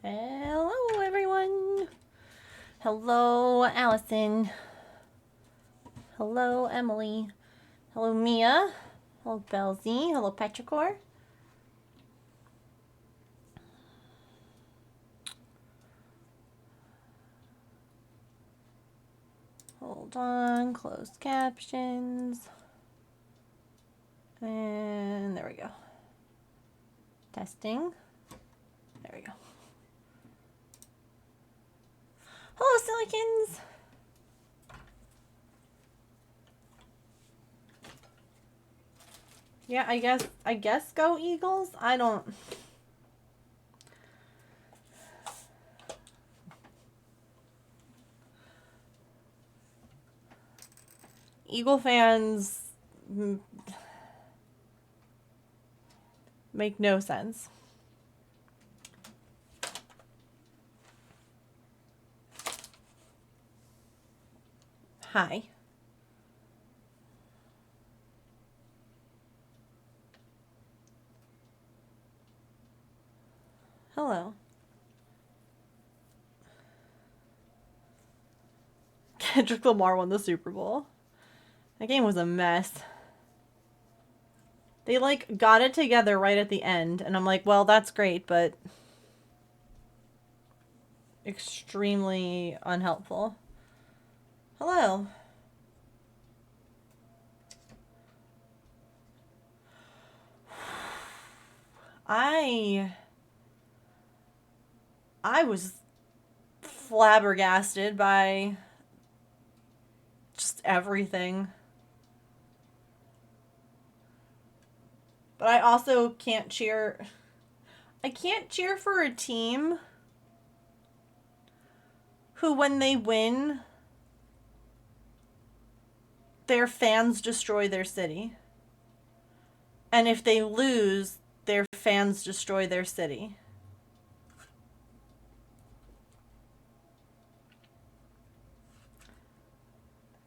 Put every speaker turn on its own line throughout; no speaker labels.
Hello, everyone. Hello, Allison. Hello, Emily. Hello, Mia. Hello, Belzy. Hello, Petrichor. Hold on. Closed captions. And there we go. Testing. There we go. Hello, Silicons. Yeah, I guess go Eagles. I don't. Eagle fans make no sense. Hi. Hello. Kendrick Lamar won the Super Bowl. That game was a mess. They, like, got it together right at the end, and I'm like, well, that's great, but extremely unhelpful. Hello. I was flabbergasted by just everything. But I also can't cheer. I can't cheer for a team who, when they win, their fans destroy their city. And if they lose, their fans destroy their city.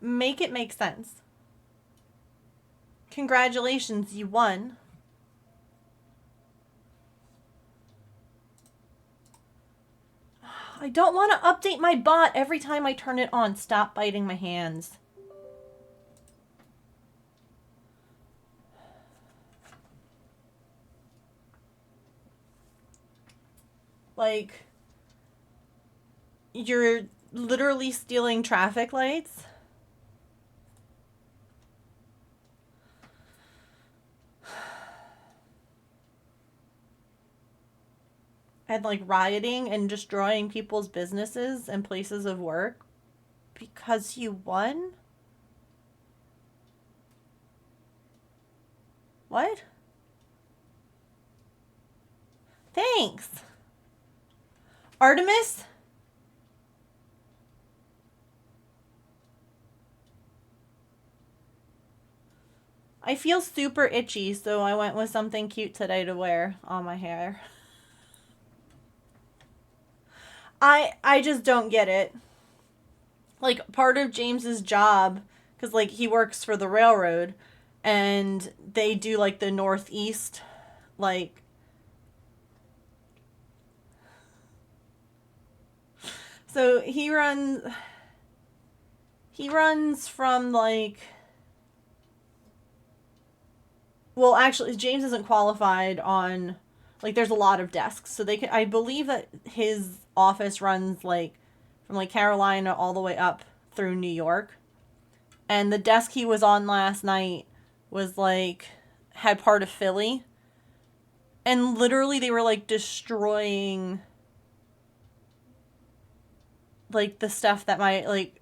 Make it make sense. Congratulations, you won. I don't want to update my bot every time I turn it on. Stop biting my hands. Like, you're literally stealing traffic lights. And, like, rioting and destroying people's businesses and places of work because you won? What? Thanks. Artemis? I feel super itchy, so I went with something cute today to wear on my hair. I just don't get it. Like, part of James's job, because, like, he works for the railroad, and they do, like, the northeast, like, so he runs from, like, well, actually, James isn't qualified on, like, there's a lot of desks, so they can, I believe that his office runs, like, from, like, Carolina all the way up through New York. And the desk he was on last night was, like, had part of Philly. And literally they were, like, destroying, like, the stuff that might, like,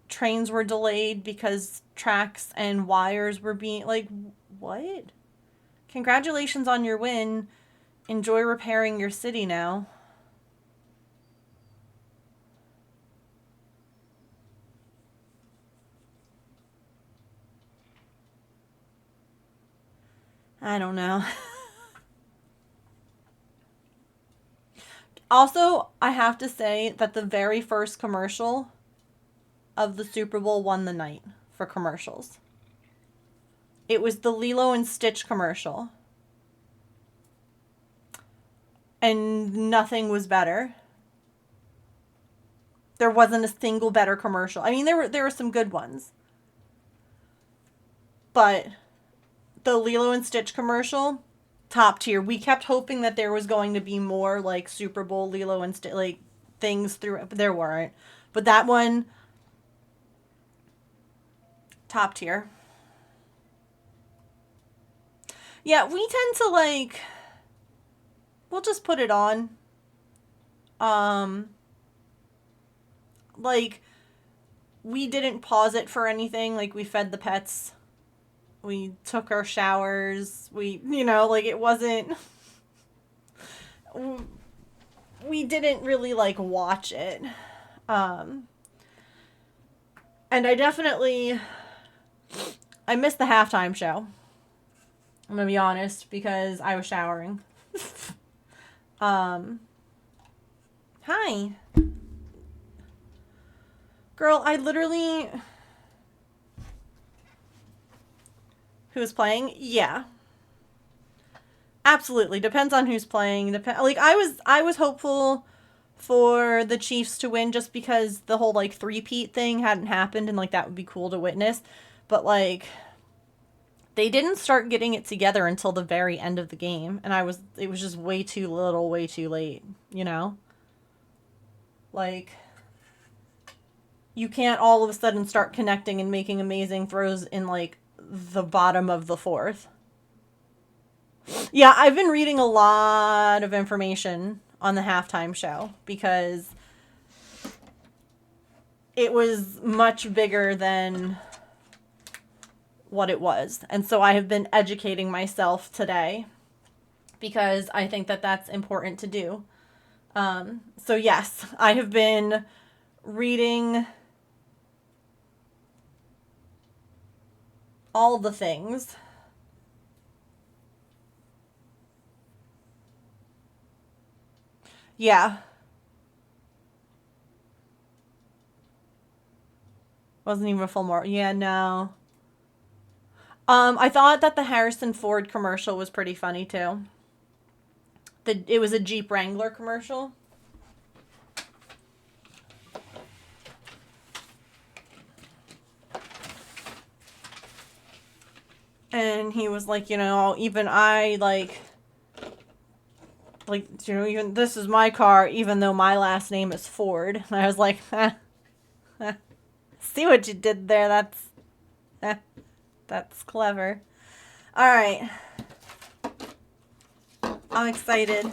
trains were delayed because tracks and wires were being, like, what? Congratulations on your win. Enjoy repairing your city now. I don't know. Also, I have to say that the very first commercial of the Super Bowl won the night for commercials. It was the Lilo and Stitch commercial. and nothing was better. There wasn't a single better commercial. I mean, there were some good ones. But the Lilo and Stitch commercial, top tier. We kept hoping that there was going to be more like Super Bowl Lilo and Stitch like things through, but there weren't. But that one, top tier. Yeah, we tend to like, we'll just put it on. Um like we didn't pause it for anything. Like we fed the pets. We took our showers. We, like it wasn't, we didn't really like watch it. And I definitely, I missed the halftime show. I'm gonna be honest because I was showering. Hi. Girl, I literally, who's playing? Yeah. Absolutely. Depends on who's playing. Like I was hopeful for the Chiefs to win just because the whole like three-peat thing hadn't happened and like that would be cool to witness. But like they didn't start getting it together until the very end of the game and it was just way too little, way too late, Like you can't all of a sudden start connecting and making amazing throws in like the bottom of the fourth. Yeah, I've been reading a lot of information on the halftime show because it was much bigger than what it was. And so I have been educating myself today because I think that that's important to do. So yes, I have been reading all the things. Yeah. Wasn't even a full more. Yeah, no. I thought that the Harrison Ford commercial was pretty funny too. It was a Jeep Wrangler commercial. And he was like, even I like, even this is my car, even though my last name is Ford. And I was like, see what you did there. That's clever. All right. I'm excited.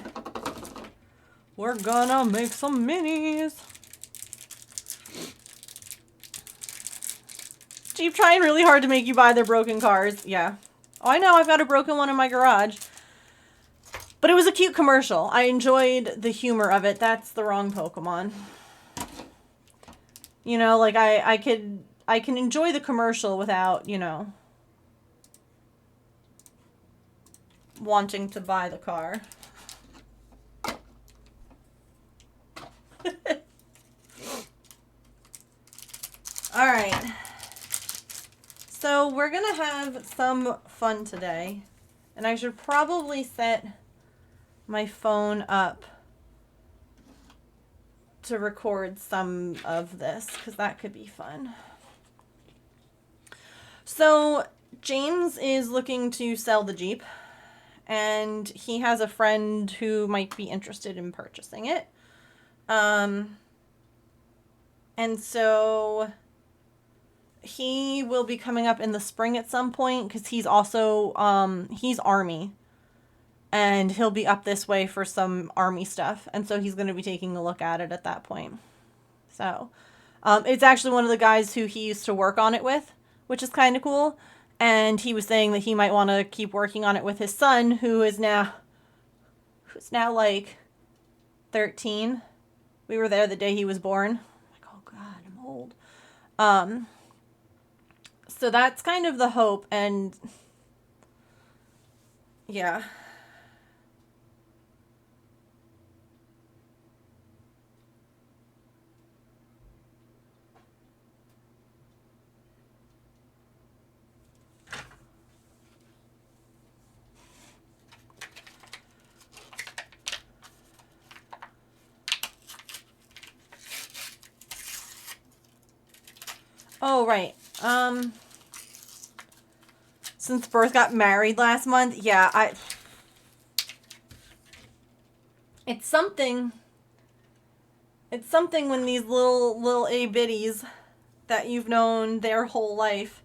We're gonna make some minis. Jeep trying really hard to make you buy their broken cars. Yeah. Oh, I know. I've got a broken one in my garage. But it was a cute commercial. I enjoyed the humor of it. That's the wrong Pokemon. Like I can enjoy the commercial without, wanting to buy the car. All right. So we're going to have some fun today. And I should probably set my phone up to record some of this because that could be fun. So James is looking to sell the Jeep and he has a friend who might be interested in purchasing it. And so he will be coming up in the spring at some point because he's also, he's Army. And he'll be up this way for some Army stuff. And so he's going to be taking a look at it at that point. So, it's actually one of the guys who he used to work on it with, which is kind of cool. And he was saying that he might want to keep working on it with his son, who's now like 13. We were there the day he was born. I'm like, oh God, I'm old. So that's kind of the hope. And yeah. Oh, right. Since Birth got married last month, yeah, it's something. It's something when these little a bitties that you've known their whole life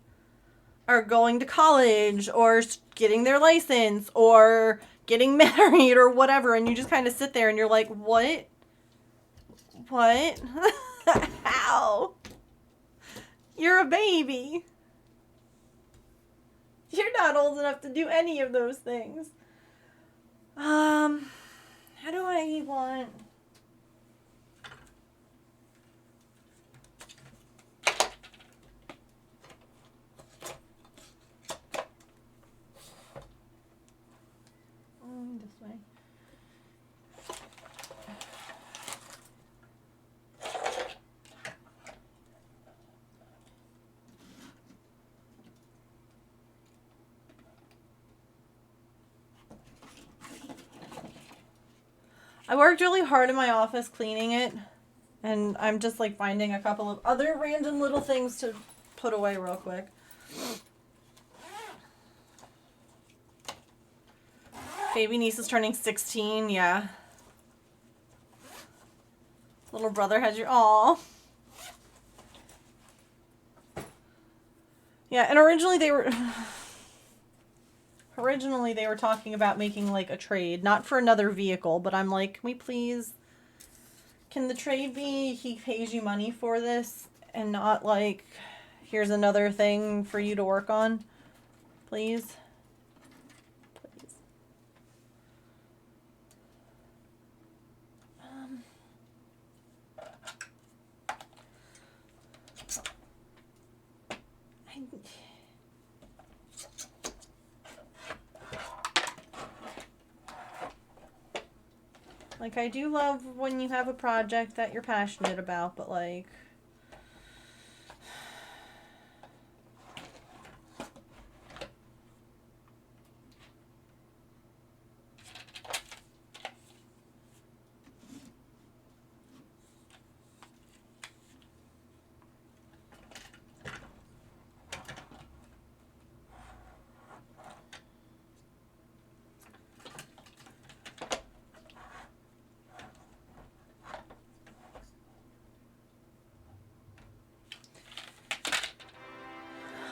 are going to college or getting their license or getting married or whatever, and you just kind of sit there and you're like, what? What? How? You're a baby. You're not old enough to do any of those things. How do I want... this way. I worked really hard in my office cleaning it, and I'm just like finding a couple of other random little things to put away real quick. Baby niece is turning 16, yeah. Little brother has your... Aw. Yeah, and originally they were talking about making like a trade, not for another vehicle, but I'm like, can we please... Can the trade be he pays you money for this and not like, here's another thing for you to work on? Please? Please. Like, I do love when you have a project that you're passionate about, but like...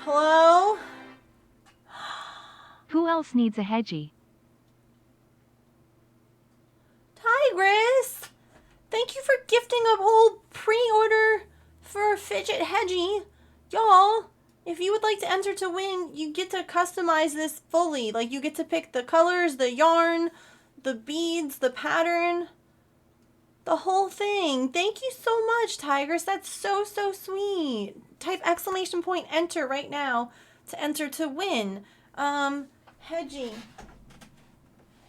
Hello?
Who else needs a hedgie?
Tigress! Thank you for gifting a whole pre-order for Fidget Hedgie. Y'all, if you would like to enter to win, you get to customize this fully. Like, you get to pick the colors, the yarn, the beads, the pattern, the whole thing. Thank you so much, Tigress. That's so, so sweet. Type exclamation point enter right now to enter to win. Hedgie.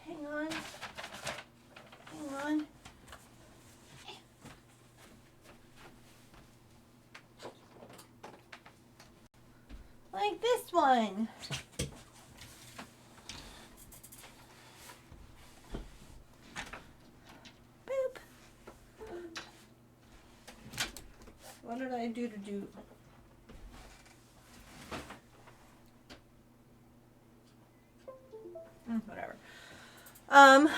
Hang on. Hang on. Like this one. Boop. What did I do to do? Whatever.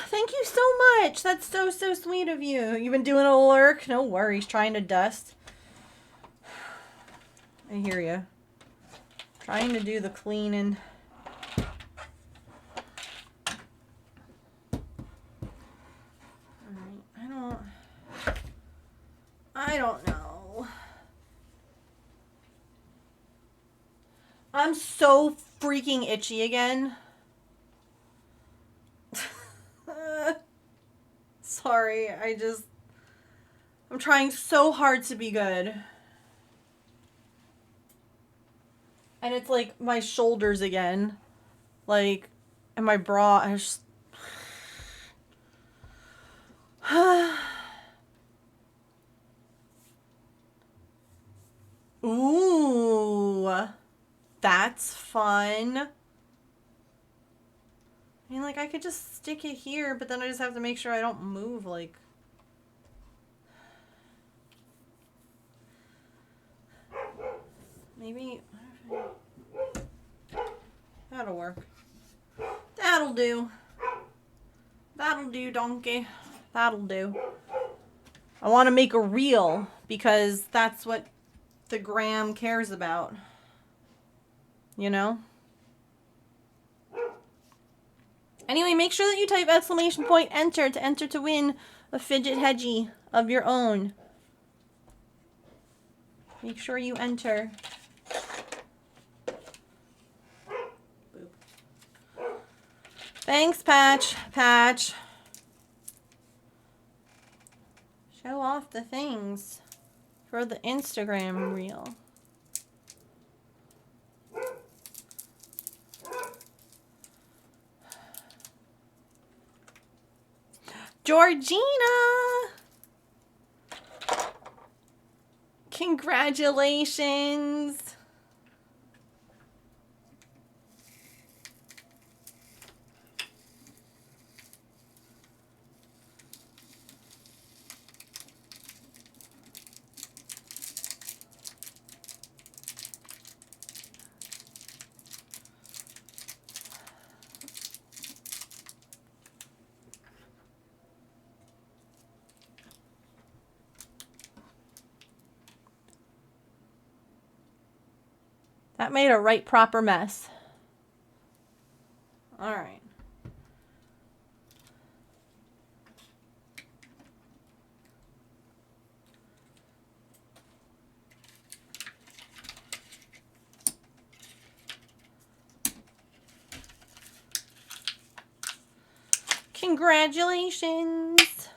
Thank you so much. That's so, so sweet of you. You've been doing a lurk? No worries. Trying to dust. I hear you. Trying to do the cleaning. Alright, I don't know. I'm so freaking itchy again. Sorry, I'm trying so hard to be good. And it's like my shoulders again. Like, and my bra, I just... Ooh, that's fun. I mean, like, I could just stick it here, but then I just have to make sure I don't move, like... me... That'll work. That'll do. That'll do, donkey. That'll do. I want to make a reel because that's what the gram cares about. You know? Anyway, make sure that you type !enter to enter to win a fidget hedgie of your own. Make sure you enter. Boop. Thanks, Patch. Patch. Show off the things for the Instagram reel. Georgina! Congratulations! That made a right proper mess. All right. Congratulations.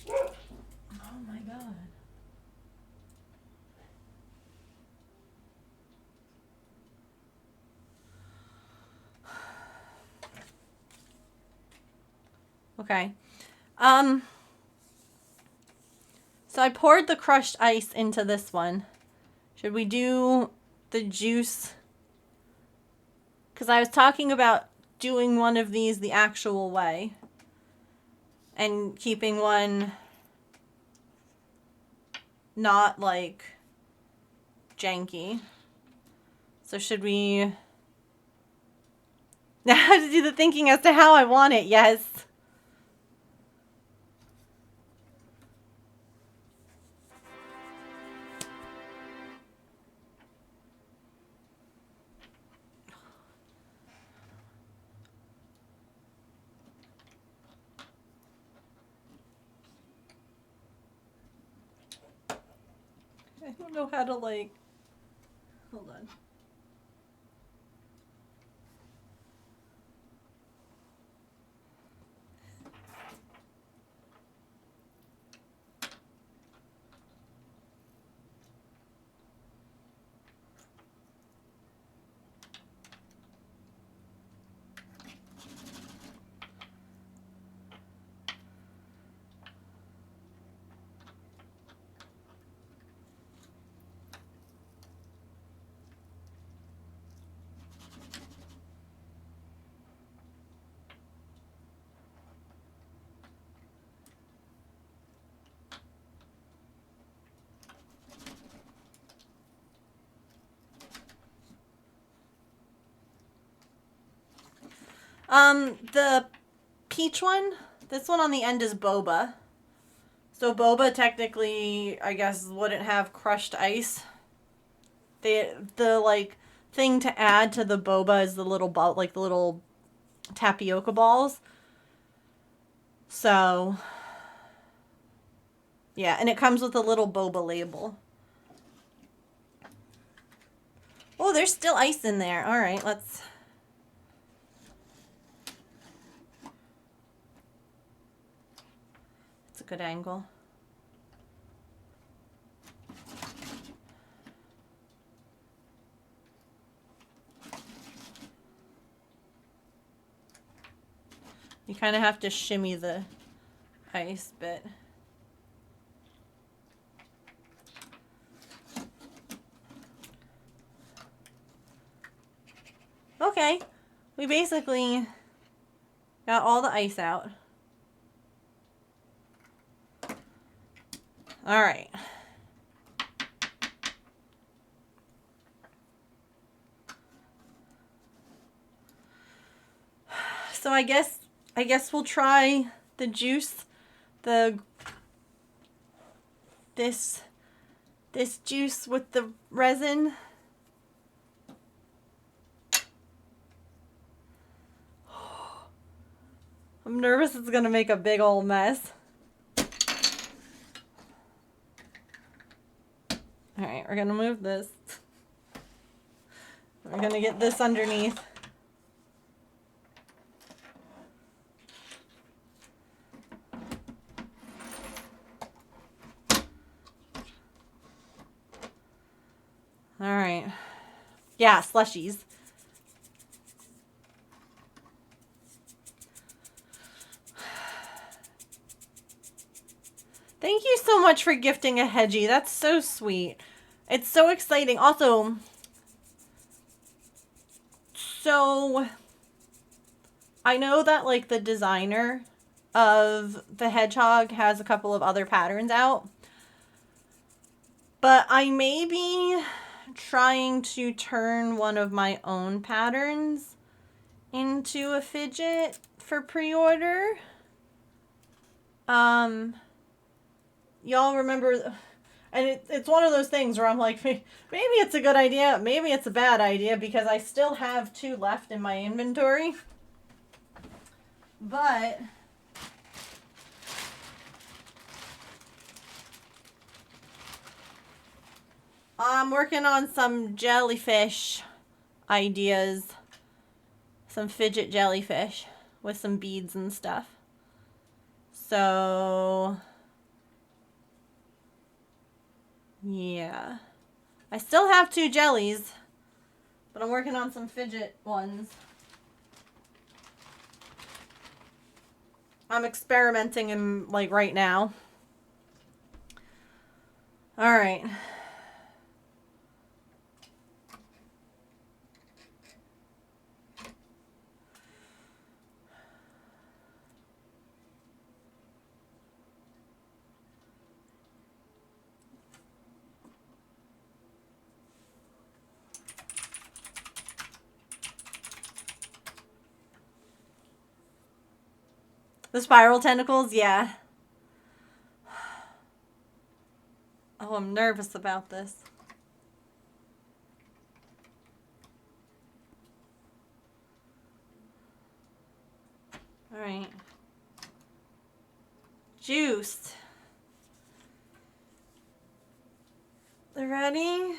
Oh my God. Okay. So I poured the crushed ice into this one. Should we do the juice? Because I was talking about doing one of these the actual way and keeping one not like janky. So should we now have to do the thinking as to how I want it? Yes. I don't know how to like, hold on. The peach one, this one on the end is boba. So boba technically, I guess, wouldn't have crushed ice. The like thing to add to the boba is the little like the little tapioca balls. So yeah, and it comes with a little boba label. Oh, there's still ice in there. All right, let's. It's a good angle. You kind of have to shimmy the ice bit. Okay, we basically got all the ice out. All right. So I guess we'll try the juice, this juice with the resin. I'm nervous it's gonna make a big old mess. Alright, we're gonna move this. We're gonna get this underneath. Alright. Yeah, slushies. Thank you so much for gifting a Hedgie. That's so sweet. It's so exciting. Also, so I know that like the designer of the hedgehog has a couple of other patterns out. But I may be trying to turn one of my own patterns into a fidget for pre-order. Y'all remember, and it's one of those things where I'm like, maybe it's a good idea, maybe it's a bad idea, because I still have 2 left in my inventory. But I'm working on some jellyfish ideas. Some fidget jellyfish with some beads and stuff. So yeah. I still have 2 jellies, but I'm working on some fidget ones. I'm experimenting in like right now. All right. The spiral tentacles, yeah. Oh, I'm nervous about this. All right. Juiced. Ready?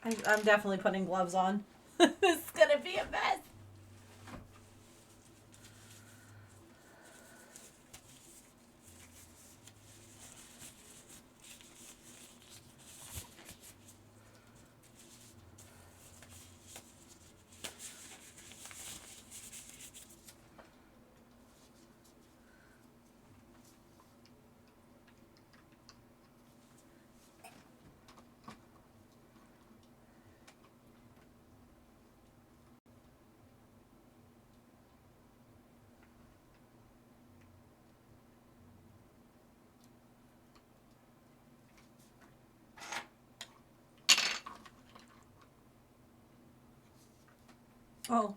I'm definitely putting gloves on. This is gonna be a mess. Oh.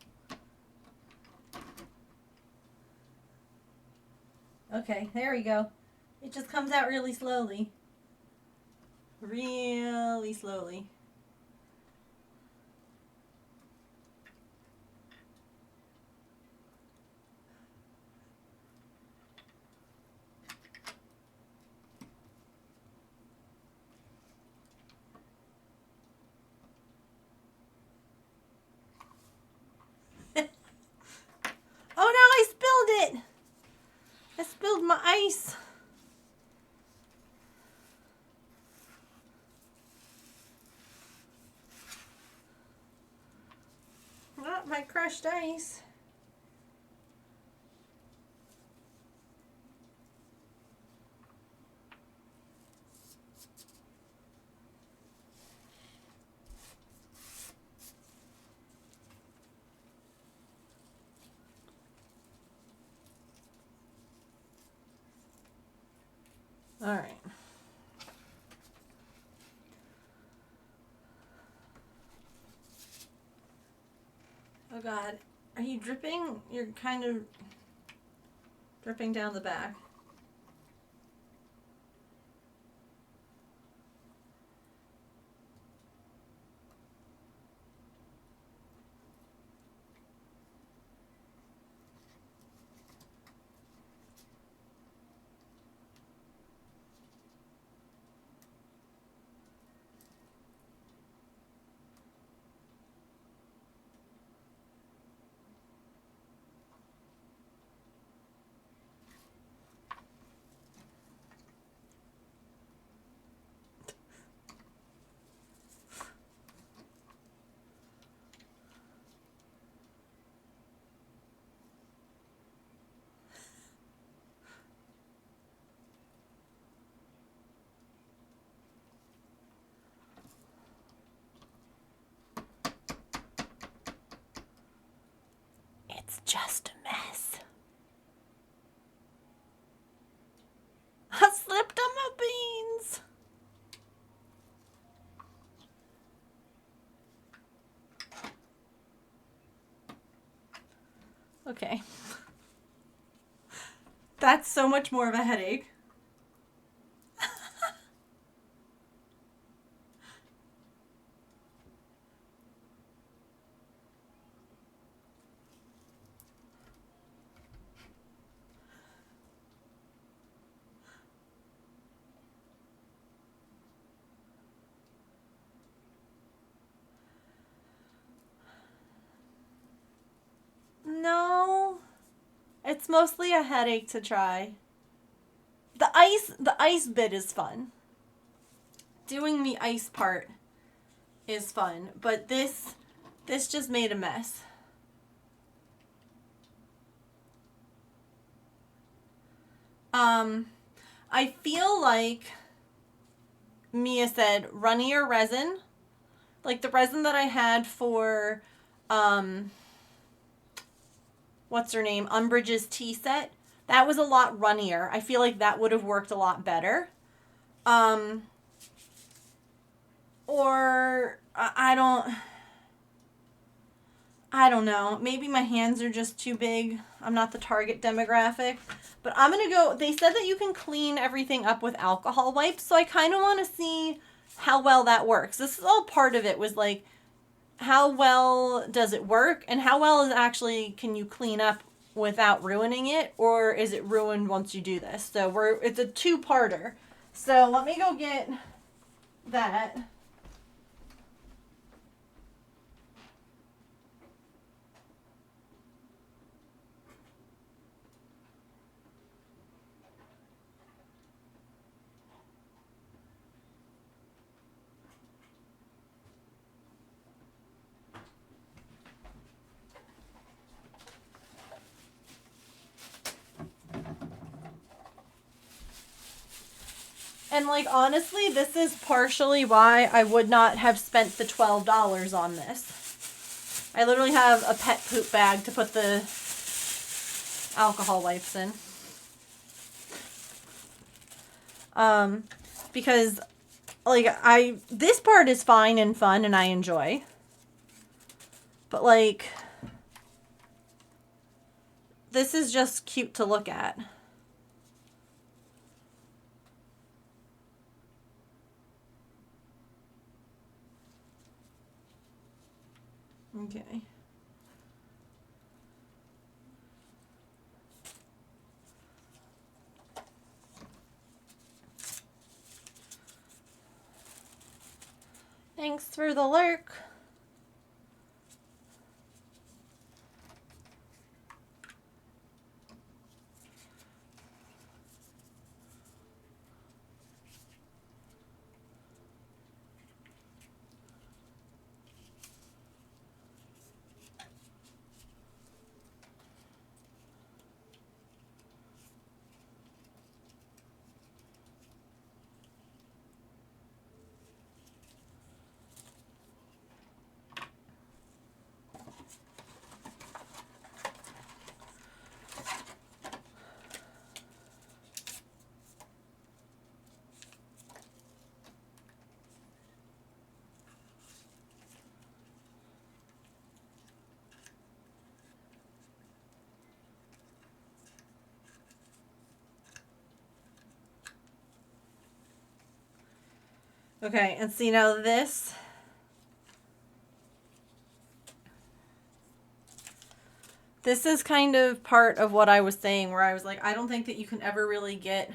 Okay, there we go. It just comes out really slowly. Really slowly. Oh no, I spilled it! I spilled my ice. Not my crushed ice. All right. Oh God, are you dripping? You're kind of dripping down the back. It's just a mess. I slipped on my beans. Okay. That's so much more of a headache. No. It's mostly a headache to try. The ice bit is fun. Doing the ice part is fun, but this just made a mess. I feel like Mia said runnier resin, like the resin that I had for what's her name, Umbridge's tea set. That was a lot runnier. I feel like that would have worked a lot better. Or I don't know. Maybe my hands are just too big. I'm not the target demographic. But I'm going to go. They said that you can clean everything up with alcohol wipes. So I kind of want to see how well that works. This is all part of it, was like, how well does it work? And how well is actually, can you clean up without ruining it? Or is it ruined once you do this? So it's a two-parter. So let me go get that. And, like, honestly, this is partially why I would not have spent the $12 on this. I literally have a pet poop bag to put the alcohol wipes in. Because, like, this part is fine and fun and I enjoy. But, like, this is just cute to look at. Okay. Thanks for the lurk. Okay, and see now this is kind of part of what I was saying, where I was like, I don't think that you can ever really get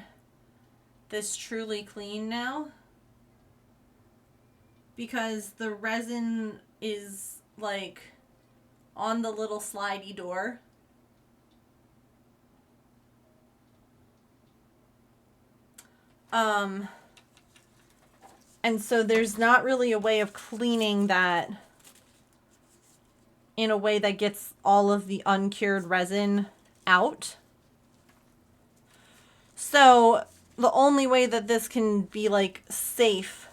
this truly clean now, because the resin is like on the little slidey door. And so there's not really a way of cleaning that in a way that gets all of the uncured resin out. So the only way that this can be like safe,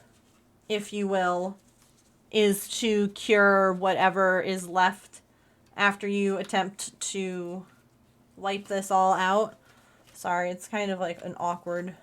if you will, is to cure whatever is left after you attempt to wipe this all out. Sorry, it's kind of like an awkward.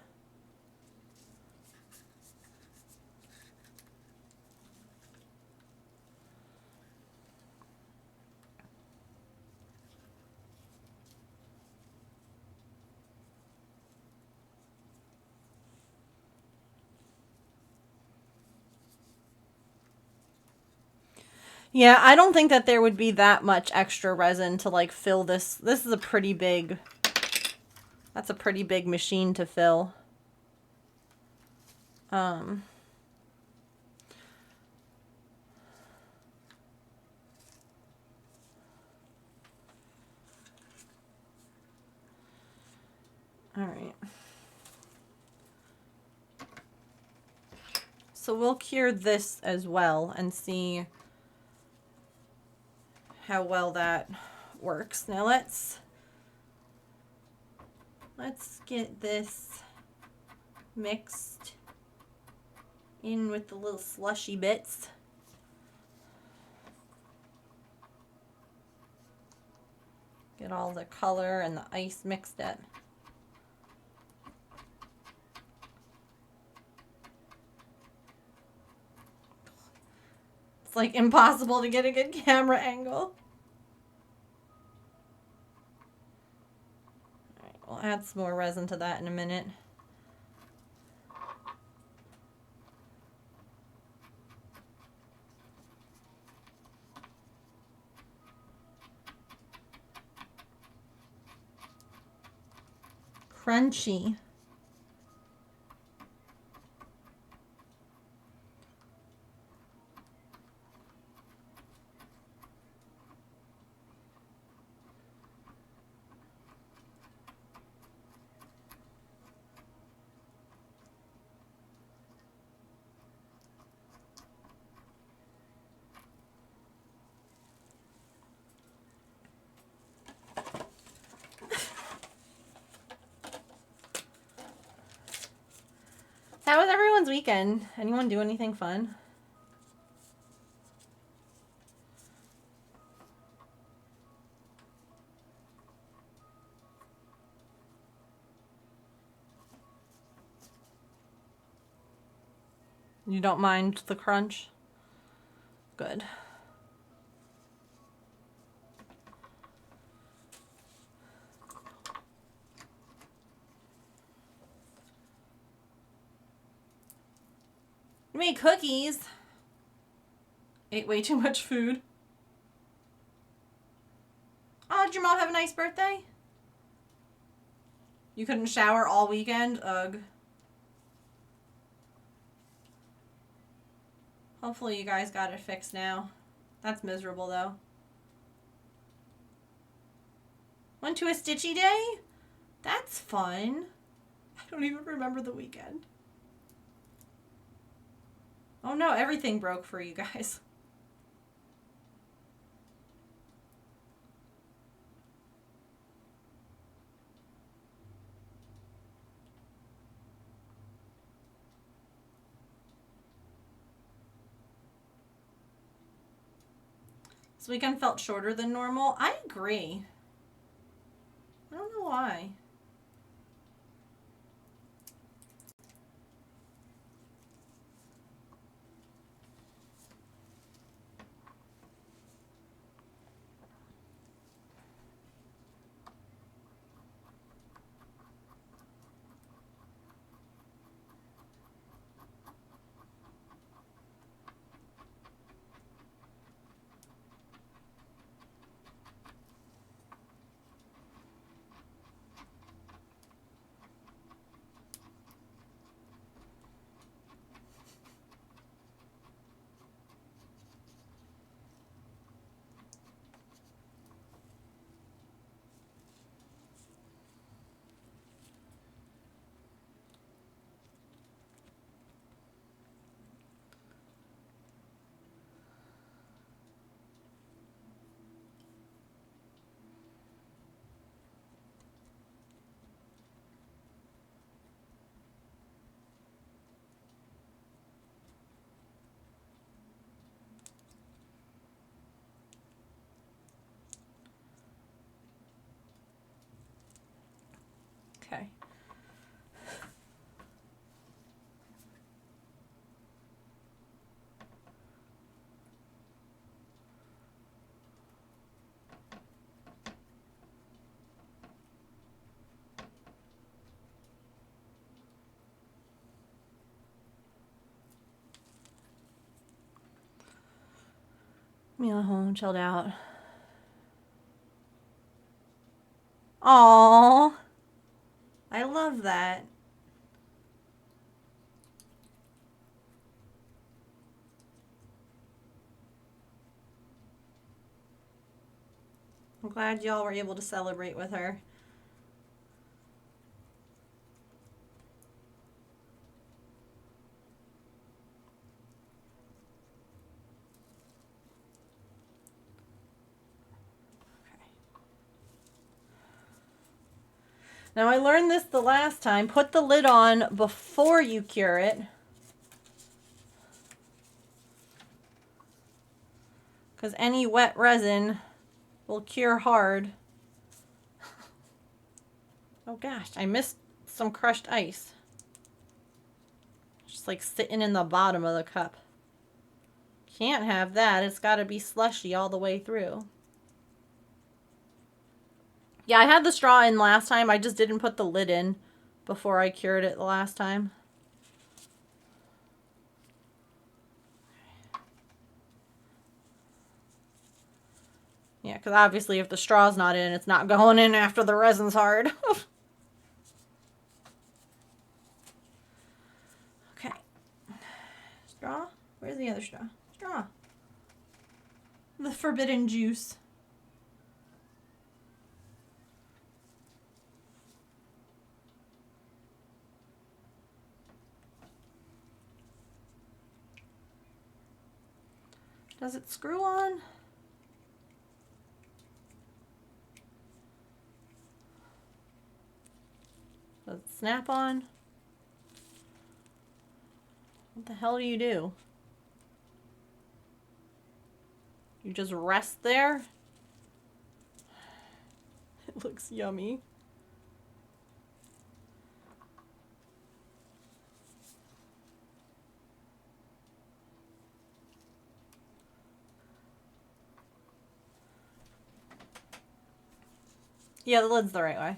Yeah, I don't think that there would be that much extra resin to like fill this. This is a pretty big, that's a pretty big machine to fill. All right. So we'll cure this as well and see how well that works. Now let's get this mixed in with the little slushy bits. Get all the color and the ice mixed in. It's like impossible to get a good camera angle. All right, we'll add some more resin to that in a minute. Crunchy. How was everyone's weekend? Anyone do anything fun? You don't mind the crunch? Good. You made cookies. Ate way too much food. nice birthday? You couldn't shower all weekend? Ugh. Hopefully you guys got it fixed now. That's miserable though. Went to a stitchy day? That's fun. I don't even remember the weekend. Oh no, everything broke for you guys. This weekend felt shorter than normal. I agree. I don't know why. Okay. Mila home, chilled out. Aww. I love that. I'm glad y'all were able to celebrate with her. Now I learned this the last time. Put the lid on before you cure it. Because any wet resin will cure hard. Oh gosh, I missed some crushed ice. Just like sitting in the bottom of the cup. Can't have that. It's got to be slushy all the way through. Yeah, I had the straw in last time. I just didn't put the lid in before I cured it the last time. Yeah, because obviously if the straw's not in, it's not going in after the resin's hard. Okay. Straw? Where's the other straw? Straw. The forbidden juice. Does it screw on? Does it snap on? What the hell do? You just rest there? It looks yummy. Yeah, the lid's the right way.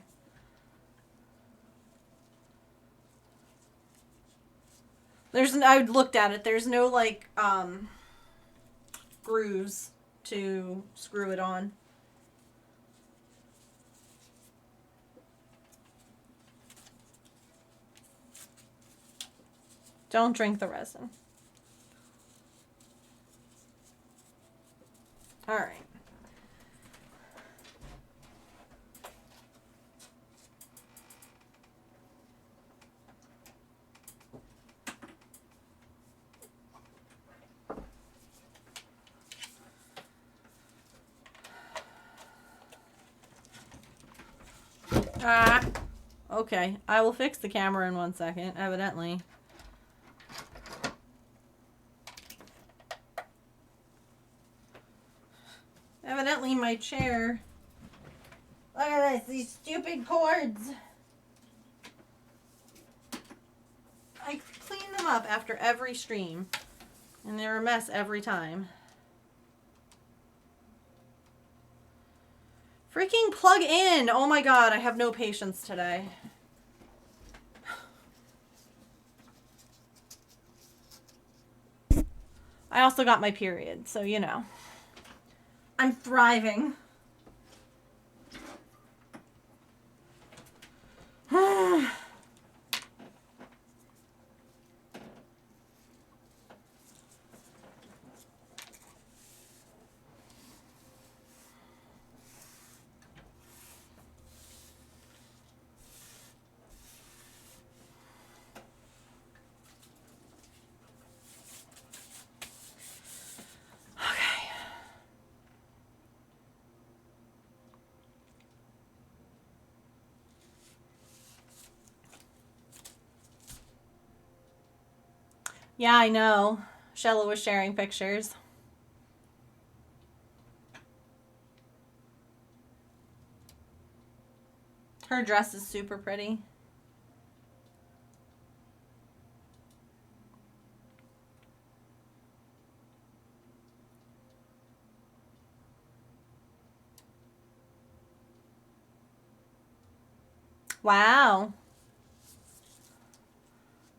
I looked at it. There's no like grooves to screw it on. Don't drink the resin. All right. Ah. Okay, I will fix the camera in 1 second, evidently. Evidently my chair. Look at this, these stupid cords. I clean them up after every stream, and they're a mess every time. Freaking plug in! Oh my god, I have no patience today. I also got my period, so you know. I'm thriving. Yeah, I know. Shella was sharing pictures. Her dress is super pretty. Wow.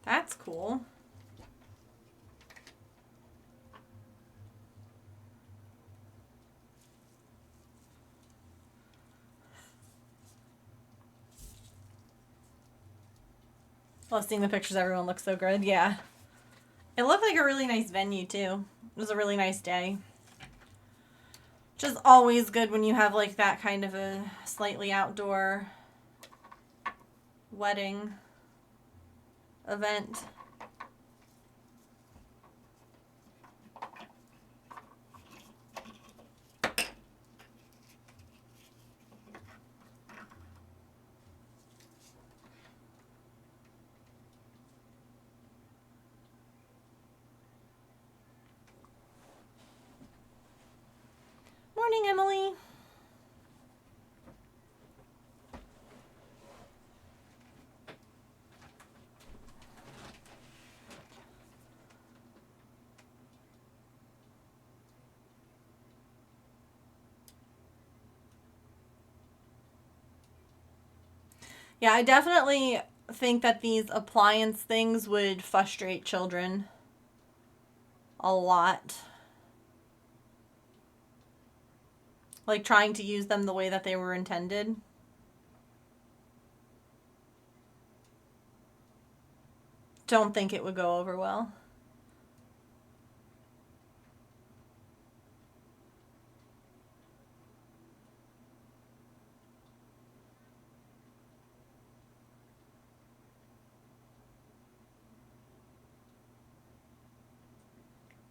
That's cool. Love seeing the pictures. Everyone looks so good. Yeah. It looked like a really nice venue, too. It was a really nice day. Which is always good when you have, like, that kind of a slightly outdoor wedding event. Morning, Emily. Yeah, I definitely think that these appliance things would frustrate children a lot. Like trying to use them the way that they were intended. Don't think it would go over well.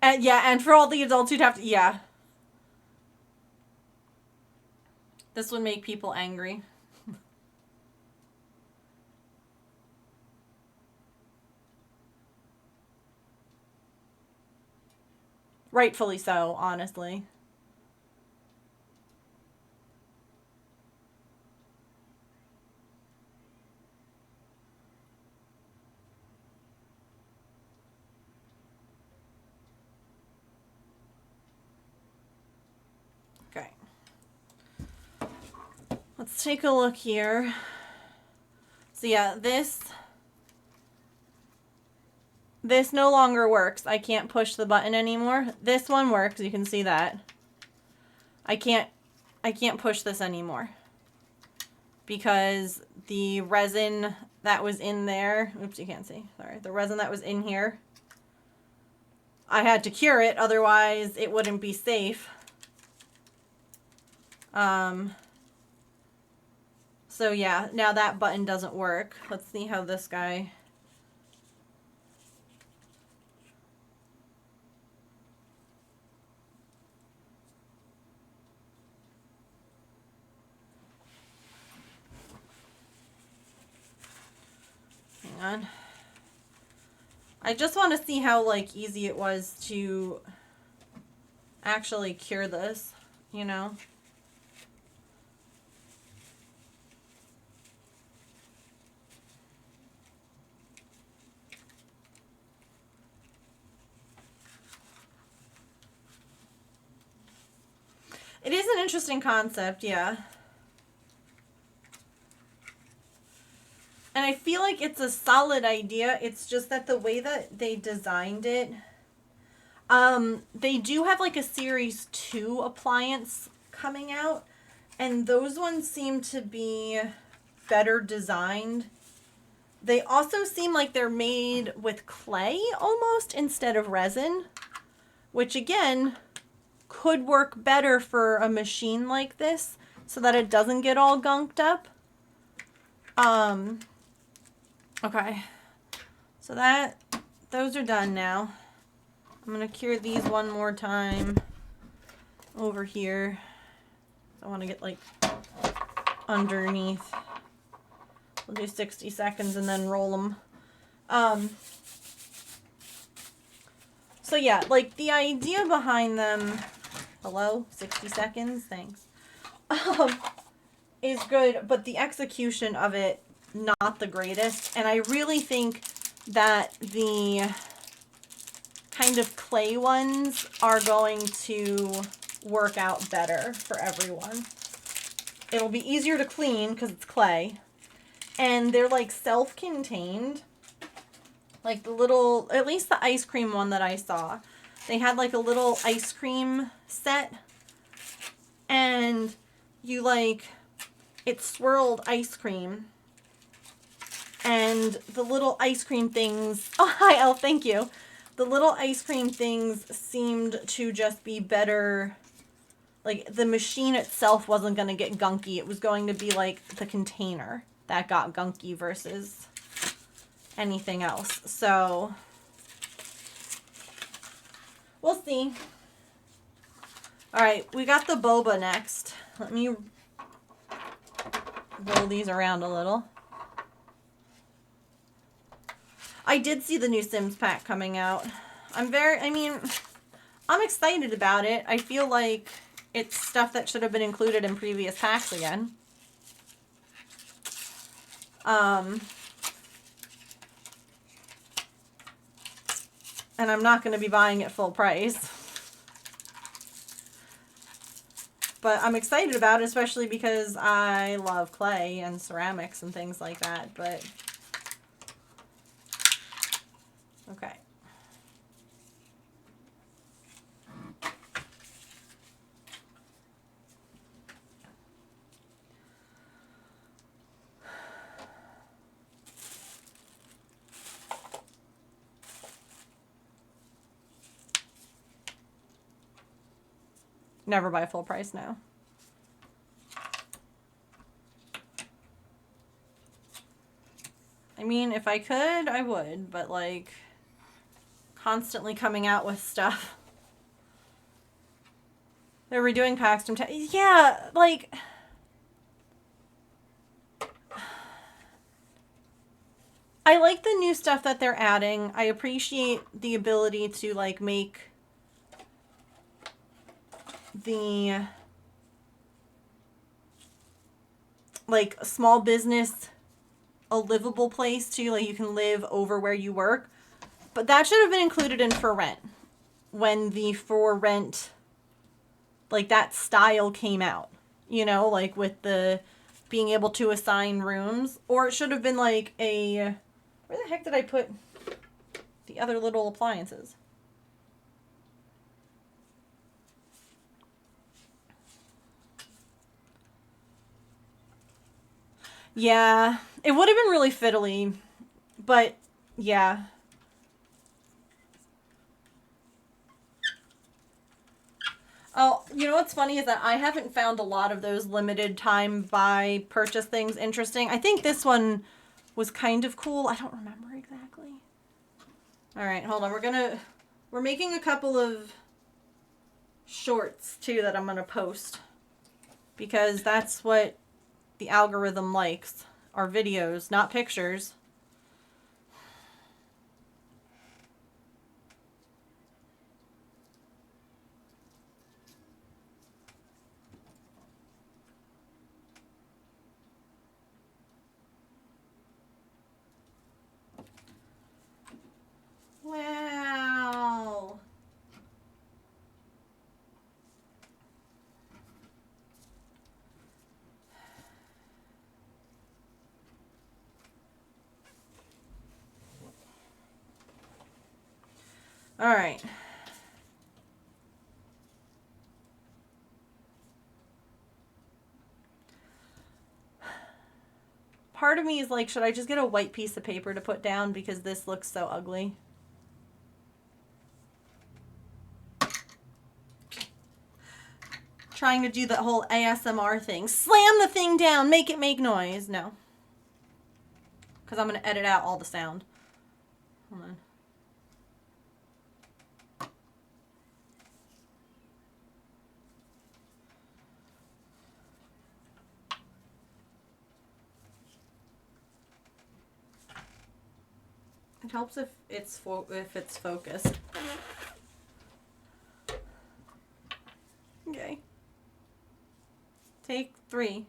And yeah, and for all the adults who'd have to, yeah. This would make people angry. Rightfully so, honestly. Okay. Let's take a look here. So yeah, this no longer works. I can't push the button anymore. This one works, you can see that. I can't push this anymore because the resin that was in there. Oops, you can't see. Sorry. The resin that was in here. I had to cure it, otherwise it wouldn't be safe. So yeah, now that button doesn't work. Let's see how this guy... Hang on. I just want to see how, like, easy it was to actually cure this, you know? It is an interesting concept, yeah. And I feel like it's a solid idea. It's just that the way that they designed it, they do have like a Series 2 appliance coming out, and those ones seem to be better designed. They also seem like they're made with clay almost instead of resin, which again could work better for a machine like this so that it doesn't get all gunked up. Okay, so those are done now. I'm gonna cure these one more time over here. I want to get like underneath. We'll do 60 seconds and then roll them. So yeah, like the idea behind them, hello, 60 seconds, thanks, is good, but the execution of it, not the greatest. And I really think that the kind of clay ones are going to work out better for everyone. It'll be easier to clean because it's clay. And they're like self-contained. Like the little, at least the ice cream one that I saw, they had like a little ice cream set. And you like, it swirled ice cream. And the little ice cream things, oh hi Elle, thank you. The little ice cream things seemed to just be better. Like the machine itself wasn't going to get gunky. It was going to be like the container that got gunky versus anything else. So we'll see. All right, we got the boba next. Let me roll these around a little. I did see the new Sims pack coming out. I'm excited about it. I feel like it's stuff that should have been included in previous packs again. And I'm not going to be buying it full price. But I'm excited about it, especially because I love clay and ceramics and things like that. But okay. Never buy full price now. I mean, if I could, I would, but like constantly coming out with stuff. They're redoing packs from yeah, like I like the new stuff that they're adding. I appreciate the ability to like make the like small business a livable place too. Like you can live over where you work. But that should have been included in For Rent when the For Rent, like that style came out, you know, like with the being able to assign rooms. Or it should have been like a, where the heck did I put the other little appliances? Yeah, it would have been really fiddly, but yeah. Oh, you know what's funny is that I haven't found a lot of those limited time buy purchase things interesting. I think this one was kind of cool. I don't remember exactly. All right, hold on. We're making a couple of shorts too that I'm going to post because that's what the algorithm likes, are videos, not pictures. Wow. All right. Part of me is like, should I just get a white piece of paper to put down because this looks so ugly? Trying to do that whole ASMR thing. Slam the thing down, make it make noise. No. Because I'm going to edit out all the sound. Hold on. It helps if it's focused. Okay. Take 3.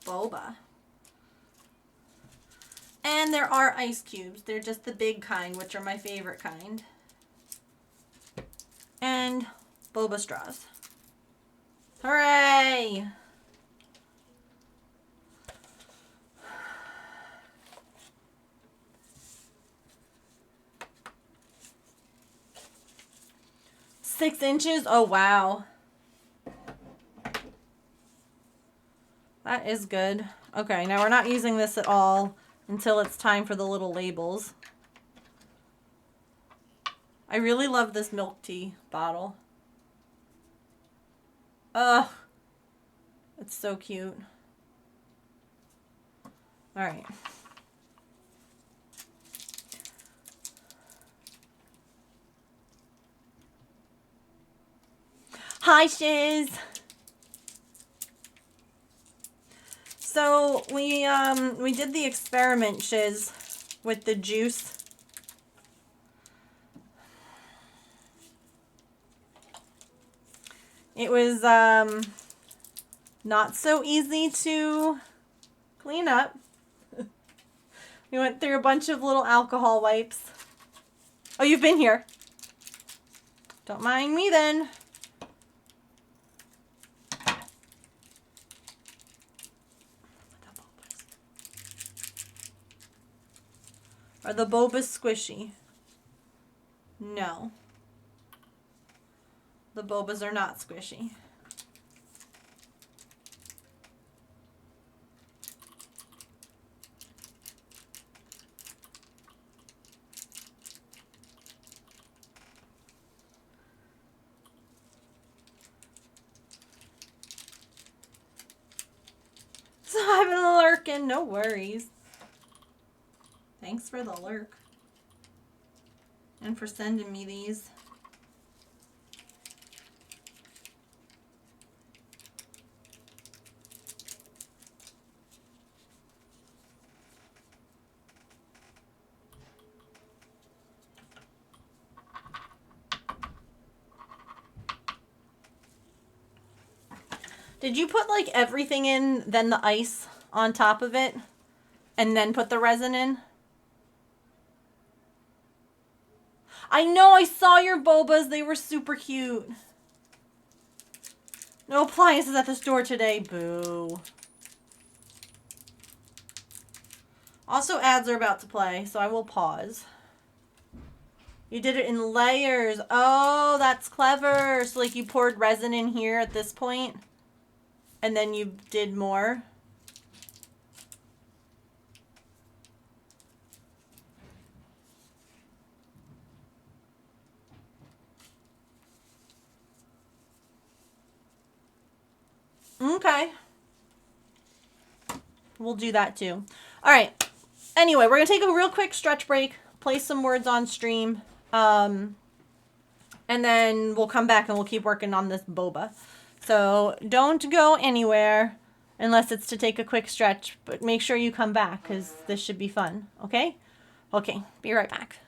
Boba. And there are ice cubes. They're just the big kind, which are my favorite kind. And boba straws. Hooray! Six inches? Oh, wow. That is good. Okay, now we're not using this at all until it's time for the little labels. I really love this milk tea bottle. Ugh. It's so cute. All right. Hi, Shiz. So we did the experiment, Shiz, with the juice. It was not so easy to clean up. We went through a bunch of little alcohol wipes. Oh, you've been here. Don't mind me then. Are the bobas squishy? No. The bobas are not squishy. So I've been lurking, no worries. Thanks for the lurk. And for sending me these. Did you put like everything in, then the ice on top of it, and then put the resin in? I know, I saw your bobas. They were super cute. No appliances at the store today. Boo. Also, ads are about to play, so I will pause. You did it in layers. Oh, that's clever. So, like, you poured resin in here at this point, and then you did more. Okay. We'll do that too. All right. Anyway, we're going to take a real quick stretch break, play some words on stream, and then we'll come back and we'll keep working on this boba. So don't go anywhere unless it's to take a quick stretch, but make sure you come back because this should be fun. Okay? Okay. Be right back.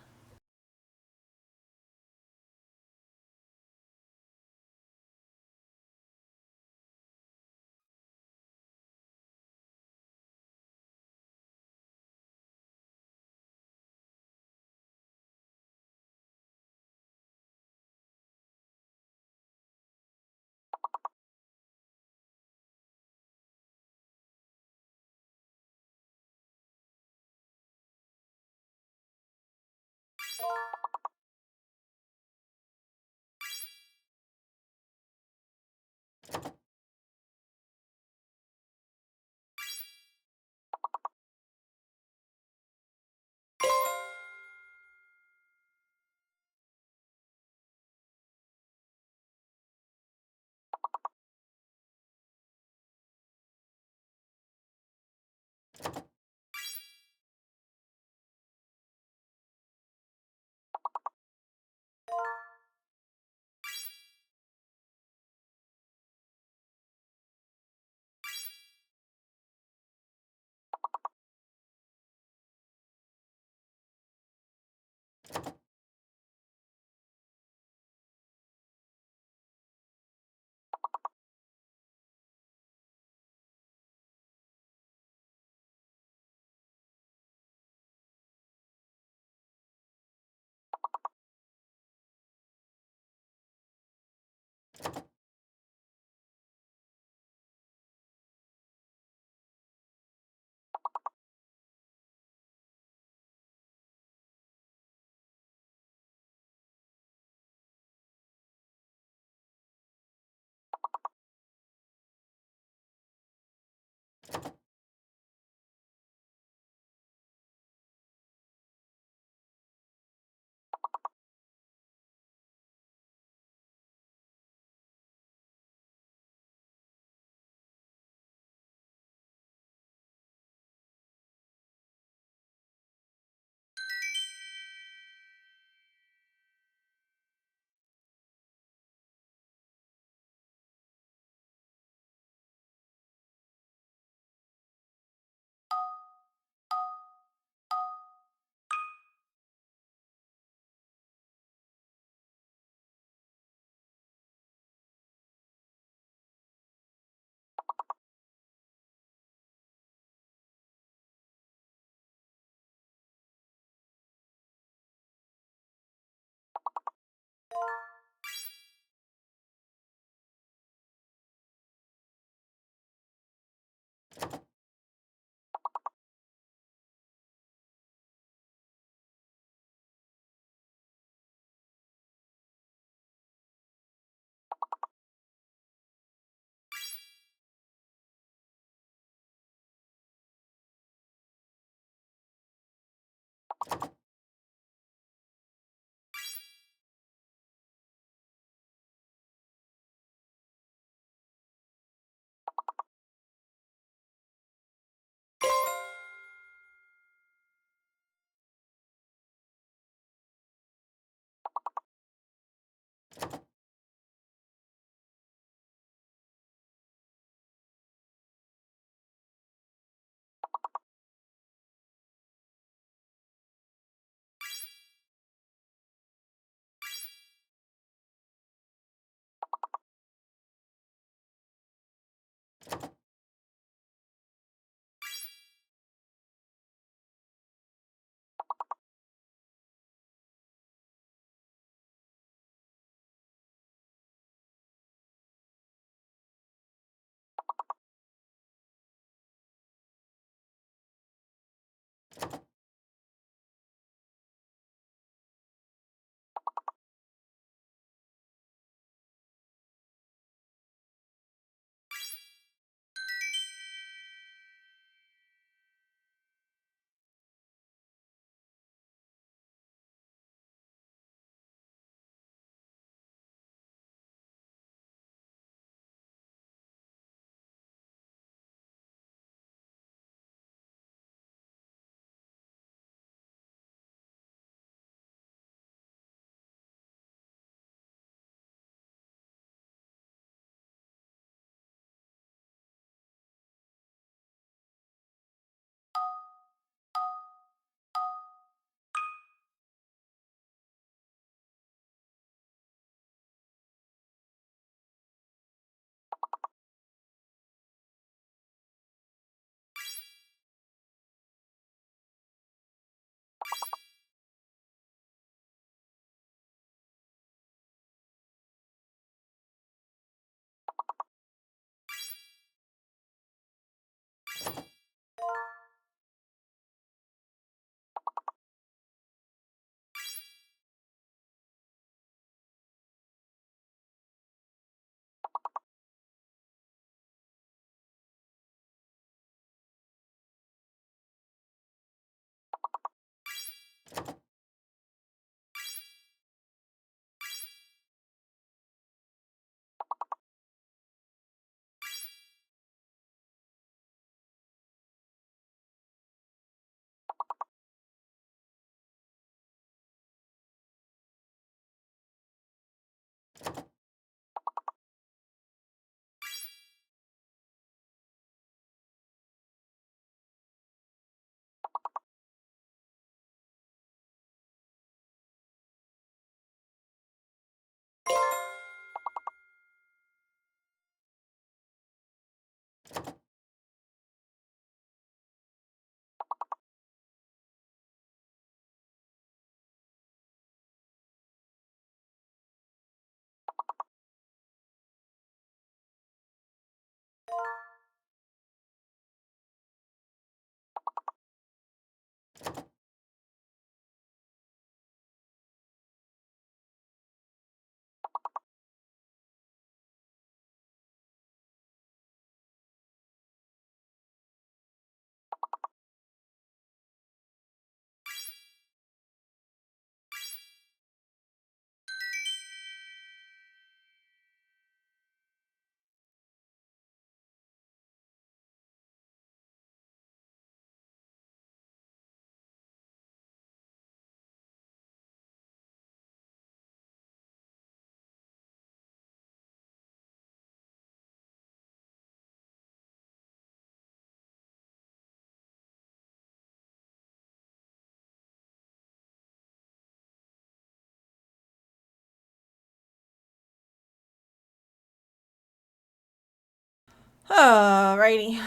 Alrighty.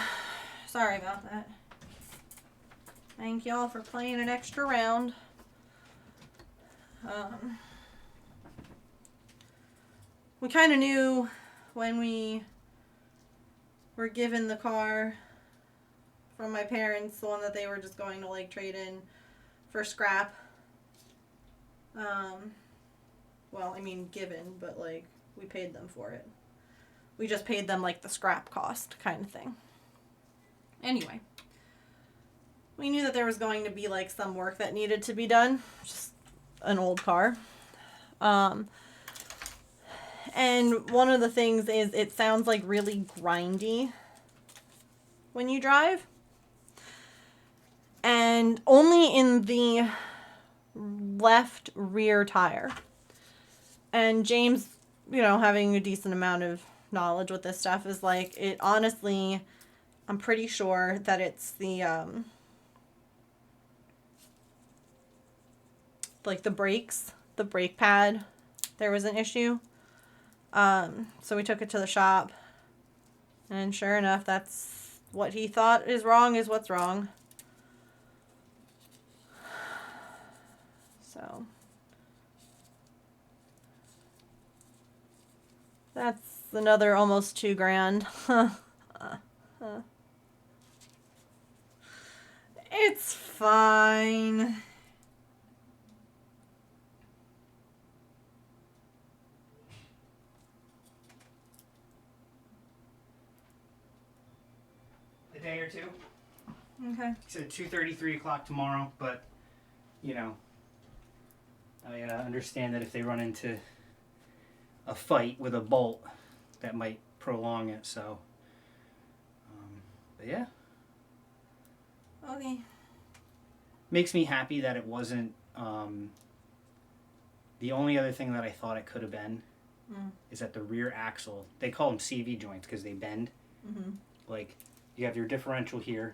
Sorry about that. Thank y'all for playing an extra round. We kind of knew when we were given the car from my parents, the one that they were just going to like trade in for scrap. Well, I mean given, but like we paid them for it. We just paid them like the scrap cost kind of thing. Anyway, we knew that there was going to be like some work that needed to be done. Just an old car. And one of the things is it sounds like really grindy when you drive. And only in the left rear tire. And James, you know, having a decent amount of knowledge with this stuff, is like, it honestly, I'm pretty sure that it's the, like the brakes, the brake pad, there was an issue. So we took it to the shop, and sure enough, that's what he thought is wrong is what's wrong. So that's another almost $2,000. It's fine.
A day or two.
Okay.
So 2:30, 3 o'clock tomorrow, but, you know, I understand that if they run into a fight with a bolt, that might prolong it, so, but yeah.
Okay.
Makes me happy that it wasn't, the only other thing that I thought it could have been is that the rear axle, they call them CV joints because they bend.
Mm-hmm.
Like, you have your differential here,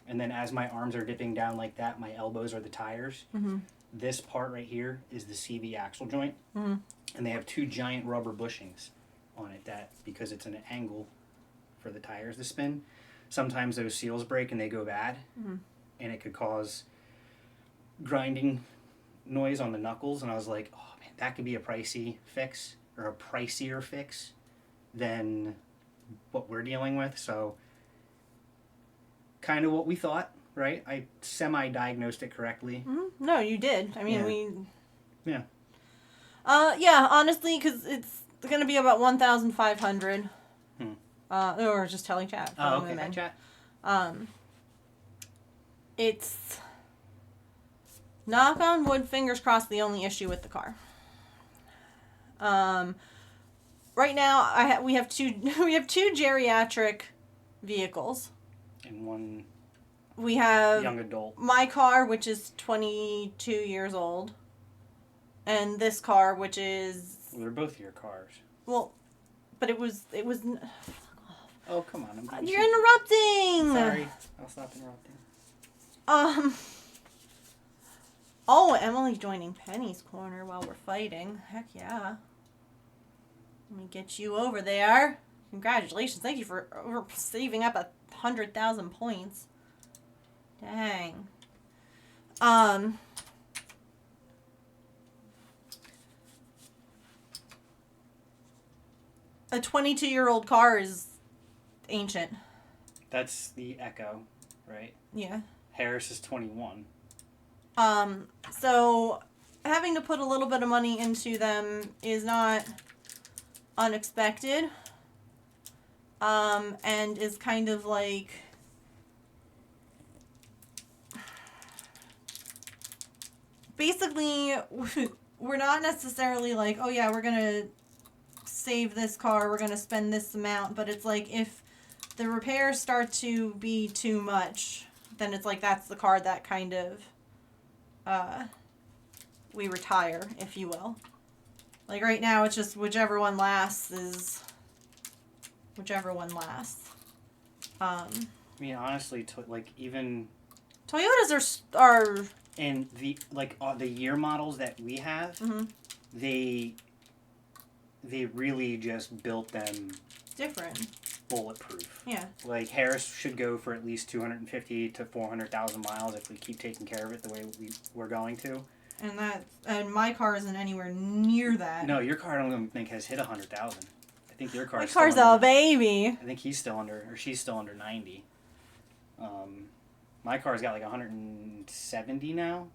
and then as my arms are dipping down like that, my elbows are the tires.
Mm-hmm.
This part right here is the CV axle joint,
Mm-hmm.
and they have two giant rubber bushings on it that, because it's an angle for the tires to spin, sometimes those seals break and they go bad, and it could cause grinding noise on the knuckles, and I was like, oh man, that could be a pricey fix, or a pricier fix than what we're dealing with, so kind of what we thought, right? I semi-diagnosed it correctly.
Mm-hmm. No, you did. I mean,
Yeah.
yeah, honestly, because it's going to be about 1,500. Or just telling chat.
Oh, okay. Hi, chat.
It's, knock on wood, fingers crossed, the only issue with the car. Right now, we have two geriatric vehicles.
And one
We have
young adult.
my car, which is 22 years old, and this car, which is,
Well, they're both your cars.
well, but it was.
Oh, come on. I'm
You're interrupting.
Sorry. I'll stop interrupting.
Oh, Emily's joining Penny's corner while we're fighting. Heck yeah. Let me get you over there. Congratulations. Thank you for saving up 100,000 points. Dang. A 22-year-old car is ancient.
That's the Echo, right?
Yeah.
Harris is 21.
So having to put a little bit of money into them is not unexpected. And is kind of like, basically, we're not necessarily like, oh yeah, we're gonna save this car, we're gonna spend this amount, but it's like, if the repairs start to be too much, then it's like, that's the car that kind of, we retire, if you will. Like right now, it's just whichever one lasts is whichever one lasts.
I mean, honestly, like even
Toyotas are
and the the year models that we have, they really just built them
different.
bulletproof.
Yeah.
Like Harris should go for at least 250 to 400,000 miles if we keep taking care of it the way we're going to.
And my car isn't anywhere near that.
No, your car I don't even think has hit 100,000. I think your car.
My car's a baby.
I think he's still under, or she's still under 90. My car's got like 170 now.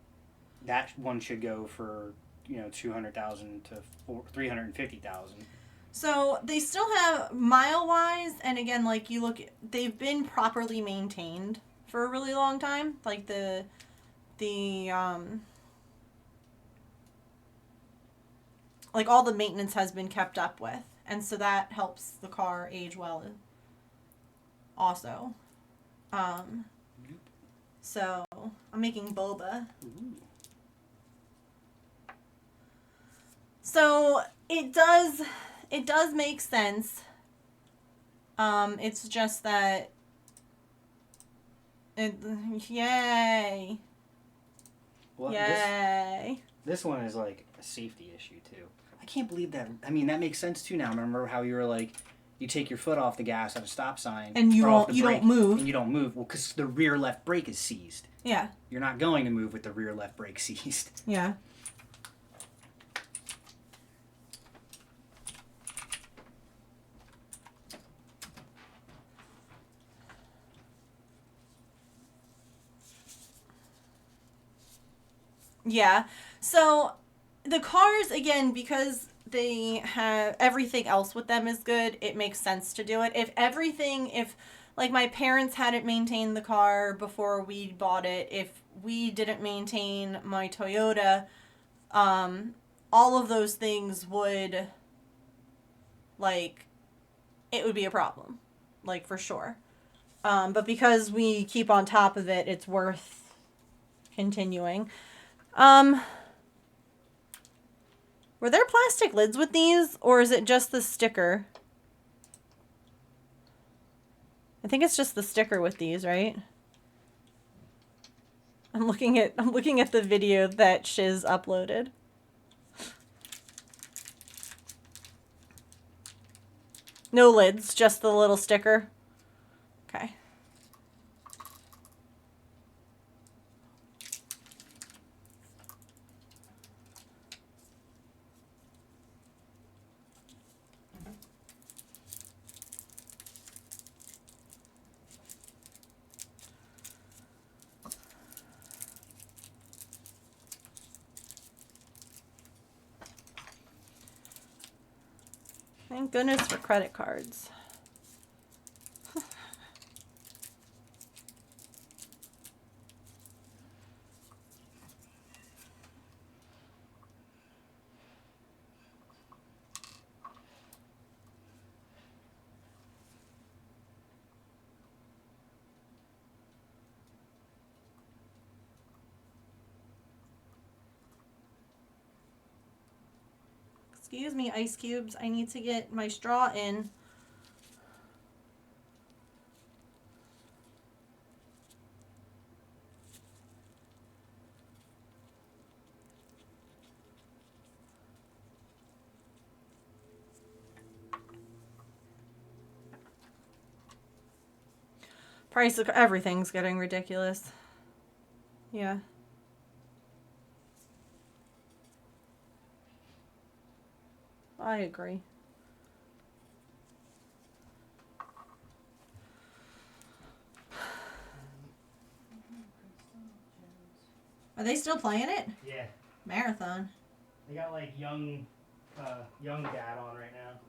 That one should go for 200,000 to 350,000.
So they still have mile wise, and again, like you look, they've been properly maintained for a really long time. Like the like all the maintenance has been kept up with, and so that helps the car age well. Also, so I'm making boba.
Ooh.
So it does make sense. It's just that yay.
Well,
yay.
This one is like a safety issue too. I can't believe that. I mean, that makes sense too now. Remember how you were like, you take your foot off the gas at a stop sign
and you don't move.
And you don't move. Well, because the rear left brake is seized.
Yeah.
You're not going to move with the rear left brake seized.
Yeah. Yeah. So the cars, again, because they have everything else with them is good, it makes sense to do it. If like my parents hadn't maintained the car before we bought it, if we didn't maintain my Toyota, all of those things would, like, it would be a problem, like, for sure. But because we keep on top of it, it's worth continuing. Were there plastic lids with these, or is it just the sticker? I think it's just the sticker with these, right? I'm looking at the video that Shiz uploaded. No lids, just the little sticker. Okay. Thank goodness for credit cards. Excuse me, ice cubes. I need to get my straw in. Price of everything's getting ridiculous. Yeah. I agree. Are they still playing it?
Yeah.
Marathon.
They got like young dad on right now.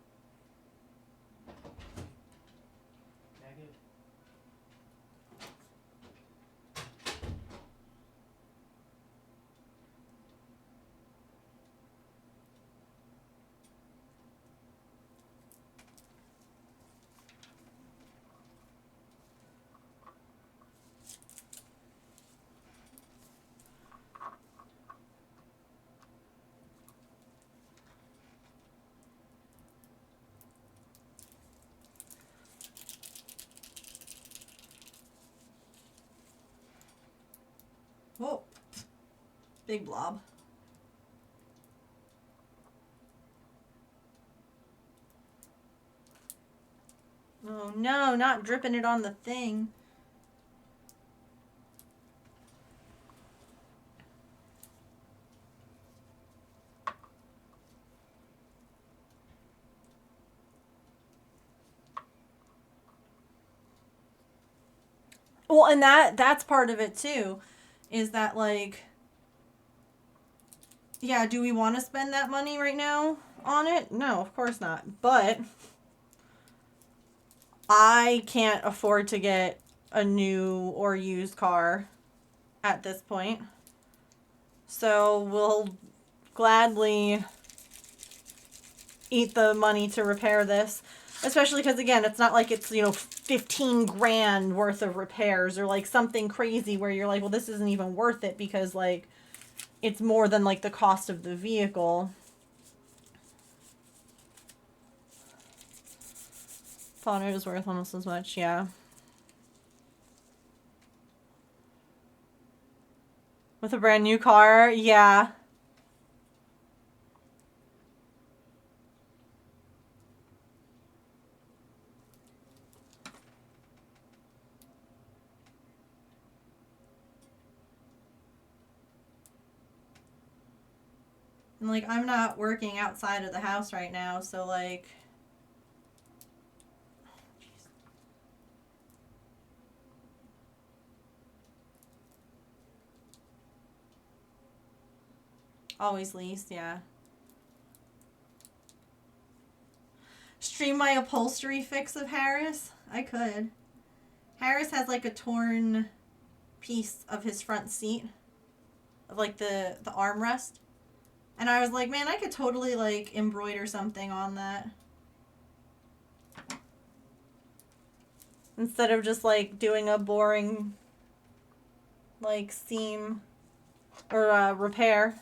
Whoa. Big blob. Oh no, not dripping it on the thing. Well, and that's part of it too, is that like, yeah, do we want to spend that money right now on it? No, of course not. But I can't afford to get a new or used car at this point. So we'll gladly eat the money to repair this. Especially because, again, it's not like it's, 15 grand worth of repairs or like something crazy where you're like, well, this isn't even worth it because, like, it's more than like the cost of the vehicle. Thought it was worth almost as much, yeah. With a brand new car, yeah. And like, I'm not working outside of the house right now, so like, always lease, yeah. Stream my upholstery fix of Harris? I could. Harris has like a torn piece of his front seat, of like the armrest. And I was like, man, I could totally like embroider something on that. Instead of just like doing a boring like seam or repair.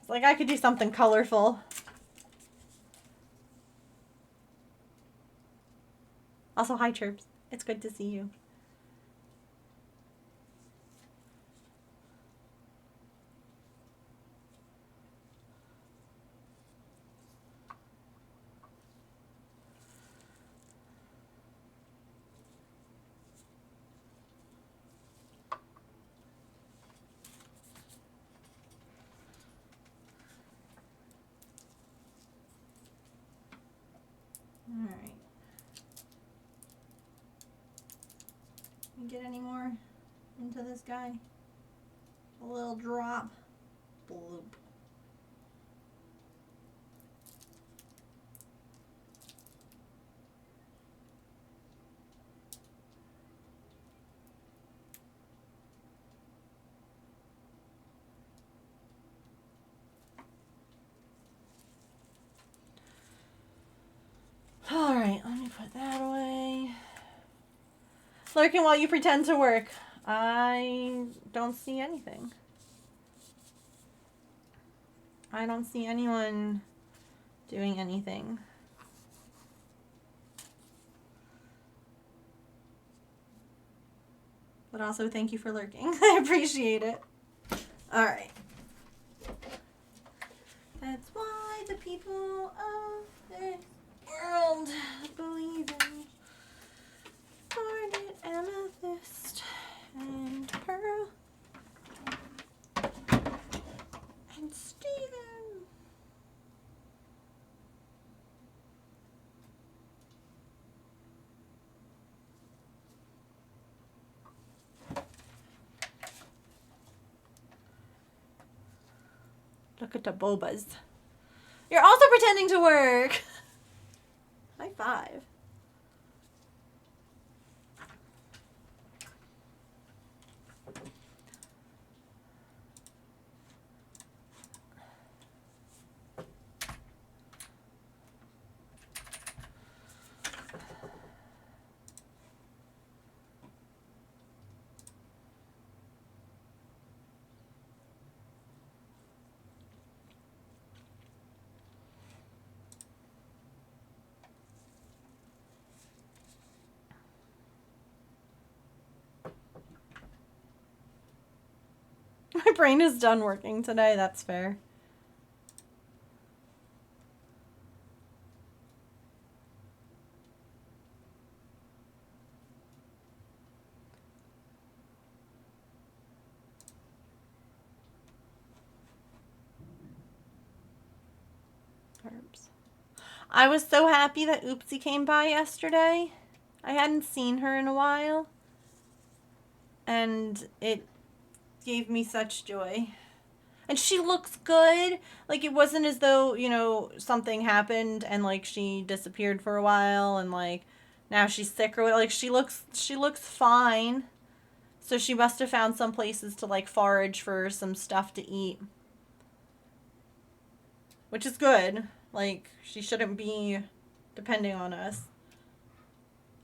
It's like I could do something colorful. Also, hi Chirps. It's good to see you. Alright. Can we get any more into this guy? A little drop. Bloop. Alright, let me put that away. Lurking while you pretend to work. I don't see anything. I don't see anyone doing anything. But also, thank you for lurking. I appreciate it. Alright. That's why the people of this world believe in garnet, amethyst, and pearl, and Steven. Look at the bobas. You're also pretending to work. High five. My brain is done working today, that's fair. I was so happy that Oopsie came by yesterday. I hadn't seen her in a while. And it gave me such joy. And she looks good. Like, it wasn't as though, you know, something happened and, like, she disappeared for a while and, like, now she's sick or whatever. Like, she looks fine. So she must have found some places to, like, forage for some stuff to eat. Which is good. Like, she shouldn't be depending on us.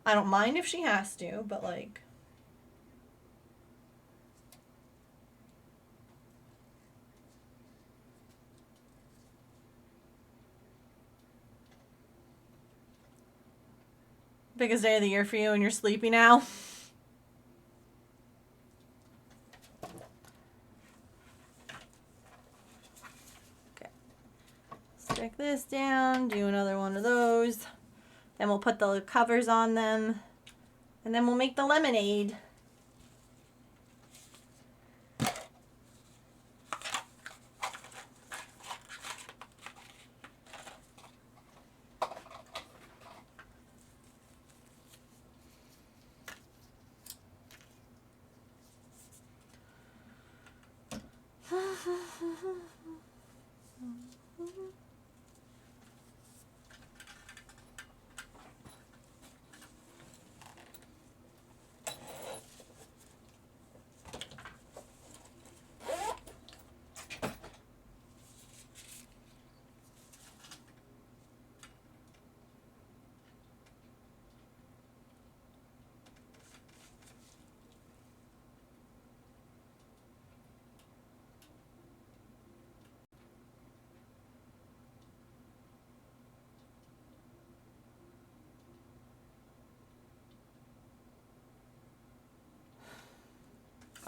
I don't mind if she has to, but, like... Biggest day of the year for you and you're sleepy now? Okay. Stick this down, do another one of those. Then we'll put the covers on them. And then we'll make the lemonade.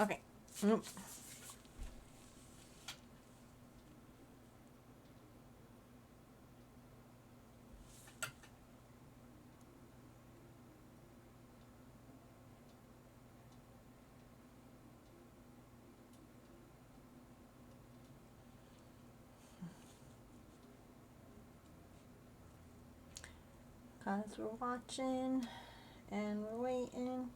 Okay. Because we're watching and we're waiting.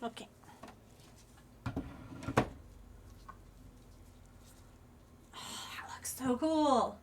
Okay. Oh, that looks so cool.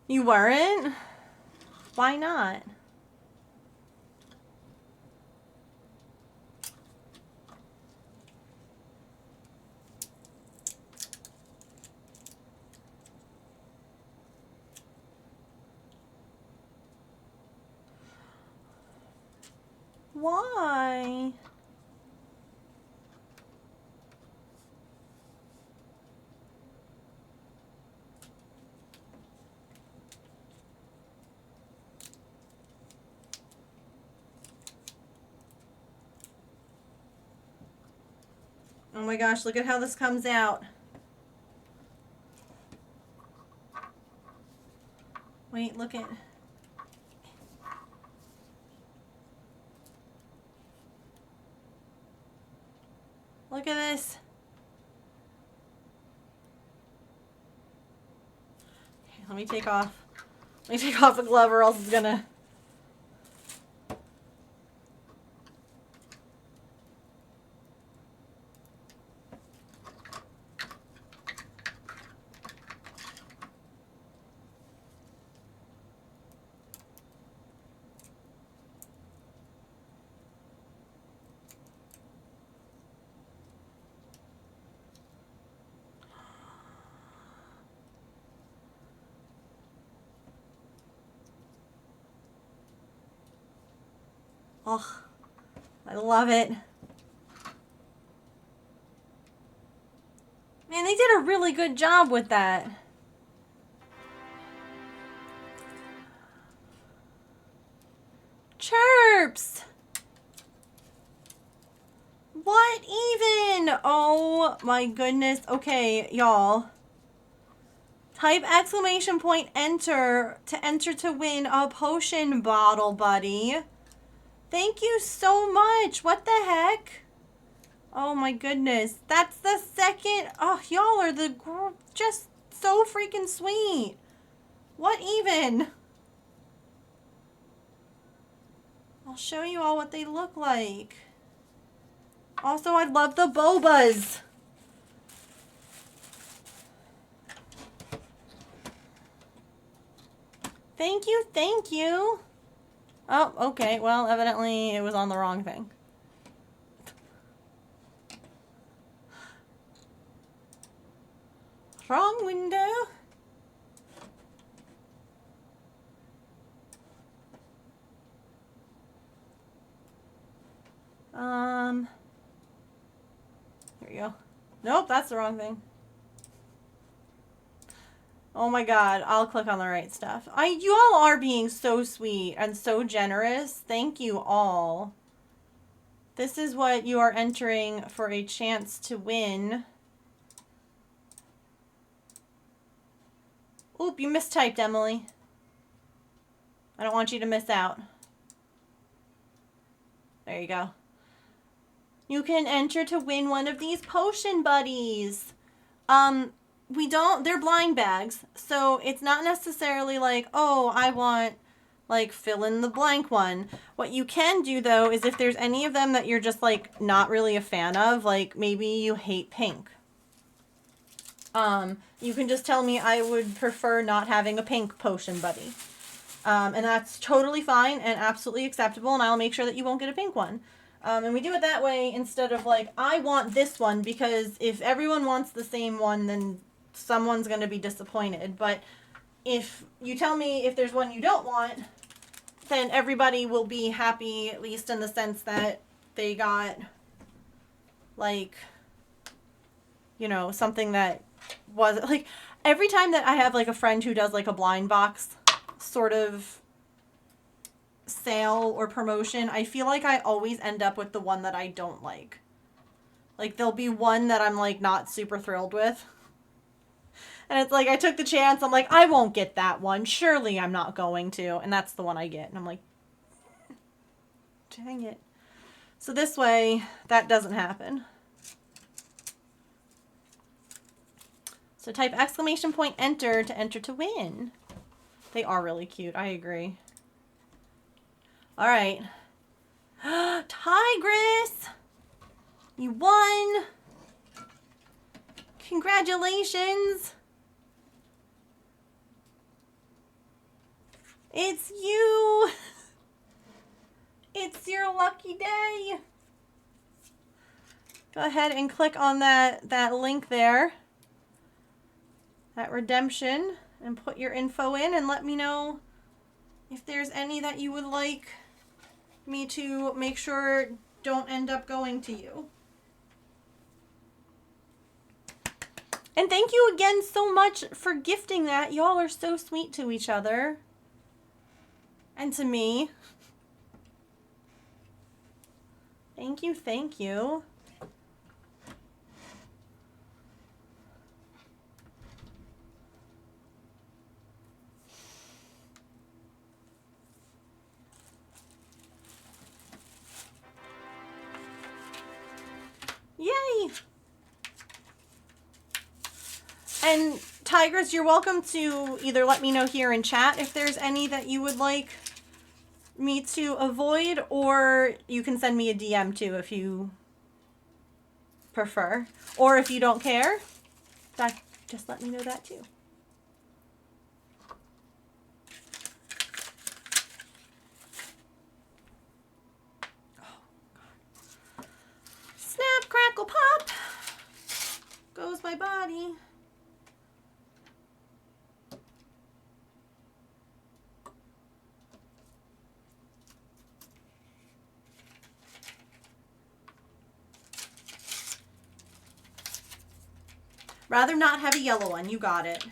You weren't? Why not? Why? Oh my gosh, look at how this comes out. Wait, look at... Look at this. Okay, let me take off. Let me take off a glove or else it's gonna... Oh, I love it. Man, they did a really good job with that. Chirps! What even? Oh my goodness. Okay, y'all. Type exclamation point enter to win a potion bottle, buddy. Thank you so much. What the heck? Oh my goodness. That's the second. Oh, y'all are just so freaking sweet. What even? I'll show you all what they look like. Also, I love the bobas. Thank you, thank you. Oh, okay. Well, evidently it was on the wrong thing. Wrong window. Here we go. Nope, that's the wrong thing. Oh my god, I'll click on the right stuff. You all are being so sweet and so generous. Thank you all. This is what you are entering for a chance to win. Oop, you mistyped, Emily. I don't want you to miss out. There you go. You can enter to win one of these potion buddies. They're blind bags, so it's not necessarily like, oh, I want, like, fill in the blank one. What you can do, though, is if there's any of them that you're just, like, not really a fan of, like, maybe you hate pink. You can just tell me I would prefer not having a pink potion buddy. And that's totally fine and absolutely acceptable, and I'll make sure that you won't get a pink one. And we do it that way instead of like, I want this one, because if everyone wants the same one, then someone's going to be disappointed. But if you tell me if there's one you don't want, then everybody will be happy, at least in the sense that they got, like, you know, something that was, like, every time that I have, like, a friend who does, like, a blind box sort of sale or promotion, I feel like I always end up with the one that I don't like. Like, there'll be one that I'm, like, not super thrilled with. And it's like, I took the chance. I'm like, I won't get that one. Surely I'm not going to. And that's the one I get. And I'm like, dang it. So this way, that doesn't happen. So type exclamation point enter to win. They are really cute. I agree. All right. Tigress! You won! Congratulations! It's you! It's your lucky day! Go ahead and click on that link there. That redemption. And put your info in and let me know if there's any that you would like me to make sure don't end up going to you. And thank you again so much for gifting that. Y'all are so sweet to each other. And to me. Thank you, thank you. Yay! And Tigress, you're welcome to either let me know here in chat if there's any that you would like me to avoid, or you can send me a DM too if you prefer. Or if you don't care, just let me know that too. Snap, crackle, pop goes my body. Rather not have a yellow one. You got it.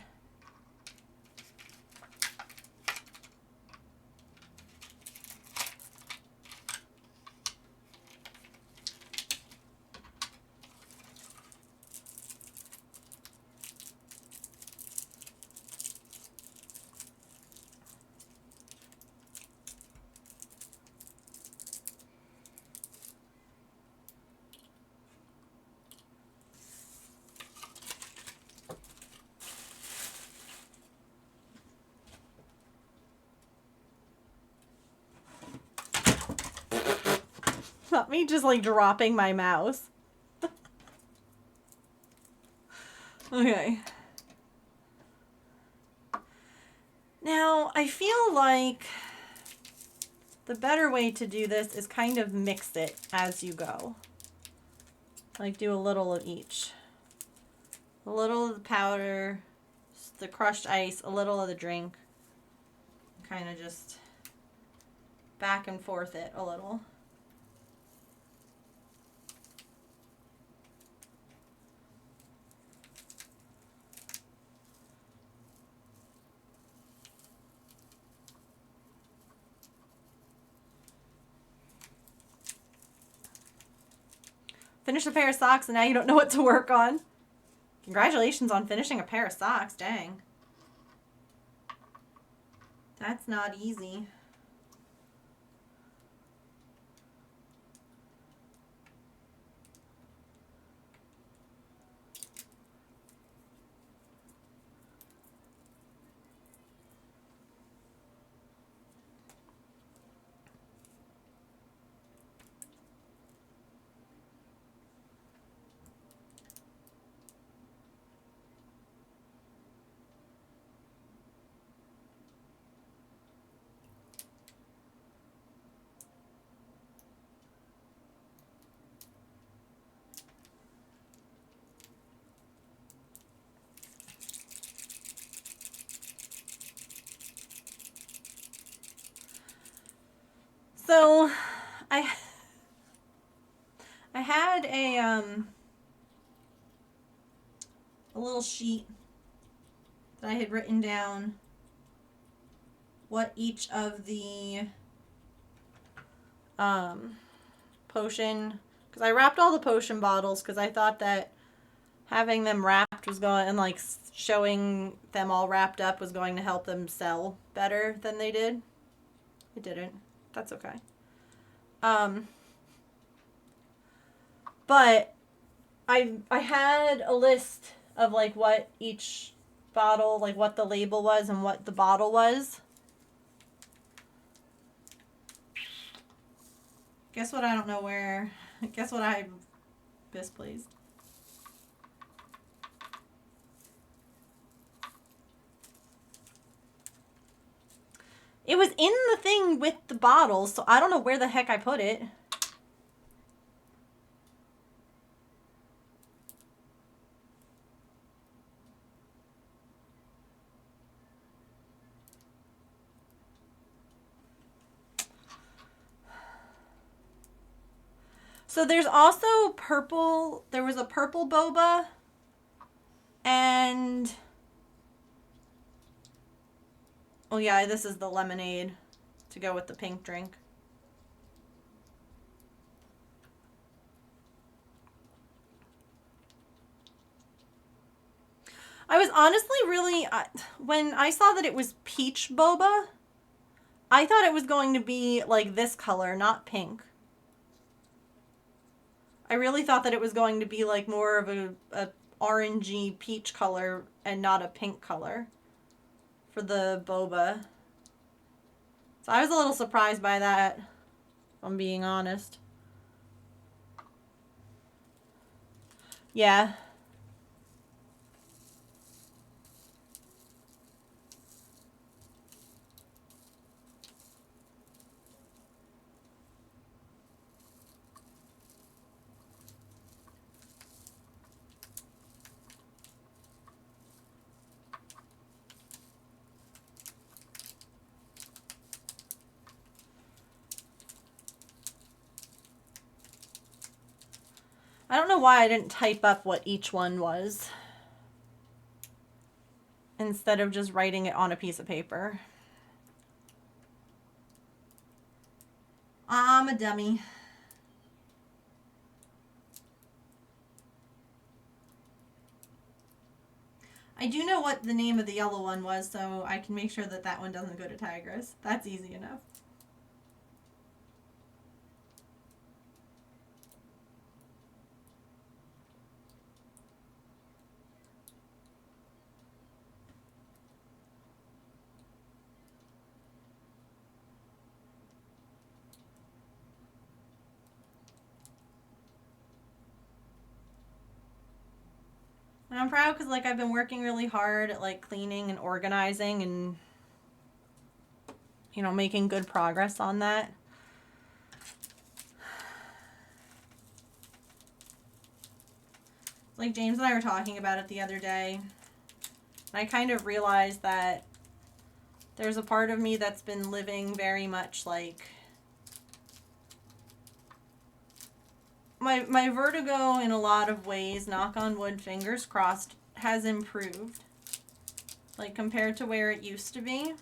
Not me just like dropping my mouse. Okay. Now, I feel like the better way to do this is kind of mix it as you go. Like do a little of each. A little of the powder, the crushed ice, a little of the drink. Kind of just back and forth it a little. Finish a pair of socks and now you don't know what to work on. Congratulations on finishing a pair of socks, dang. That's not easy. So, I had a little sheet that I had written down what each of the potion, because I wrapped all the potion bottles because I thought that having them wrapped was going, and like showing them all wrapped up was going to help them sell better than they did. It didn't. That's okay. But I had a list of like what each bottle, like what the label was and what the bottle was. Guess what? I don't know where. Guess what? I misplaced. It was in the thing with the bottles, so I don't know where the heck I put it. So there's also purple. There was a purple boba. And oh yeah, this is the lemonade to go with the pink drink. I was honestly really, when I saw that it was peach boba, I thought it was going to be like this color, not pink. I really thought that it was going to be like more of a orangey peach color and not a pink color for the boba. So I was a little surprised by that, if I'm being honest. Yeah. I don't know why I didn't type up what each one was. instead of just writing it on a piece of paper. I'm a dummy. I do know what the name of the yellow one was, so I can make sure that that one doesn't go to Tigris. That's easy enough. And I'm proud because, like, I've been working really hard at, like, cleaning and organizing and, you know, making good progress on that. Like, James and I were talking about it the other day. And I kind of realized that there's a part of me that's been living very much like... My vertigo, in a lot of ways, knock on wood, fingers crossed, has improved. Like, compared to where it used to be.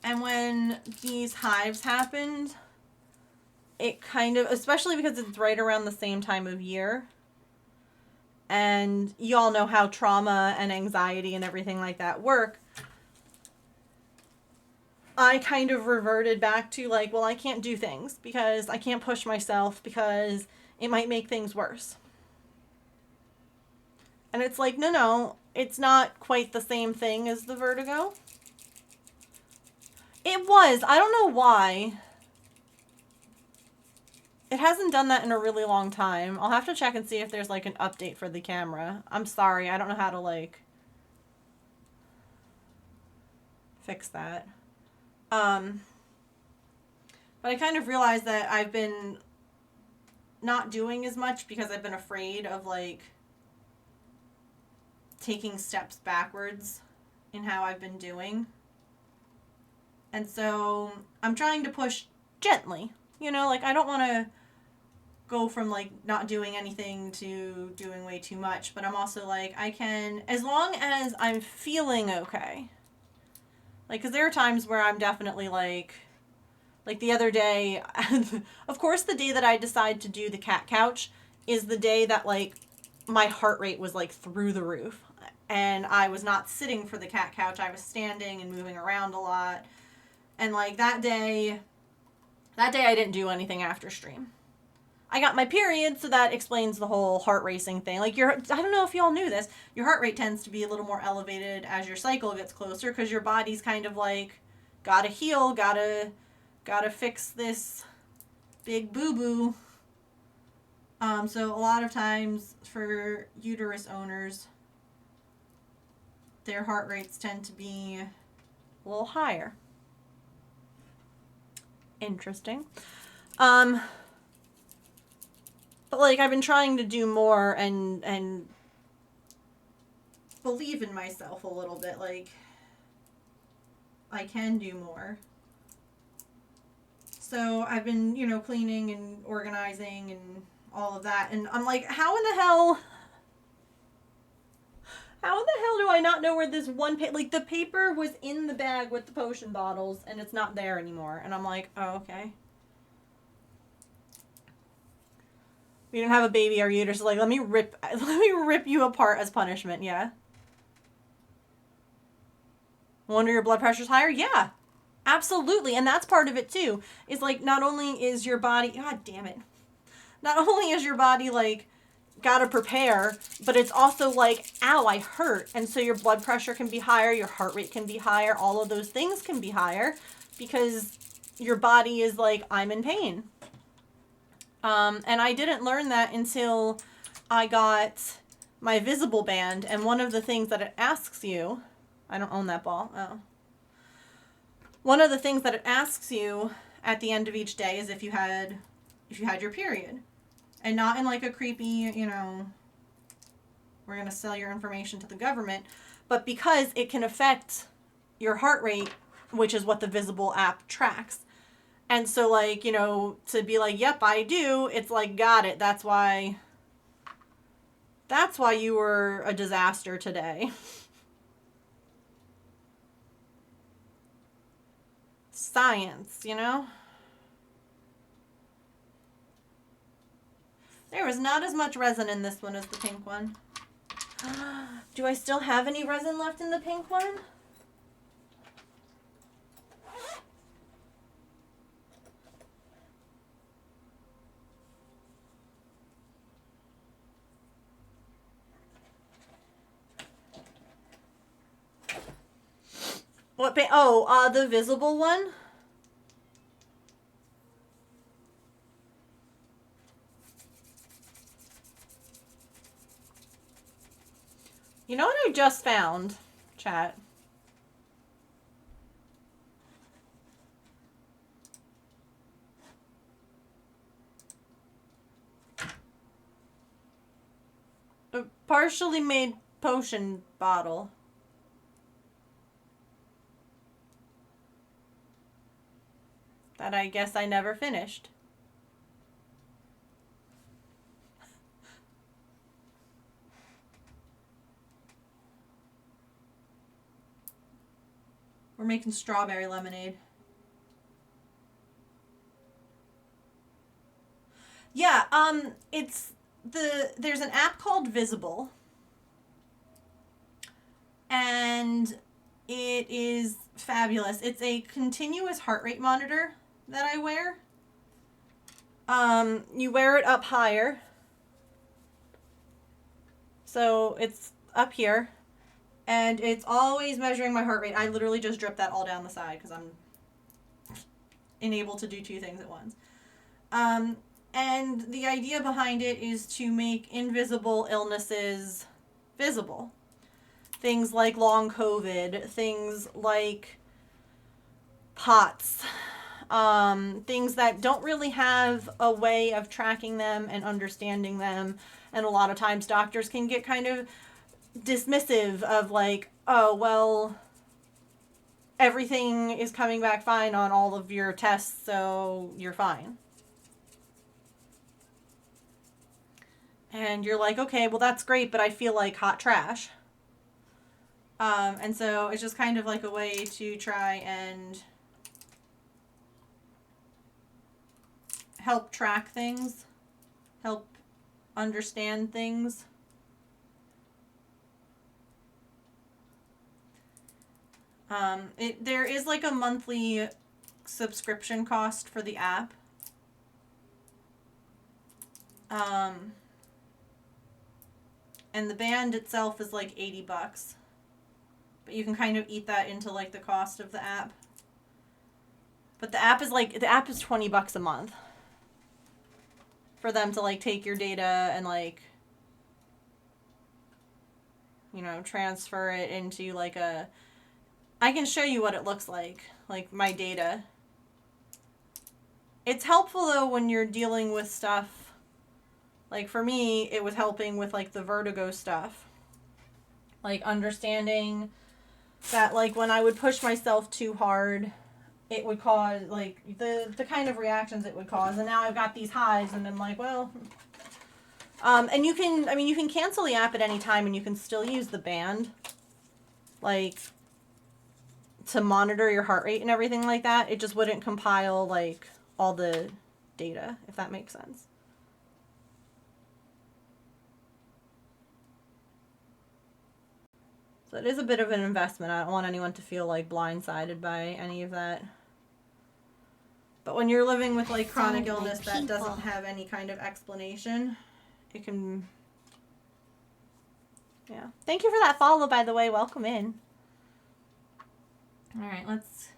And when these hives happened, it kind of, especially because it's right around the same time of year. And you all know how trauma and anxiety and everything like that work. I kind of reverted back to, like, well, I can't do things because I can't push myself because it might make things worse. And it's like, no, it's not quite the same thing as the vertigo. It was. I don't know why. It hasn't done that in a really long time. I'll have to check and see if there's, like, an update for the camera. I'm sorry. I don't know how to, like, fix that. But I kind of realized that I've been not doing as much because I've been afraid of, like, taking steps backwards in how I've been doing. And so I'm trying to push gently. You know, like, I don't want to go from, like, not doing anything to doing way too much. But I'm also like, I can, as long as I'm feeling okay. Like, because there are times where I'm definitely like the other day, of course, the day that I decide to do the cat couch is the day that, like, my heart rate was, like, through the roof. And I was not sitting for the cat couch. I was standing and moving around a lot. And, like, that day I didn't do anything after stream. I got my period, so that explains the whole heart racing thing. Like, I don't know if y'all knew this, your heart rate tends to be a little more elevated as your cycle gets closer because your body's kind of like, gotta heal, gotta fix this big boo-boo. So a lot of times for uterus owners, their heart rates tend to be a little higher. Interesting. But, like, I've been trying to do more and believe in myself a little bit. Like, I can do more. So I've been, you know, cleaning and organizing and all of that. And I'm like, how in the hell do I not know where this one like, the paper was in the bag with the potion bottles and it's not there anymore. And I'm like, oh, okay. We didn't have a baby, our uterus is like, let me rip you apart as punishment, yeah. Wonder your blood pressure's higher? Yeah. Absolutely. And that's part of it too. Is, like, not only is your body, god damn it. Not only is your body, like, gotta prepare, but it's also like, ow, I hurt. And so your blood pressure can be higher, your heart rate can be higher, all of those things can be higher because your body is like, I'm in pain. And I didn't learn that until I got my visible band, and one of the things that it asks you, I don't own that ball, oh. One of the things that it asks you at the end of each day is if you had your period. And not in, like, a creepy, you know, we're going to sell your information to the government, but because it can affect your heart rate, which is what the Visible app tracks. And so, like, you know, to be like, yep, I do, it's like, got it. That's why That's why you were a disaster today. Science, you know? There was not as much resin in this one as the pink one. Do I still have any resin left in the pink one? What paint? Oh, the visible one? You know what I just found, chat? A partially made potion bottle. That I guess I never finished. We're making strawberry lemonade. Yeah, there's an app called Visible. And it is fabulous. It's a continuous heart rate monitor that I wear. You wear it up higher. So it's up here. And it's always measuring my heart rate. I literally just drip that all down the side because I'm unable to do two things at once. And the idea behind it is to make invisible illnesses visible. Things like long COVID, things like POTS, things that don't really have a way of tracking them and understanding them. And a lot of times doctors can get kind of dismissive of like, oh, well, everything is coming back fine on all of your tests, so you're fine. And you're like, okay, well, that's great, but I feel like hot trash. And so it's just kind of like a way to try and help track things, help understand things. There is like a monthly subscription cost for the app. And the band itself is like $80. But you can kind of eat that into like the cost of the app. But the app is $20 a month. For them to like take your data and like, you know, transfer it into like a, I can show you what it looks like my data. It's helpful though when you're dealing with stuff. Like for me, it was helping with like the vertigo stuff. Like understanding that like when I would push myself too hard, it would cause like the kind of reactions it would cause. And now I've got these highs and I'm like, well, and you can cancel the app at any time and you can still use the band, like, to monitor your heart rate and everything like that. It just wouldn't compile like all the data, if that makes sense. So it is a bit of an investment. I don't want anyone to feel like blindsided by any of that. But when you're living with like chronic illness that doesn't have any kind of explanation, it can... Yeah. Thank you for that follow, by the way. Welcome in. All right, let's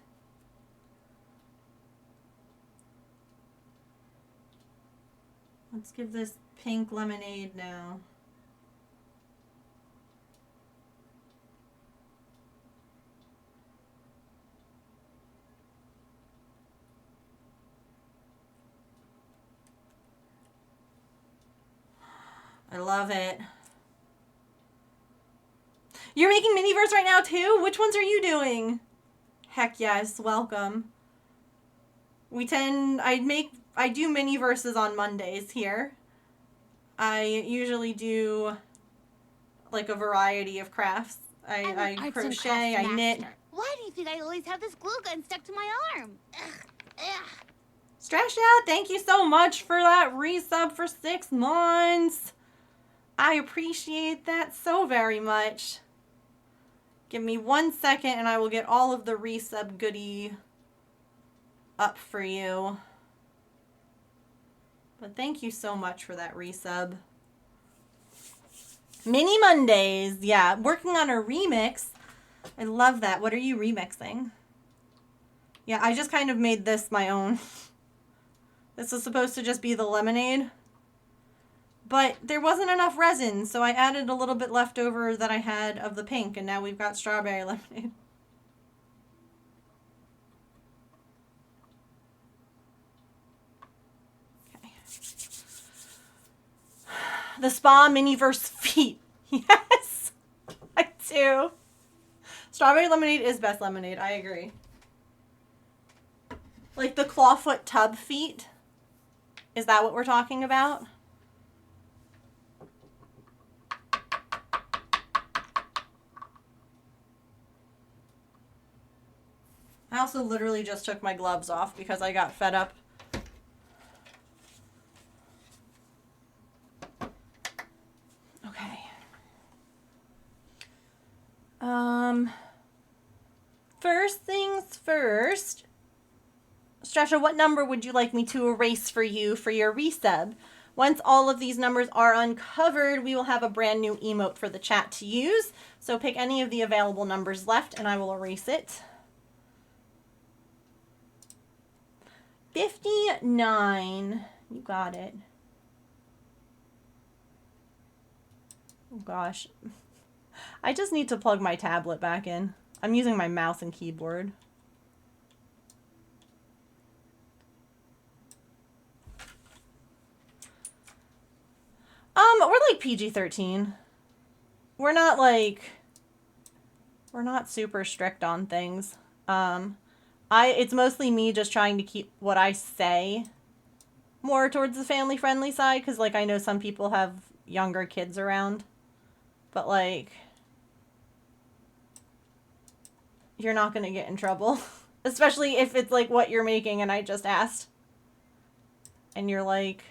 give this pink lemonade now. I love it. You're making Miniverse right now too? Which ones are you doing? Heck yes, welcome. I do Miniverses on Mondays here. I usually do like a variety of crafts. I crochet, I knit.
Why do you think I always have this glue gun stuck to my arm? Ugh, ugh.
Strasha, thank you so much for that resub for 6 months. I appreciate that so very much. Give me 1 second and I will get all of the resub goodie up for you. But thank you so much for that resub. Mini Mondays. Yeah, working on a remix. I love that. What are you remixing? Yeah, I just kind of made this my own. This was supposed to just be the lemonade. But there wasn't enough resin, so I added a little bit left over that I had of the pink, and now we've got strawberry lemonade. Okay. The Spa Miniverse feet. Yes, I do. Strawberry lemonade is best lemonade. I agree. Like the clawfoot tub feet. Is that what we're talking about? I also literally just took my gloves off because I got fed up. Okay. First things first. Strasha, what number would you like me to erase for you for your resub? Once all of these numbers are uncovered, we will have a brand new emote for the chat to use. So pick any of the available numbers left and I will erase it. 59. You got it. Oh gosh. I just need to plug my tablet back in. I'm using my mouse and keyboard. We're like PG-13. We're not super strict on things. It's mostly me just trying to keep what I say more towards the family-friendly side, because, like, I know some people have younger kids around. But, like, you're not going to get in trouble. Especially if it's, like, what you're making and I just asked. And you're like...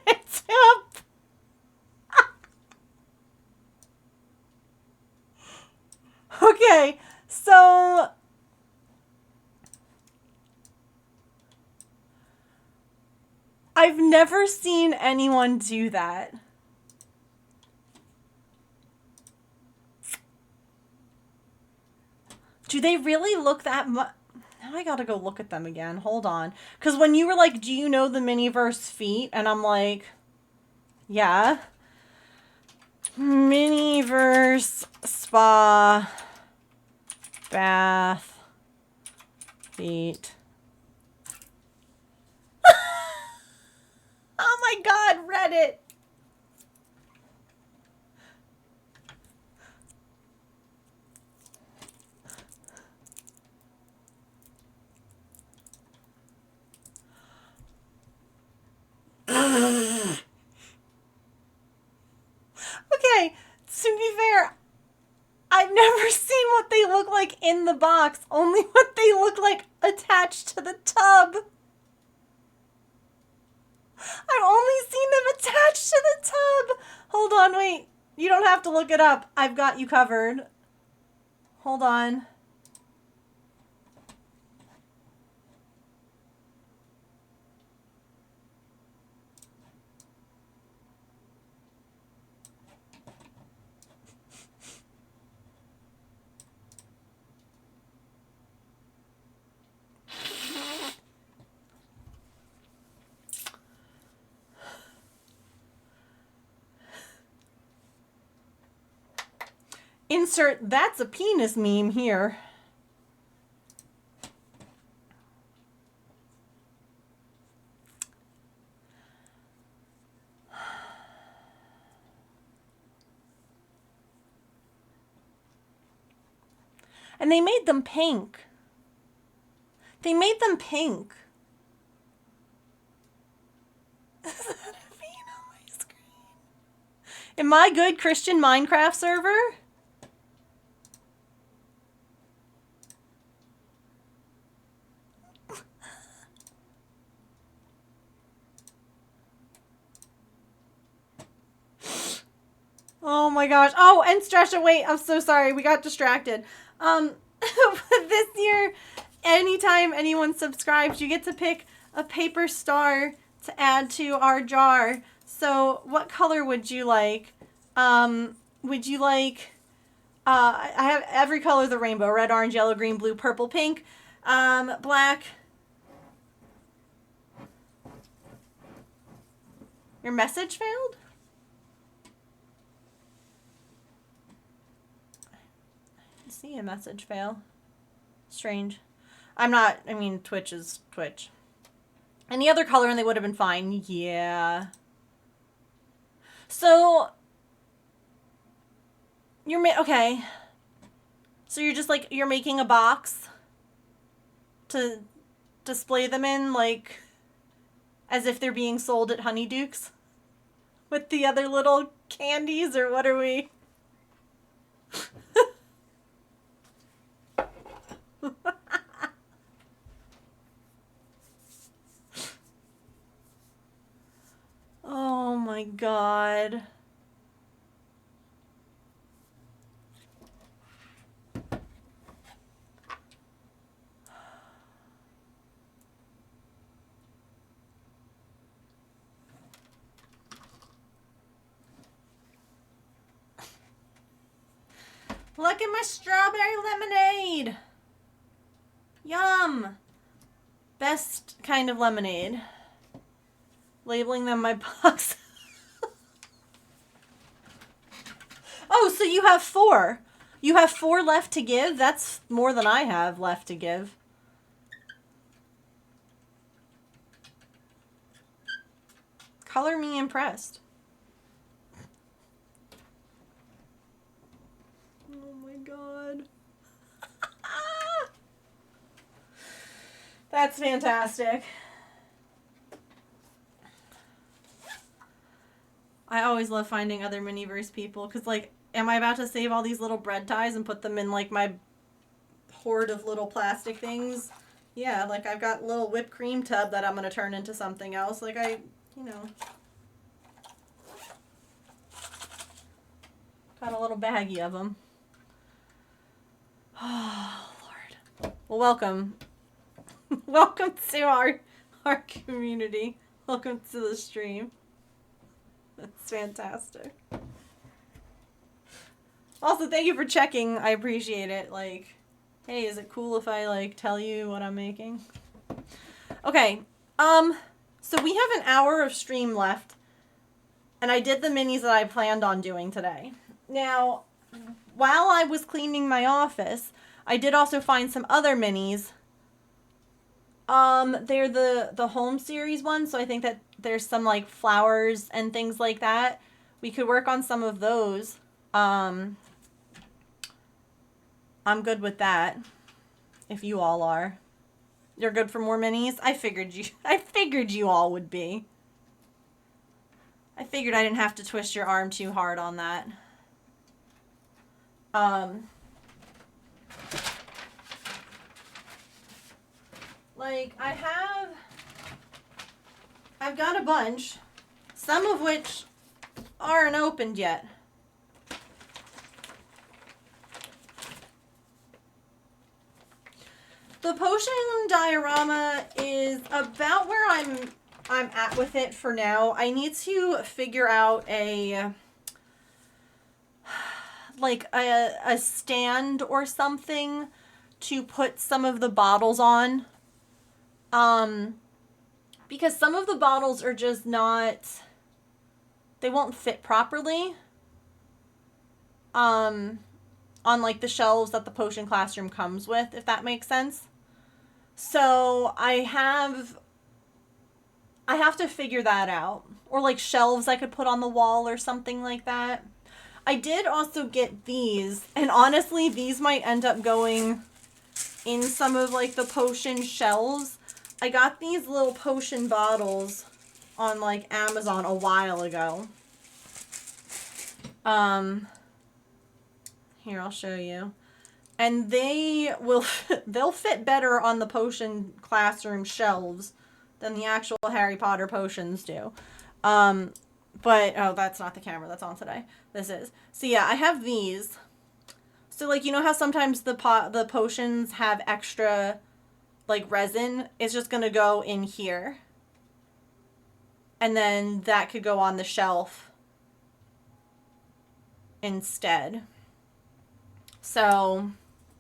It's up. Okay, so... I've never seen anyone do that. Do they really look that much? Now I gotta go look at them again. Hold on. Because when you were like, do you know the Miniverse feet? And I'm like, yeah. Miniverse spa bath feet. Oh my god, Reddit. Okay, to be fair, I've never seen what they look like in the box, only what they look like attached to the tub. I've only seen them attached to the tub. Hold on, wait. You don't have to look it up. I've got you covered. Hold on. Insert "that's a penis" meme here. And they made them pink. They made them pink. Is that a vein on my screen? In my good Christian Minecraft server? Oh my gosh. Oh, and Stresha, wait, I'm so sorry. We got distracted. This year, anytime anyone subscribes, you get to pick a paper star to add to our jar. So what color would you like? Would you like, I have every color of the rainbow: red, orange, yellow, green, blue, purple, pink, black. Your message failed? I see a message fail. Strange. I mean, Twitch is Twitch. Any other color and they would have been fine. Yeah. So, okay. So you're just like, you're making a box to display them in, like, as if they're being sold at Honeydukes? With the other little candies, or what are we? Oh my god. Look at my strawberry lemonade. Yum. Best kind of lemonade. Labeling them my box. Oh, so you have 4. You have 4 left to give? That's more than I have left to give. Color me impressed. Oh my god. That's fantastic. I always love finding other Miniverse people, because, like, am I about to save all these little bread ties and put them in, like, my hoard of little plastic things? Yeah, like, I've got a little whipped cream tub that I'm going to turn into something else. Like, you know, got a little baggie of them. Oh, Lord. Well, welcome. Welcome to our community. Welcome to the stream. That's fantastic. Also, thank you for checking. I appreciate it. Like, hey, is it cool if I, like, tell you what I'm making? Okay. So we have an hour of stream left, and I did the minis that I planned on doing today. Now, while I was cleaning my office, I did also find some other minis. They're the home series ones, so I think that there's some, like, flowers and things like that. We could work on some of those. I'm good with that. If you all are. You're good for more minis? I figured you all would be. I figured I didn't have to twist your arm too hard on that. Like, I've got a bunch, some of which aren't opened yet. The potion diorama is about where I'm at with it for now. I need to figure out a stand or something to put some of the bottles on. Because some of the bottles are just not, they won't fit properly. On, like, the shelves that the potion classroom comes with, if that makes sense. So I have to figure that out. Or, like, shelves I could put on the wall or something like that. I did also get these, and honestly, these might end up going in some of, like, the potion shelves. I got these little potion bottles on, like, Amazon a while ago. Here, I'll show you. And they'll fit better on the potion classroom shelves than the actual Harry Potter potions do. But oh, that's not the camera that's on today. This is. So yeah, I have these. So like, you know how sometimes the potions have extra like resin? It's just going to go in here. And then that could go on the shelf instead. So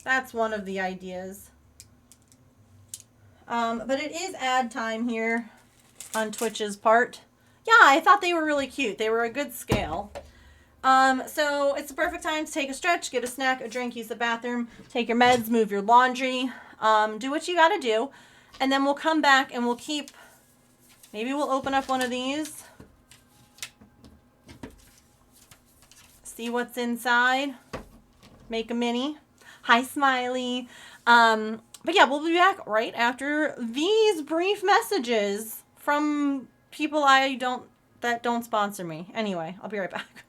that's one of the ideas. But it is ad time here on Twitch's part. Yeah, I thought they were really cute. They were a good scale. So it's the perfect time to take a stretch, get a snack, a drink, use the bathroom, take your meds, move your laundry, do what you gotta do. And then we'll come back and we'll keep, maybe we'll open up one of these. See what's inside. Make a mini. Hi, Smiley. But yeah, we'll be back right after these brief messages from people that don't sponsor me. Anyway, I'll be right back.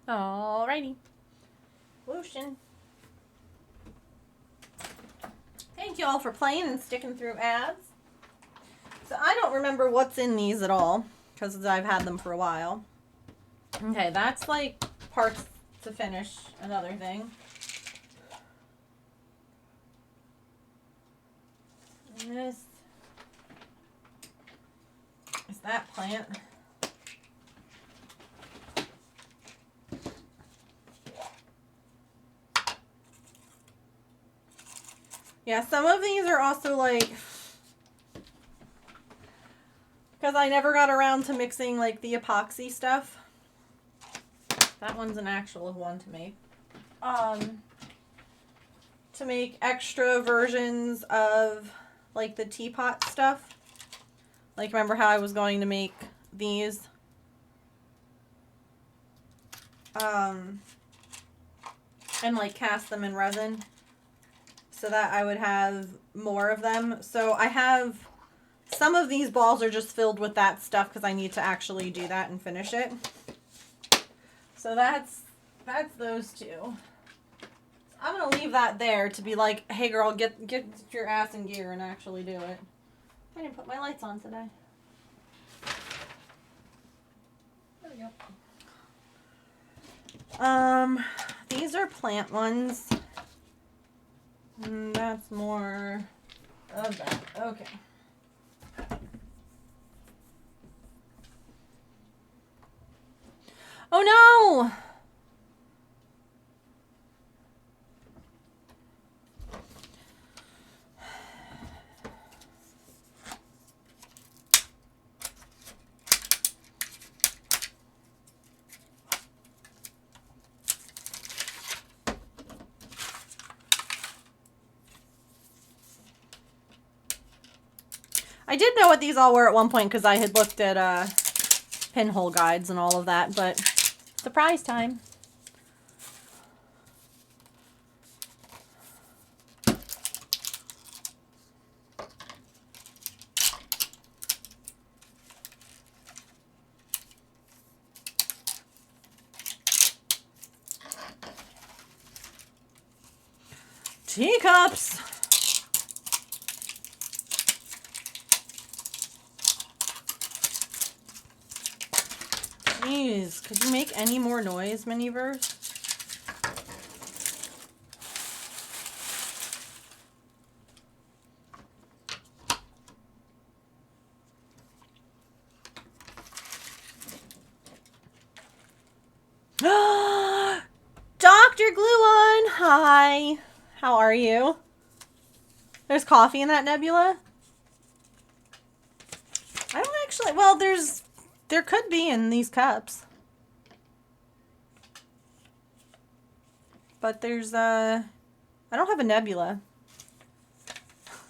Alrighty. Lucian. Thank you all for playing and sticking through ads. So I don't remember what's in these at all, because I've had them for a while. Okay, that's like parts to finish another thing. And this is that plant. Yeah, some of these are also like, because I never got around to mixing like the epoxy stuff. That one's an actual one to make. To make extra versions of like the teapot stuff. Like, remember how I was going to make these? And like cast them in resin so that I would have more of them. So I have, some of these balls are just filled with that stuff because I need to actually do that and finish it. So that's those two. I'm going to leave that there to be like, hey girl, get your ass in gear and actually do it. I didn't put my lights on today. There we go. These are plant ones. That's more of that. Okay. Oh no! I did know what these all were at one point because I had looked at pinhole guides and all of that, but surprise time. Teacups. Jeez, could you make any more noise, Miniverse? Dr. Gluon, hi. How are you? There's coffee in that nebula? I don't actually, well, there could be in these cups. But there's, I don't have a nebula.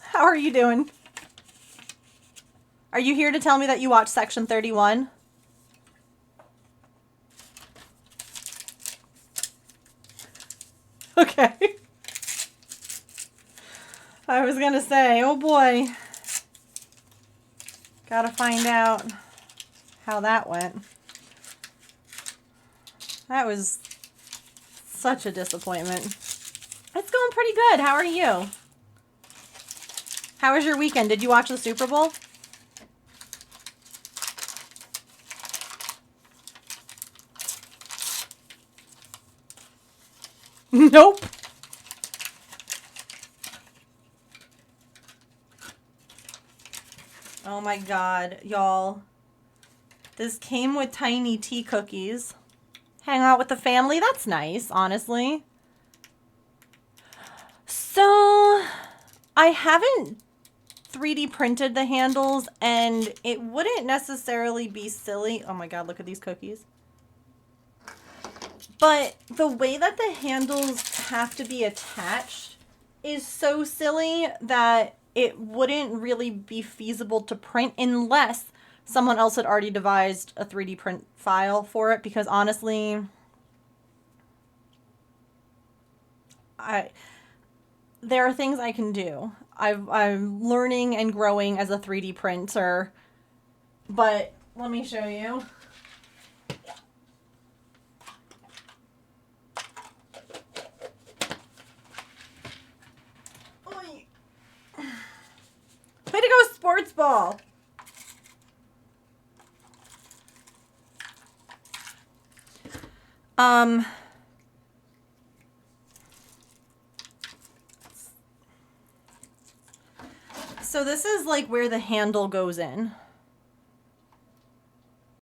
How are you doing? Are you here to tell me that you watched Section 31? Okay. I was gonna say, oh boy. Gotta find out how that went. That was such a disappointment. It's going pretty good. How are you? How was your weekend? Did you watch the Super Bowl? Nope. Oh my god, y'all. This came with tiny tea cookies. Hang out with the family? That's nice, honestly. So, I haven't 3D printed the handles, and it wouldn't necessarily be silly. Oh my god, look at these cookies. But the way that the handles have to be attached is so silly that it wouldn't really be feasible to print unless someone else had already devised a 3D print file for it, because honestly, there are things I can do. I'm learning and growing as a 3D printer, but let me show you. ball. So this is like where the handle goes in.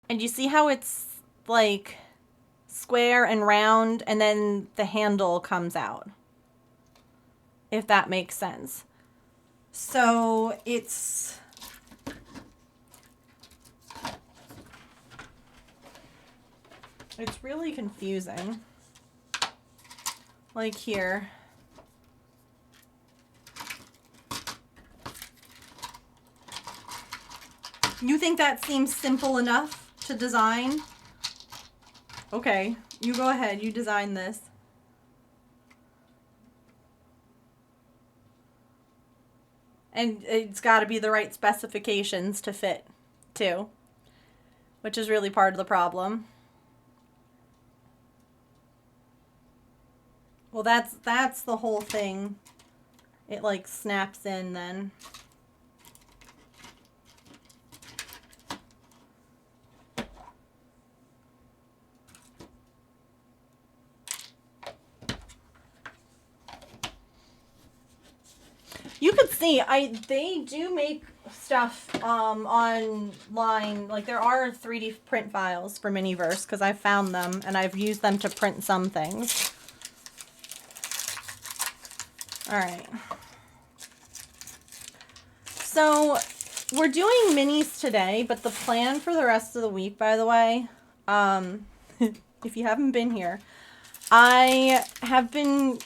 And you see how it's like square and round, and then the handle comes out, if that makes sense. So it's really confusing. Like here. You think that seems simple enough to design? Okay, you go ahead, you design this. And it's got to be the right specifications to fit, too. Which is really part of the problem. Well, that's the whole thing. It, like, snaps in then. You could see, they do make stuff online. Like, there are 3D print files for Miniverse, because I've found them, and I've used them to print some things. Alright. So, we're doing minis today, but the plan for the rest of the week, by the way, if you haven't been here, I have been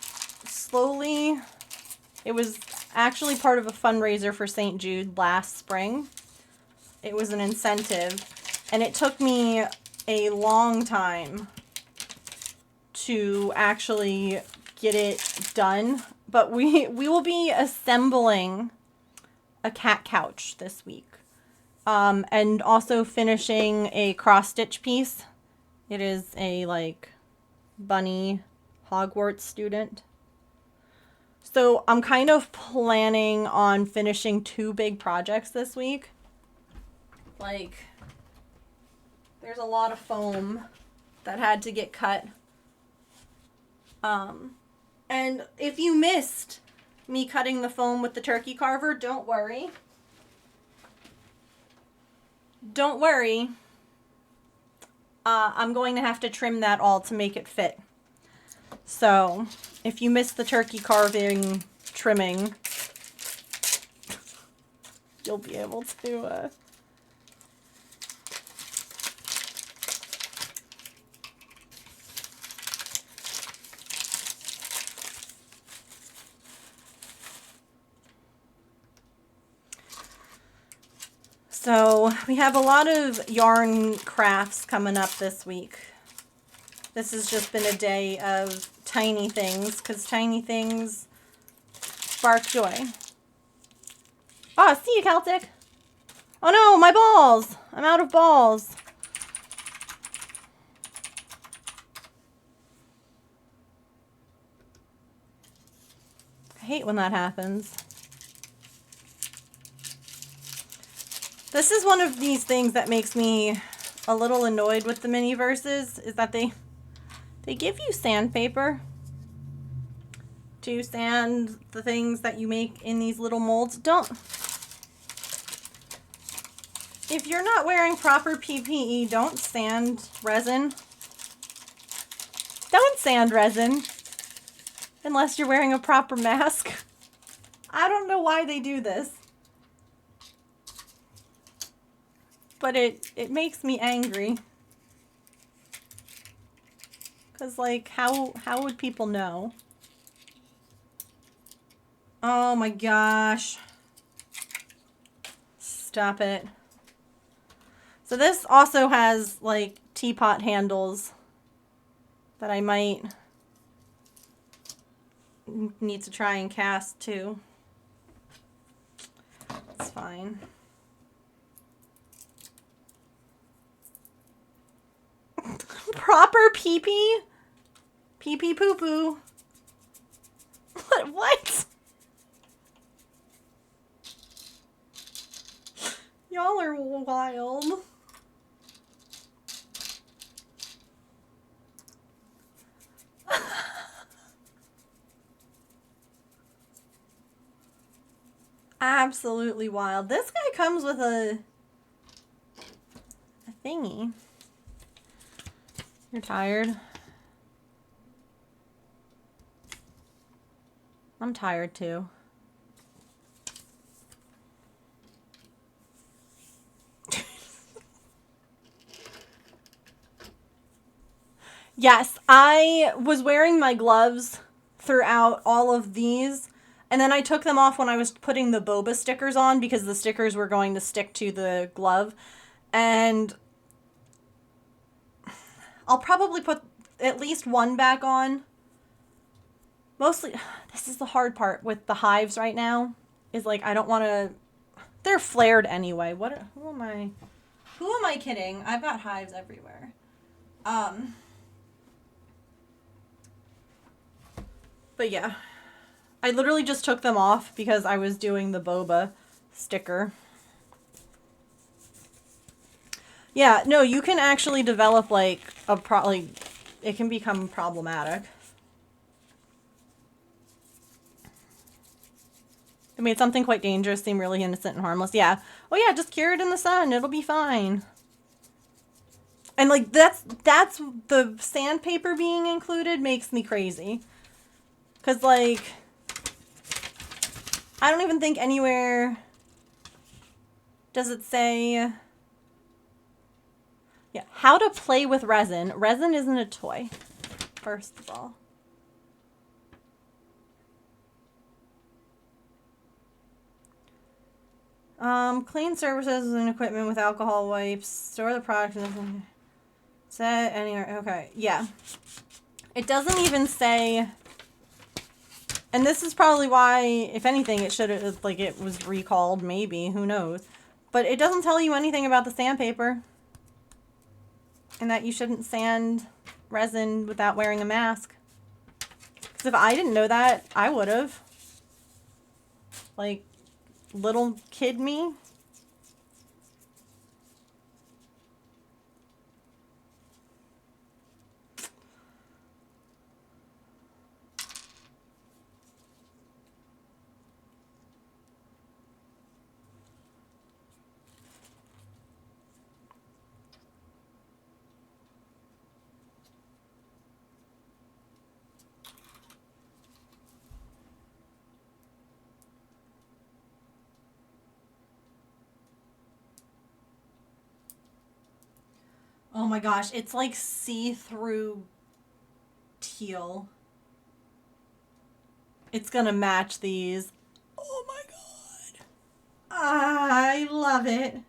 slowly... It was actually part of a fundraiser for St. Jude last spring. It was an incentive, and it took me a long time to actually get it done. But we will be assembling a cat couch this week, and also finishing a cross-stitch piece. It is a, like, bunny Hogwarts student. So I'm kind of planning on finishing 2 big projects this week. Like, there's a lot of foam that had to get cut. And if you missed me cutting the foam with the turkey carver, don't worry. Don't worry. I'm going to have to trim that all to make it fit. So, if you missed the turkey carving trimming, you'll be able to, So, we have a lot of yarn crafts coming up this week. This has just been a day of tiny things, because tiny things spark joy. Oh, see you, Celtic. Oh no, my balls! I'm out of balls. I hate when that happens. This is one of these things that makes me a little annoyed with the Miniverses, is that they give you sandpaper to sand the things that you make in these little molds. If you're not wearing proper PPE, don't sand resin. Don't sand resin unless you're wearing a proper mask. I don't know why they do this, but it makes me angry. Because, like, how would people know? Oh my gosh. Stop it. So this also has, like, teapot handles that I might need to try and cast too. It's fine. Proper pee-pee? Pee-pee poo-poo. What? Y'all are wild. Absolutely wild. This guy comes with a thingy. You're tired? I'm tired too. Yes, I was wearing my gloves throughout all of these, and then I took them off when I was putting the boba stickers on because the stickers were going to stick to the glove. And I'll probably put at least one back on. Mostly, this is the hard part with the hives right now, is like I don't want to, they're flared anyway. Who am I kidding? I've got hives everywhere. But yeah, I literally just took them off because I was doing the boba sticker. Yeah, no, you can actually develop like it can become problematic. It made something quite dangerous seem really innocent and harmless. Yeah. Oh yeah, just cure it in the sun. It'll be fine. And like that's the sandpaper being included makes me crazy. 'Cause like I don't even think anywhere does it say, yeah, how to play with resin. Resin isn't a toy, first of all. Clean surfaces and equipment with alcohol wipes. Store the product in set anywhere. Okay, yeah. It doesn't even say, and this is probably why, if anything, it should have, like, it was recalled, maybe, who knows. But it doesn't tell you anything about the sandpaper. And that you shouldn't sand resin without wearing a mask. Because if I didn't know that, I would have. Like, little kid me. Oh my gosh, it's like see-through teal. It's gonna match these. Oh my god. I love it.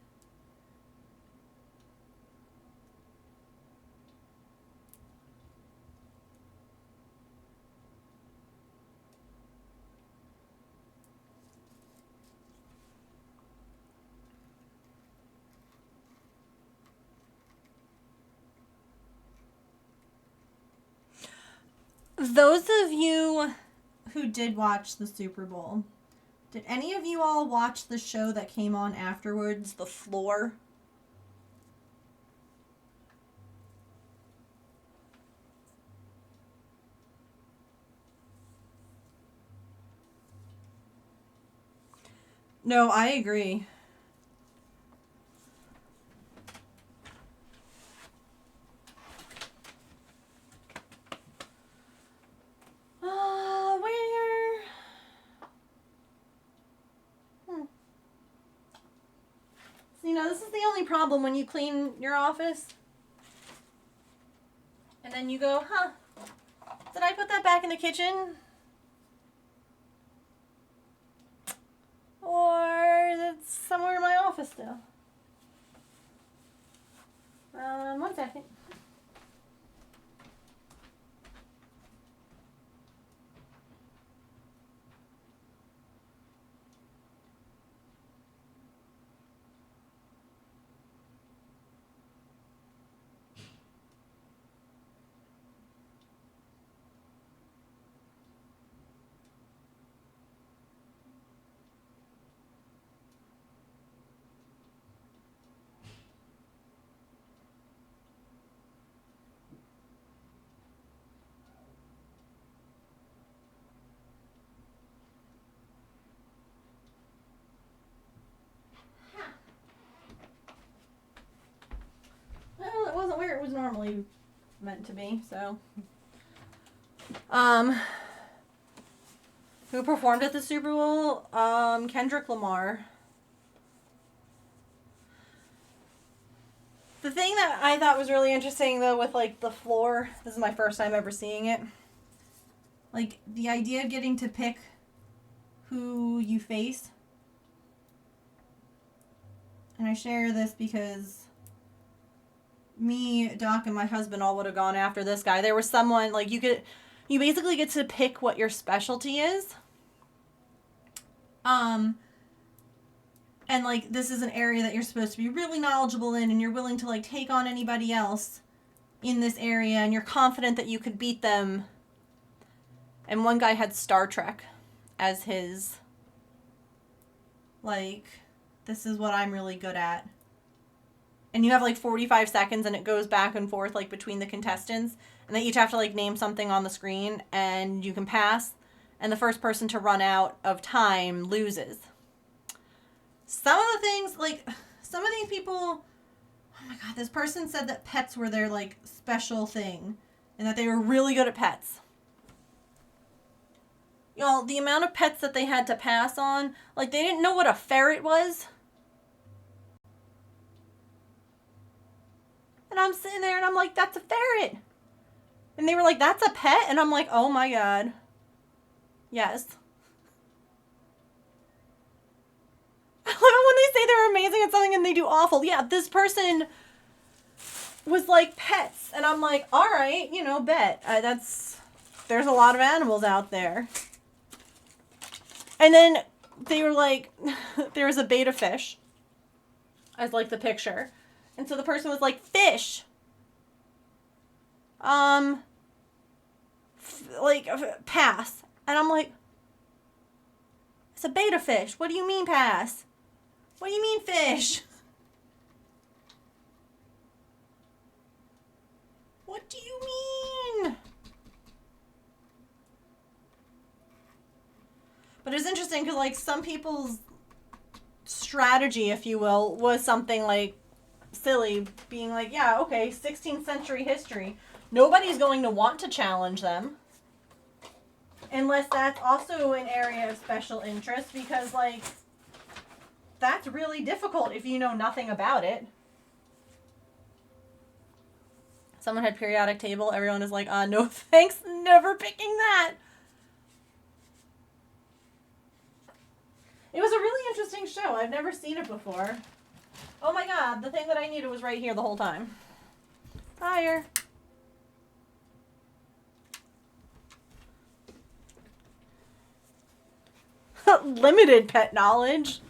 Those of you who did watch the Super Bowl, did any of you all watch the show that came on afterwards, The Floor? No, I agree. Where? So, you know, this is the only problem when you clean your office. And then you go, huh, did I put that back in the kitchen? Or it's somewhere in my office still. 1 second. was normally meant to be, so. Who performed at the Super Bowl? Kendrick Lamar. The thing that I thought was really interesting, though, with, like, the floor, this is my first time ever seeing it. Like, the idea of getting to pick who you face. And I share this because me, Doc, and my husband all would have gone after this guy. There was someone, like, you basically get to pick what your specialty is. And, like, this is an area that you're supposed to be really knowledgeable in, and you're willing to, like, take on anybody else in this area, and you're confident that you could beat them. And one guy had Star Trek as his, like, this is what I'm really good at. And you have, like, 45 seconds, and it goes back and forth, like, between the contestants. And they each have to, like, name something on the screen, and you can pass. And the first person to run out of time loses. Some of the things, like, some of these people, oh my god, this person said that pets were their, like, special thing. And that they were really good at pets. Y'all, the amount of pets that they had to pass on, like, they didn't know what a ferret was. And I'm sitting there and I'm like, that's a ferret. And they were like, that's a pet? And I'm like, oh my god. Yes. I love it when they say they're amazing at something and they do awful. Yeah, this person was like pets. And I'm like, all right, you know, bet. There's a lot of animals out there. And then they were like, there was a betta fish as like the picture. And so the person was like, fish. Pass. And I'm like, it's a betta fish. What do you mean pass? What do you mean fish? What do you mean? But it's interesting because, like, some people's strategy, if you will, was something like silly, being like, yeah, okay, 16th century history. Nobody's going to want to challenge them. Unless that's also an area of special interest, because, like, that's really difficult if you know nothing about it. Someone had periodic table. Everyone is like, no thanks, never picking that. It was a really interesting show. I've never seen it before. Oh my god, the thing that I needed was right here the whole time. Fire. Limited pet knowledge.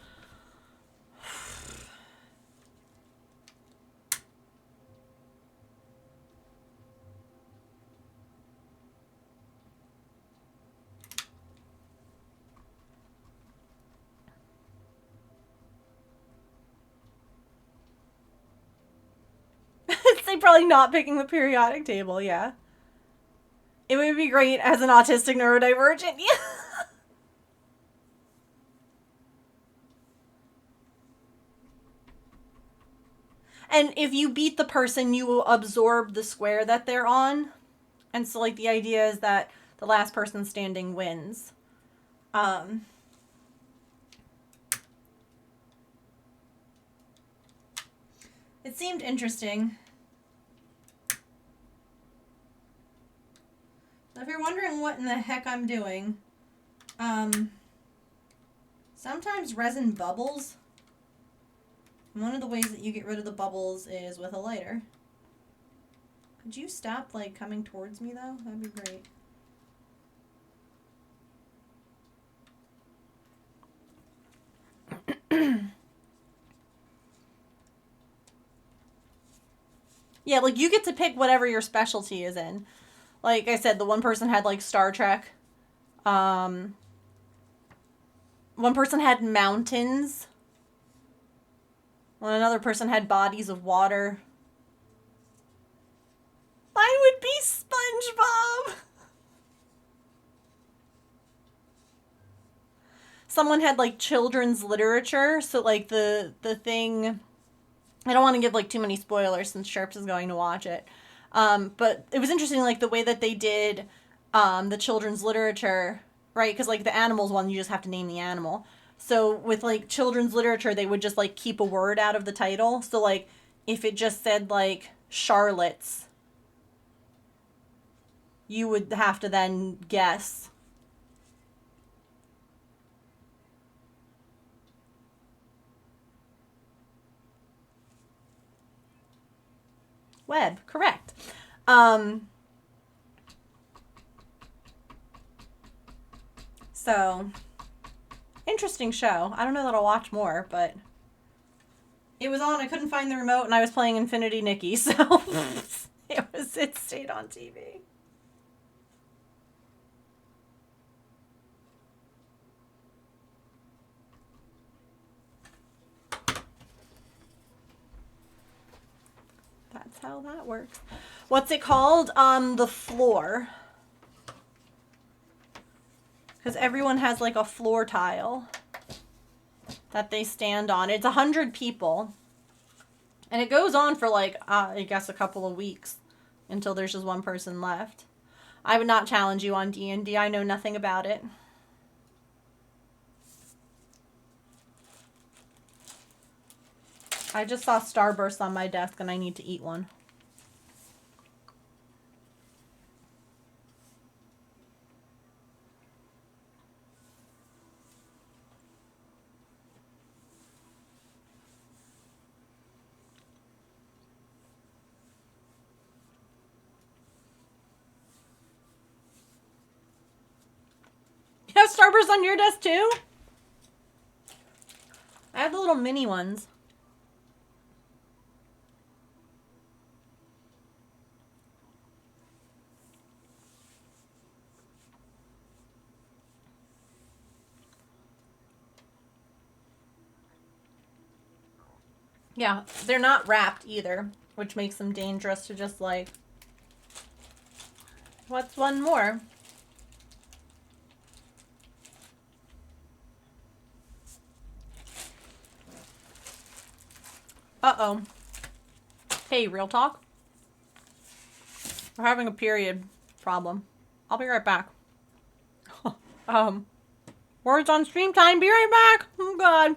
They probably not picking the periodic table, yeah. It would be great as an autistic neurodivergent, yeah. And if you beat the person, you will absorb the square that they're on. And so, like, the idea is that the last person standing wins. It seemed interesting. So if you're wondering what in the heck I'm doing, sometimes resin bubbles. One of the ways that you get rid of the bubbles is with a lighter. Could you stop, like, coming towards me, though? That'd be great. Yeah, like, you get to pick whatever your specialty is in. Like I said, the one person had, like, Star Trek. One person had mountains. Well, another person had bodies of water. Mine would be SpongeBob. Someone had, like, children's literature. So, like, the thing I don't want to give like too many spoilers since Sharps is going to watch it. But it was interesting, like the way that they did the children's literature, right? Because like the animals one, you just have to name the animal. So with like children's literature, they would just like keep a word out of the title. So like if it just said like Charlotte's, you would have to then guess. Web, correct. So, interesting show. I don't know that I'll watch more, but it was on. I couldn't find the remote, and I was playing Infinity Nikki, so it stayed on TV. That's how that works. What's it called? The floor. Because everyone has like a floor tile that they stand on. It's 100 people. And it goes on for like, I guess a couple of weeks until there's just one person left. I would not challenge you on D&D. I know nothing about it. I just saw Starburst on my desk and I need to eat one. You have Starburst on your desk too? I have the little mini ones. Yeah, they're not wrapped either, which makes them dangerous to just like... What's one more? Uh-oh. Hey, real talk? We're having a period problem. I'll be right back. Words on stream time. Be right back. Oh, God.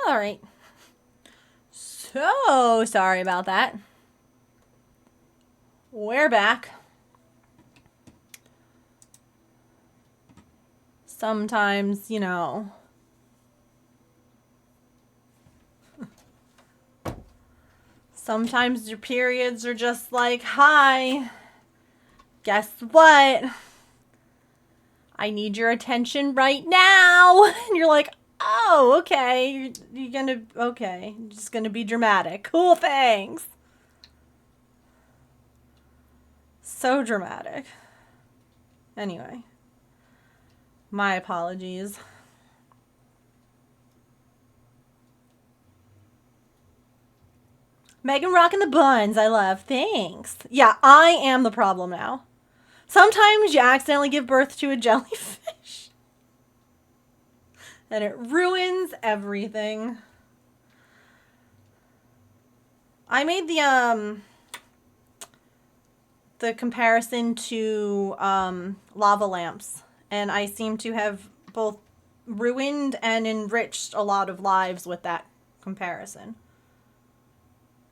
All right. So sorry about that. We're back. Sometimes, you know, sometimes your periods are just like, hi, guess what? I need your attention right now. And you're like, oh, okay. You're gonna, okay. You're just gonna be dramatic. Cool, thanks. So dramatic. Anyway, my apologies. Megan rocking the buns, I love. Thanks. Yeah, I am the problem now. Sometimes you accidentally give birth to a jellyfish. And it ruins everything. I made the comparison to lava lamps, and I seem to have both ruined and enriched a lot of lives with that comparison.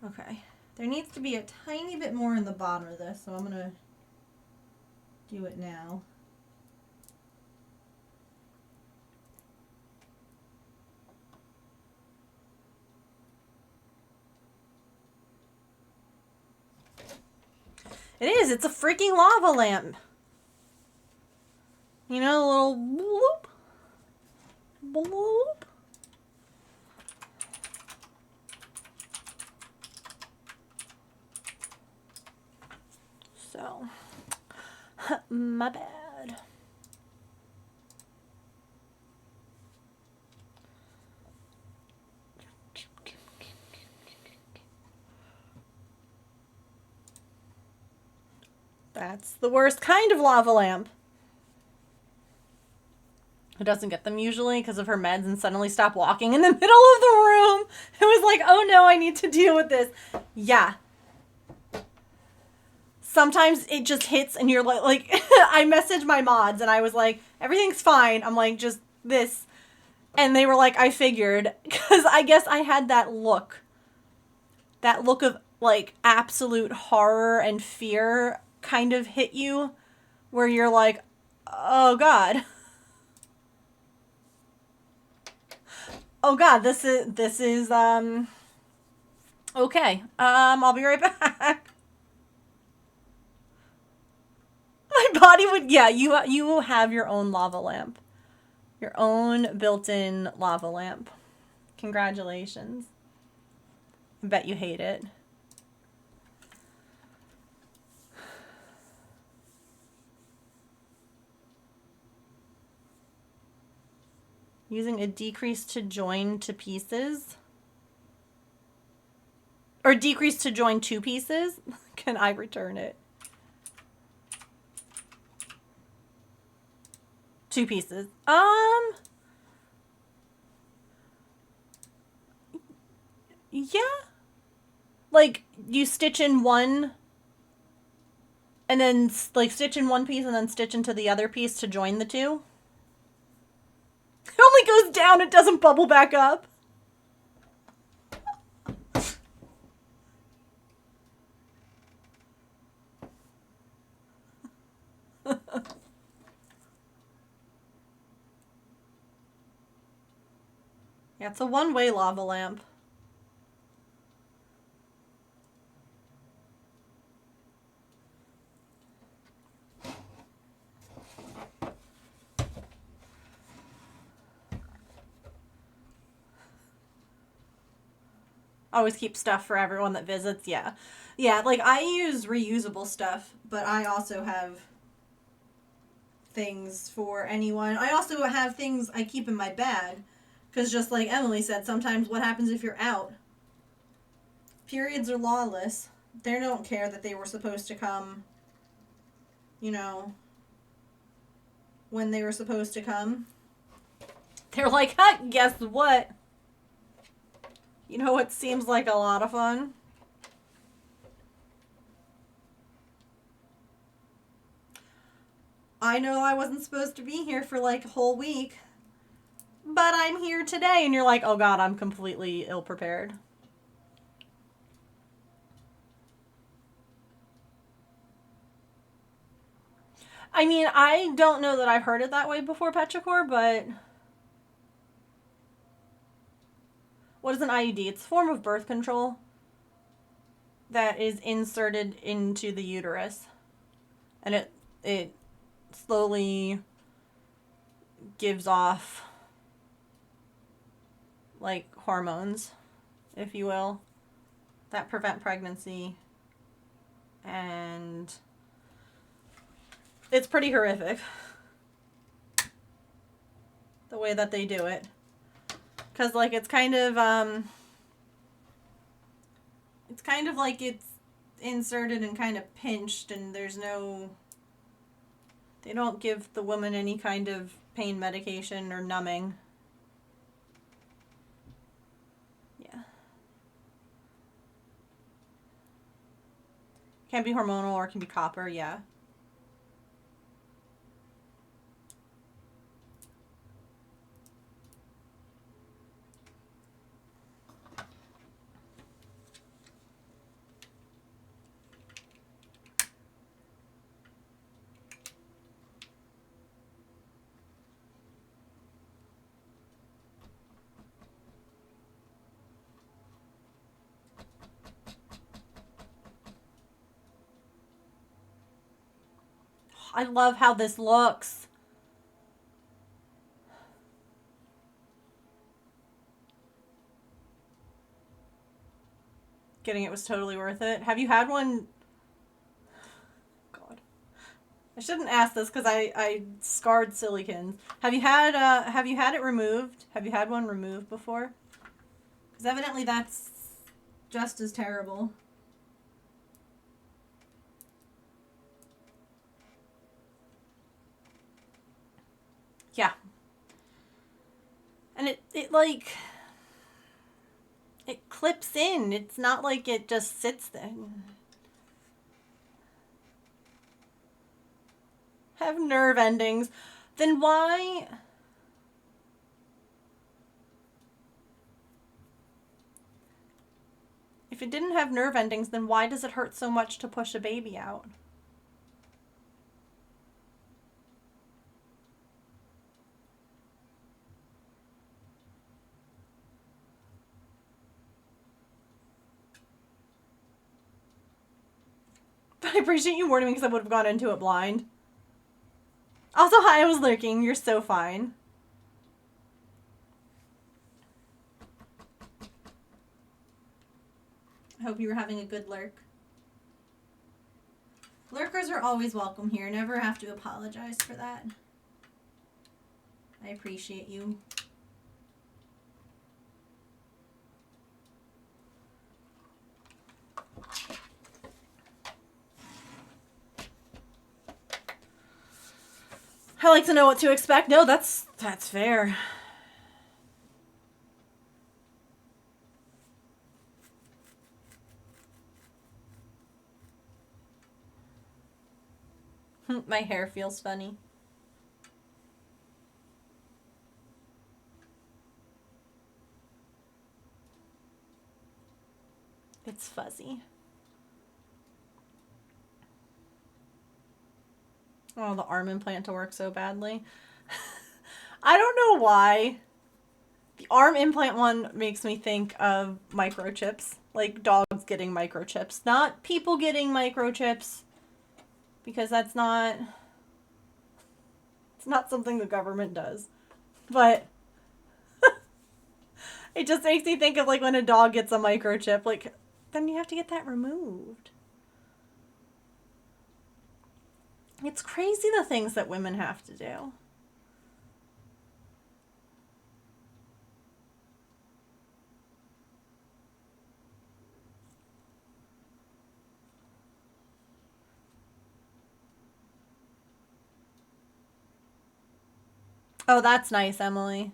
Okay, there needs to be a tiny bit more in the bottom of this, so I'm gonna do it now. It is. It's a freaking lava lamp. You know, a little bloop. Bloop. So, my bad. That's the worst kind of lava lamp. Who doesn't get them usually because of her meds and suddenly stop walking in the middle of the room. It was like, oh no, I need to deal with this. Yeah. Sometimes it just hits and you're like I messaged my mods and I was like, everything's fine. I'm like, just this. And they were like, I figured. Because I guess I had that look. That look of like absolute horror and fear kind of hit you. Where you're like, oh God. Oh God, this is okay. I'll be right back. My body would, yeah, you will have your own lava lamp. Your own built-in lava lamp. Congratulations. I bet you hate it. Using a decrease to join to pieces. Or decrease to join two pieces. Can I return it? Two pieces. Yeah. Like, you stitch in one, and then, like, stitch in one piece and then stitch into the other piece to join the two. It only goes down, it doesn't bubble back up. Yeah, it's a one-way lava lamp. Always keep stuff for everyone that visits, yeah. Yeah, like, I use reusable stuff, but I also have things for anyone. I also have things I keep in my bag, because just like Emily said, sometimes what happens if you're out? Periods are lawless. They don't care that they were supposed to come, you know, when they were supposed to come. They're like, huh, guess what? You know what seems like a lot of fun? I know I wasn't supposed to be here for like a whole week, but I'm here today. And you're like, oh God, I'm completely ill-prepared. I mean, I don't know that I've heard it that way before, Petrichor, but what is an IUD? It's a form of birth control that is inserted into the uterus. And it slowly gives off, like, hormones, if you will, that prevent pregnancy. And it's pretty horrific, the way that they do it. Because, like, it's kind of like it's inserted and kind of pinched, and there's no, they don't give the woman any kind of pain medication or numbing. Can be hormonal or can be copper, yeah. I love how this looks. Getting it was totally worth it. Have you had one? God. I shouldn't ask this because I scarred Silikins. Have you had it removed? Have you had one removed before? Because evidently that's just as terrible. Yeah. And it like, it clips in. It's not like it just sits there. Have nerve endings. Then why? If it didn't have nerve endings, then why does it hurt so much to push a baby out? But I appreciate you warning me because I would have gone into it blind. Also, hi, I was lurking. You're so fine. I hope you were having a good lurk. Lurkers are always welcome here. Never have to apologize for that. I appreciate you. I like to know what to expect. No, that's fair. My hair feels funny. It's fuzzy. Oh, the arm implant to work so badly. I don't know why. The arm implant one makes me think of microchips. Like dogs getting microchips. Not people getting microchips. Because that's not... It's not something the government does. But... it just makes me think of like when a dog gets a microchip. Like, then you have to get that removed. It's crazy the things that women have to do. Oh, that's nice, Emily.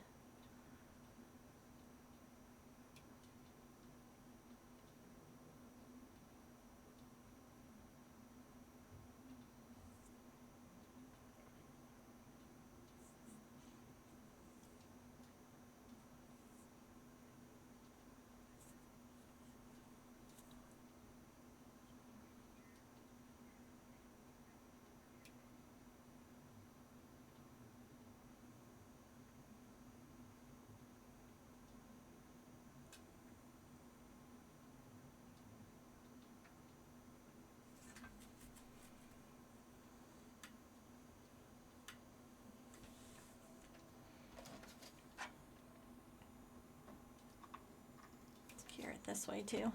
Cure it this way too.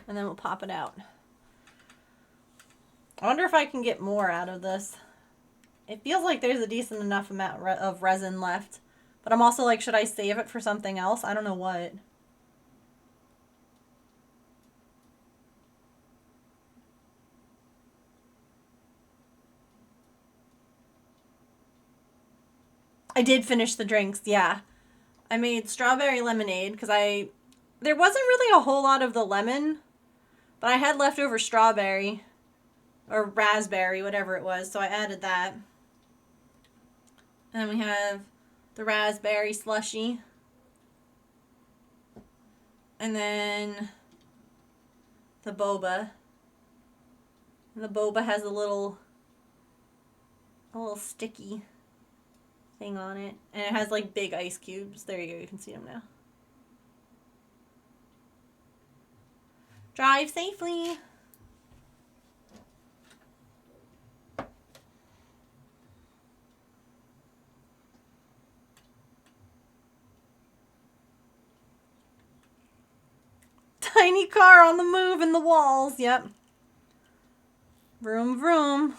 And then we'll pop it out. I wonder if I can get more out of this. It feels like there's a decent enough amount of resin left. But I'm also like, should I save it for something else? I don't know what. I did finish the drinks, yeah. I made strawberry lemonade because there wasn't really a whole lot of the lemon, but I had leftover strawberry. or raspberry, whatever it was. So I added that. And we have the raspberry slushy. And then the boba. And the boba has a little sticky thing on it. And it has like big ice cubes. There you go, you can see them now. Drive safely. Tiny car on the move in the walls. Yep. Vroom, vroom.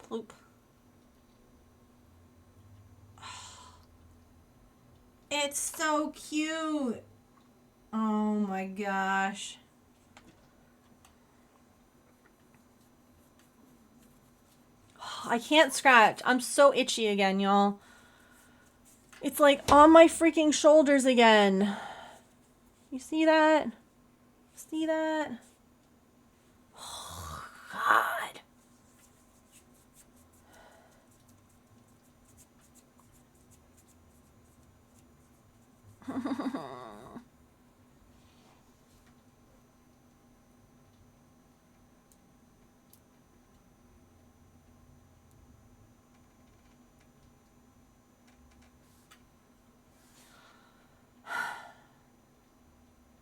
Bloop. It's so cute. Oh my gosh. I can't scratch. I'm so itchy again, y'all. It's like on my freaking shoulders again. You see that? See that? Oh, God.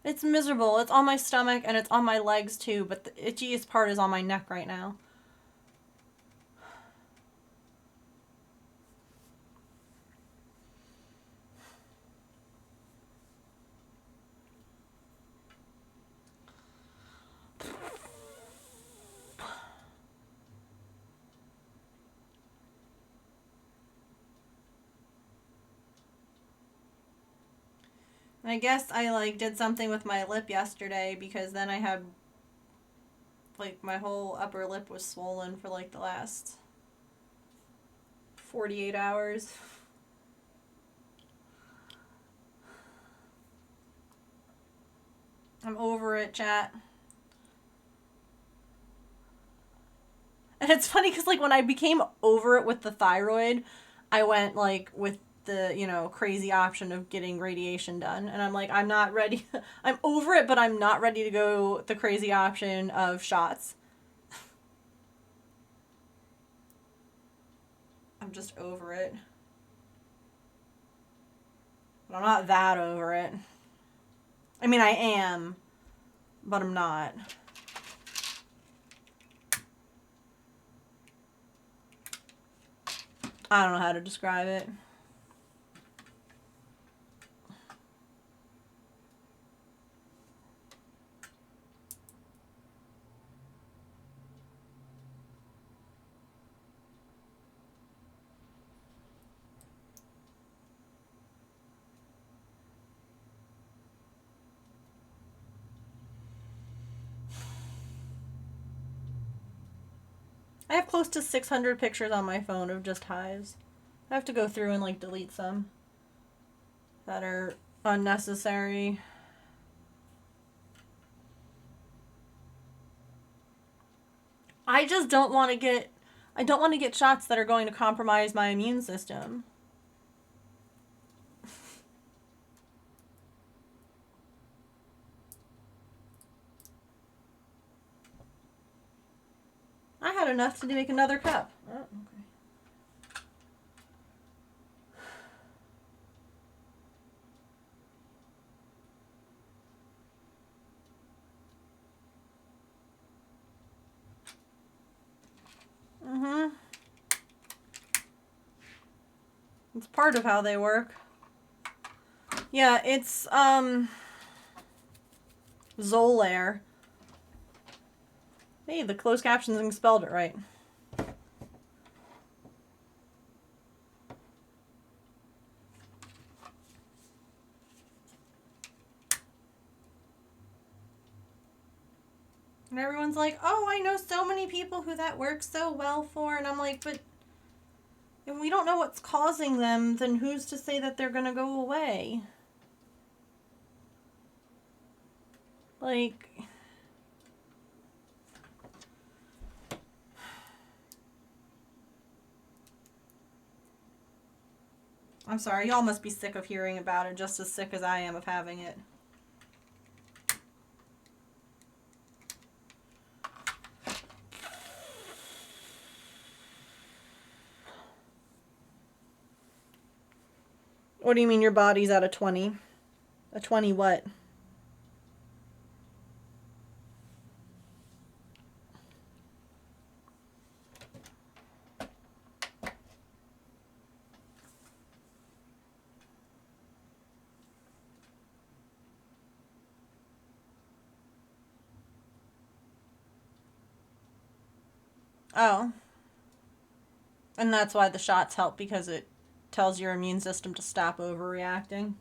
It's miserable. It's on my stomach and it's on my legs too, but the itchiest part is on my neck right now. I guess I like did something with my lip yesterday because then I had like my whole upper lip was swollen for like the last 48 hours. I'm over it, chat. And it's funny because like when I became over it with the thyroid, I went like with the, you know, crazy option of getting radiation done. And I'm like, I'm not ready. I'm over it, but I'm not ready to go the crazy option of shots. I'm just over it. But I'm not that over it. I mean, I am, but I'm not. I don't know how to describe it. I have close to 600 pictures on my phone of just hives. I have to go through and like delete some that are unnecessary. I just don't want to get shots that are going to compromise my immune system. I had enough to make another cup. Oh, okay. It's part of how they work. Yeah, it's, Zolair. Hey, the closed captioning spelled it right. And everyone's like, oh, I know so many people who that works so well for. And I'm like, but if we don't know what's causing them, then who's to say that they're going to go away? Like, I'm sorry, y'all must be sick of hearing about it, just as sick as I am of having it. What do you mean your body's at a 20? A 20 what? Oh. And that's why the shots help, because it tells your immune system to stop overreacting.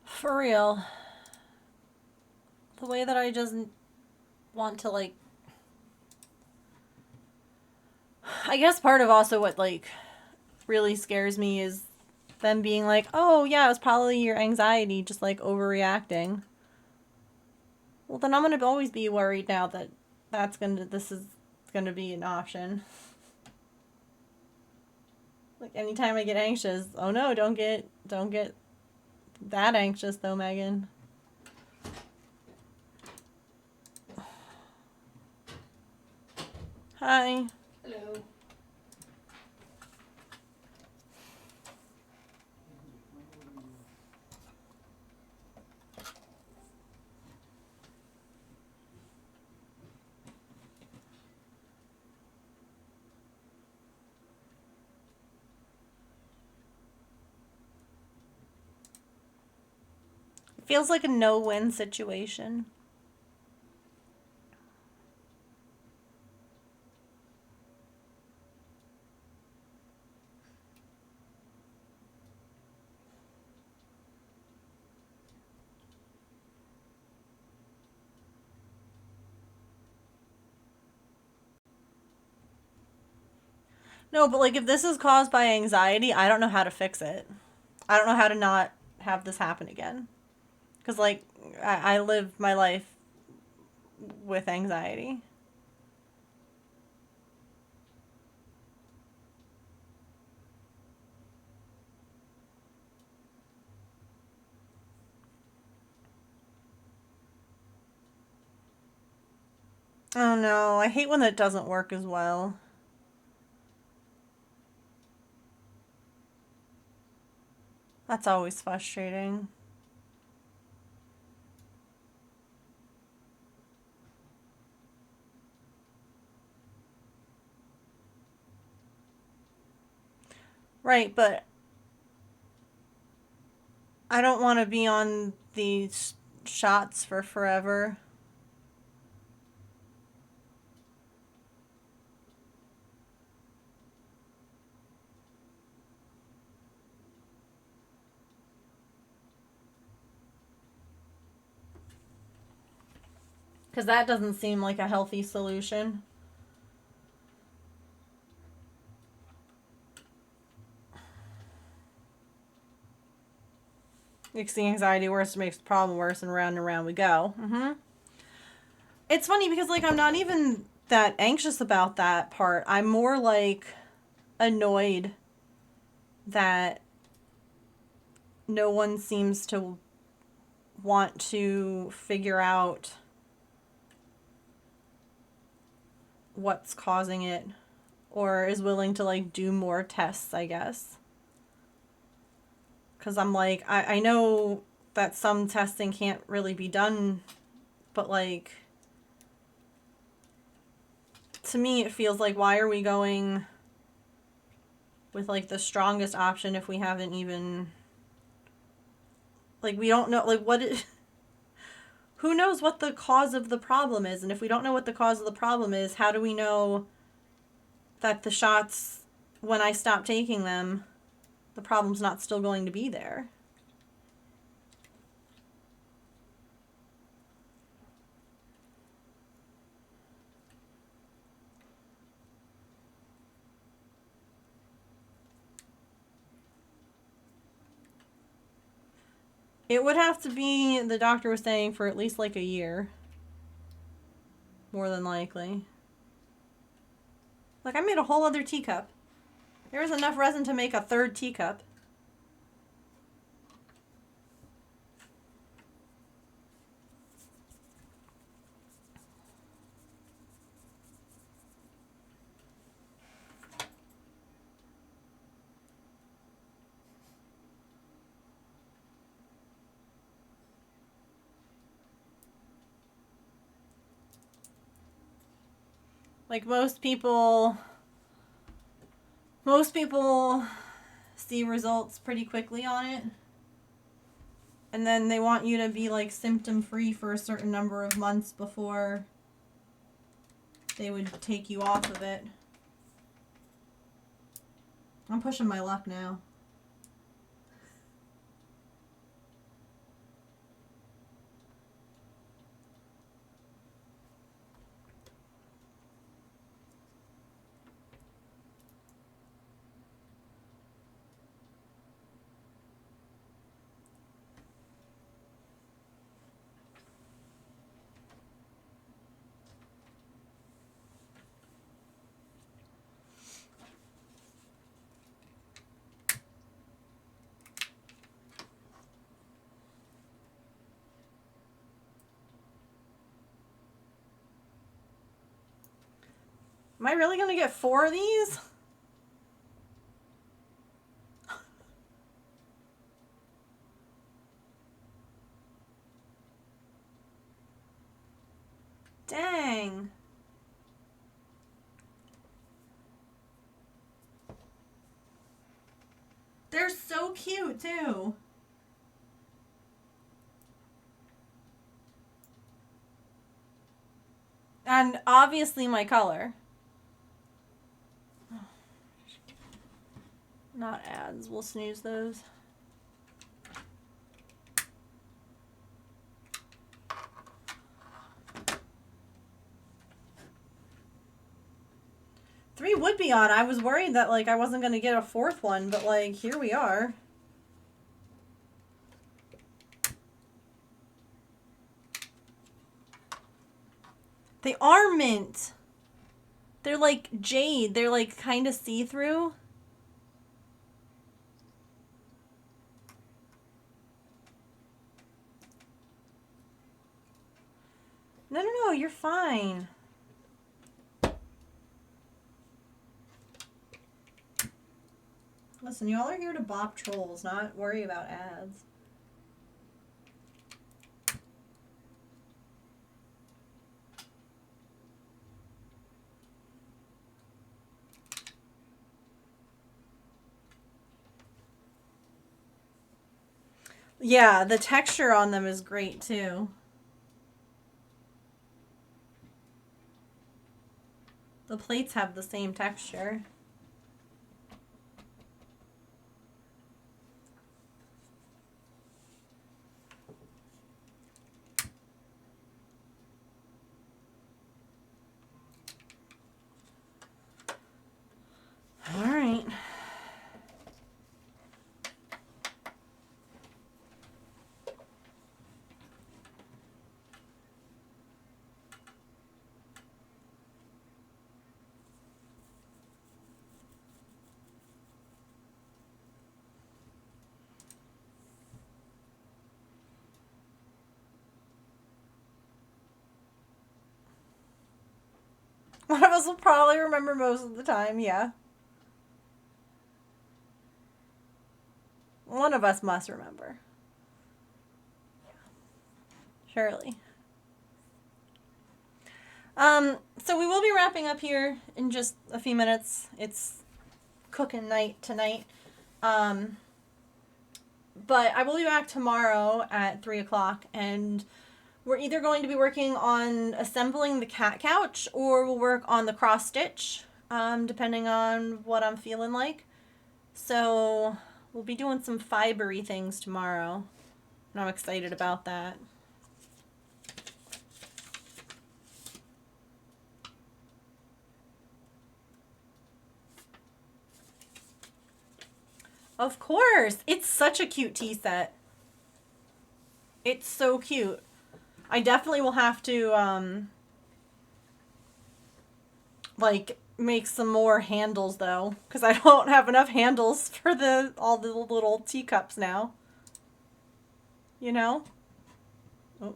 For real. The way that I just want to, like... I guess part of also what, like, really scares me is them being like, oh, yeah, it was probably your anxiety just, like, overreacting. Well, then I'm gonna always be worried now that this is gonna be an option. Like, anytime I get anxious, oh no, don't get that anxious though, Megan. Hi.
Hello.
It feels like a no-win situation. No, but like if this is caused by anxiety, I don't know how to fix it. I don't know how to not have this happen again. Because like I live my life with anxiety. Oh no, I hate when that doesn't work as well. That's always frustrating. Right, but I don't want to be on these shots for forever. Because that doesn't seem like a healthy solution. Makes the anxiety worse, makes the problem worse, and around we go. It's funny because, like, I'm not even that anxious about that part. I'm more, like, annoyed that no one seems to want to figure out what's causing it or is willing to, like, do more tests, I guess. Because I'm like, I know that some testing can't really be done, but, like, to me it feels like, why are we going with, like, the strongest option if we haven't even, like, we don't know, like, who knows what the cause of the problem is? And if we don't know what the cause of the problem is, how do we know that the shots, when I stop taking them, the problem's not still going to be there? It would have to be, the doctor was saying, for at least like a year. More than likely. Like, I made a whole other teacup. There was enough resin to make a third teacup. Like, most people see results pretty quickly on it. And then they want you to be, like, symptom-free for a certain number of months before they would take you off of it. I'm pushing my luck now. Am I really gonna get 4 of these? Dang. They're so cute, too. And obviously my color. Not ads. We'll snooze those. Three would be odd. I was worried that, like, I wasn't going to get a 4th one, but, like, here we are. They are mint. They're like jade. They're, like, kind of see-through. No, you're fine. Listen, y'all are here to bop trolls, not worry about ads. Yeah, the texture on them is great, too. The plates have the same texture. One of us will probably remember most of the time, yeah. One of us must remember. Surely. So we will be wrapping up here in just a few minutes. It's cooking night tonight. But I will be back tomorrow at 3 o'clock, and we're either going to be working on assembling the cat couch or we'll work on the cross stitch, depending on what I'm feeling like. So we'll be doing some fibery things tomorrow, and I'm excited about that. Of course! It's such a cute tea set. It's so cute. I definitely will have to, like, make some more handles, though. Because I don't have enough handles for all the little teacups now. You know? Oh.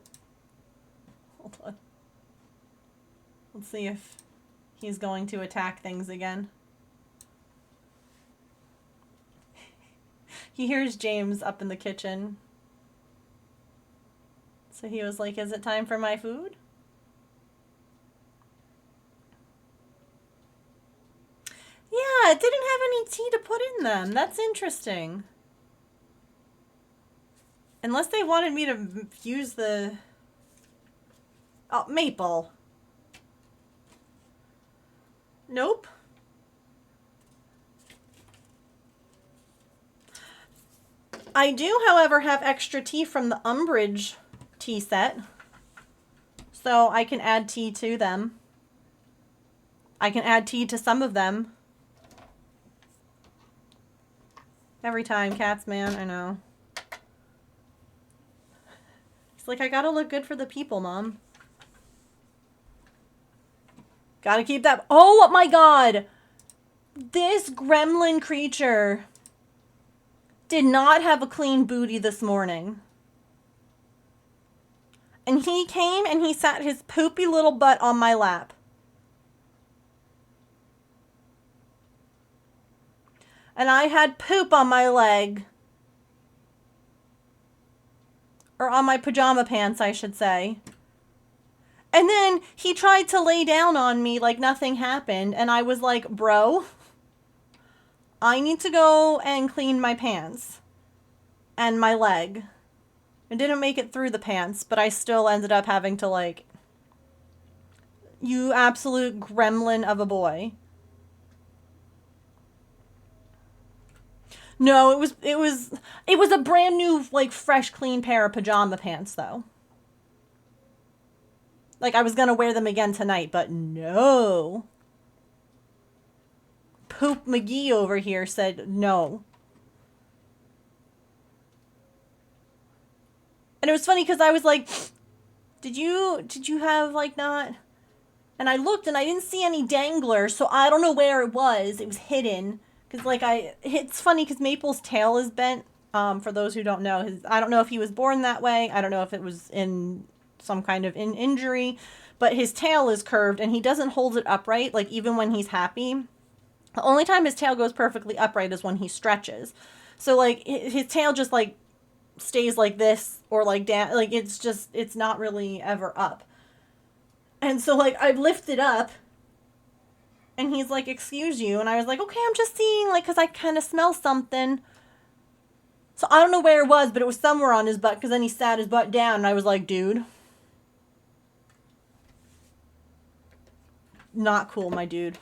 Hold on. Let's see if he's going to attack things again. He hears James up in the kitchen. So he was like, is it time for my food? Yeah, it didn't have any tea to put in them. That's interesting. Unless they wanted me to use the... Oh, maple. Nope. I do, however, have extra tea from the Umbridge tea set. So I can add tea to them. I can add tea to some of them. Every time, cats, man, I know. It's like, I gotta look good for the people, Mom. Gotta keep that... Oh my god! This gremlin creature did not have a clean booty this morning. And he came and he sat his poopy little butt on my lap. And I had poop on my leg. Or on my pajama pants, I should say. And then he tried to lay down on me like nothing happened. And I was like, bro, I need to go and clean my pants. And my leg. I didn't make it through the pants, but I still ended up having to, like... You absolute gremlin of a boy. No, it was a brand new, like, fresh, clean pair of pajama pants, though. Like, I was gonna wear them again tonight, but no. Poop McGee over here said no. And it was funny because I was like, did you have, like, not... And I looked and I didn't see any dangler, so I don't know where it was. It was hidden. Because, like, it's funny because Maple's tail is bent. For those who don't know, I don't know if he was born that way. I don't know if it was in some kind of injury. But his tail is curved and he doesn't hold it upright, like, even when he's happy. The only time his tail goes perfectly upright is when he stretches. So, like, his tail just, like, stays like this or, like, down. Like, it's not really ever up. And so, like, I lifted up. And he's like, excuse you. And I was like, okay, I'm just seeing, like, because I kind of smell something. So I don't know where it was, but it was somewhere on his butt, because then he sat his butt down, and I was like, dude. Not cool, my dude.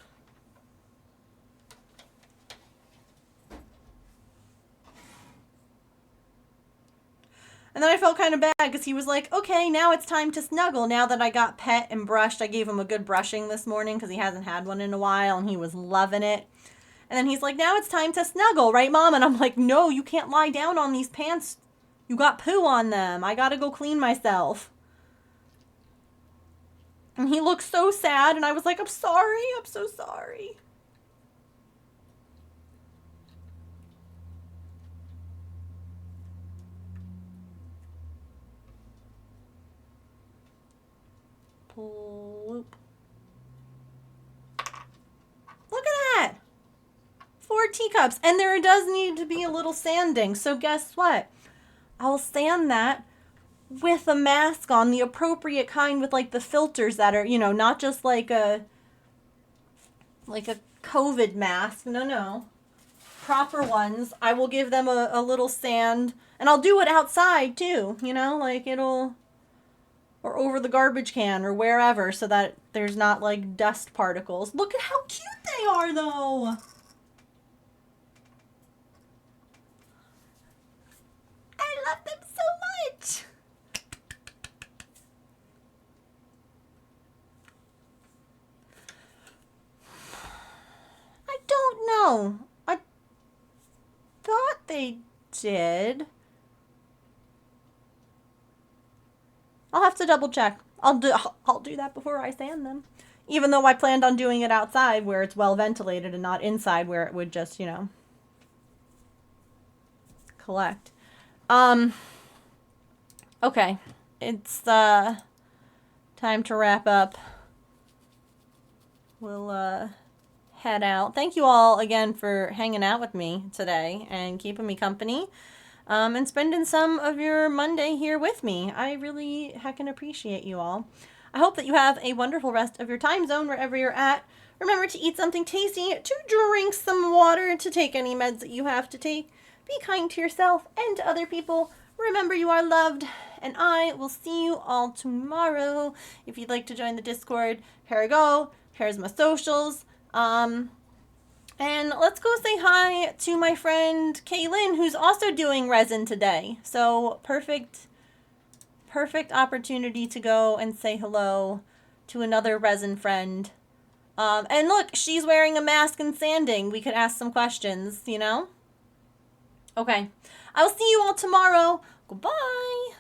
And then I felt kind of bad, because he was like, okay, now it's time to snuggle. Now that I got pet and brushed, I gave him a good brushing this morning, because he hasn't had one in a while, and he was loving it. And then he's like, now it's time to snuggle, right, Mom? And I'm like, no, you can't lie down on these pants. You got poo on them. I gotta go clean myself. And he looked so sad, and I was like, I'm sorry. I'm so sorry. Bloop. teacups. And there does need to be a little sanding. So guess what? I'll sand that with a mask on, the appropriate kind with like the filters that are, not just like a COVID mask. No. Proper ones. I will give them a little sand, and I'll do it outside too, like or over the garbage can or wherever, so that there's not like dust particles. Look at how cute they are though. I love them so much. I don't know. I thought they did. I'll have to double check. I'll do that before I sand them. Even though I planned on doing it outside where it's well ventilated and not inside where it would just, collect. Okay. It's time to wrap up. We'll head out. Thank you all again for hanging out with me today and keeping me company. And spending some of your Monday here with me. I really heckin' appreciate you all. I hope that you have a wonderful rest of your time zone wherever you're at. Remember to eat something tasty, to drink some water, to take any meds that you have to take. Be kind to yourself and to other people. Remember you are loved. And I will see you all tomorrow. If you'd like to join the Discord, here I go. Here's my socials. And let's go say hi to my friend Kaylin, who's also doing resin today. So perfect opportunity to go and say hello to another resin friend. And look, she's wearing a mask and sanding. We could ask some questions, Okay. I will see you all tomorrow. Goodbye.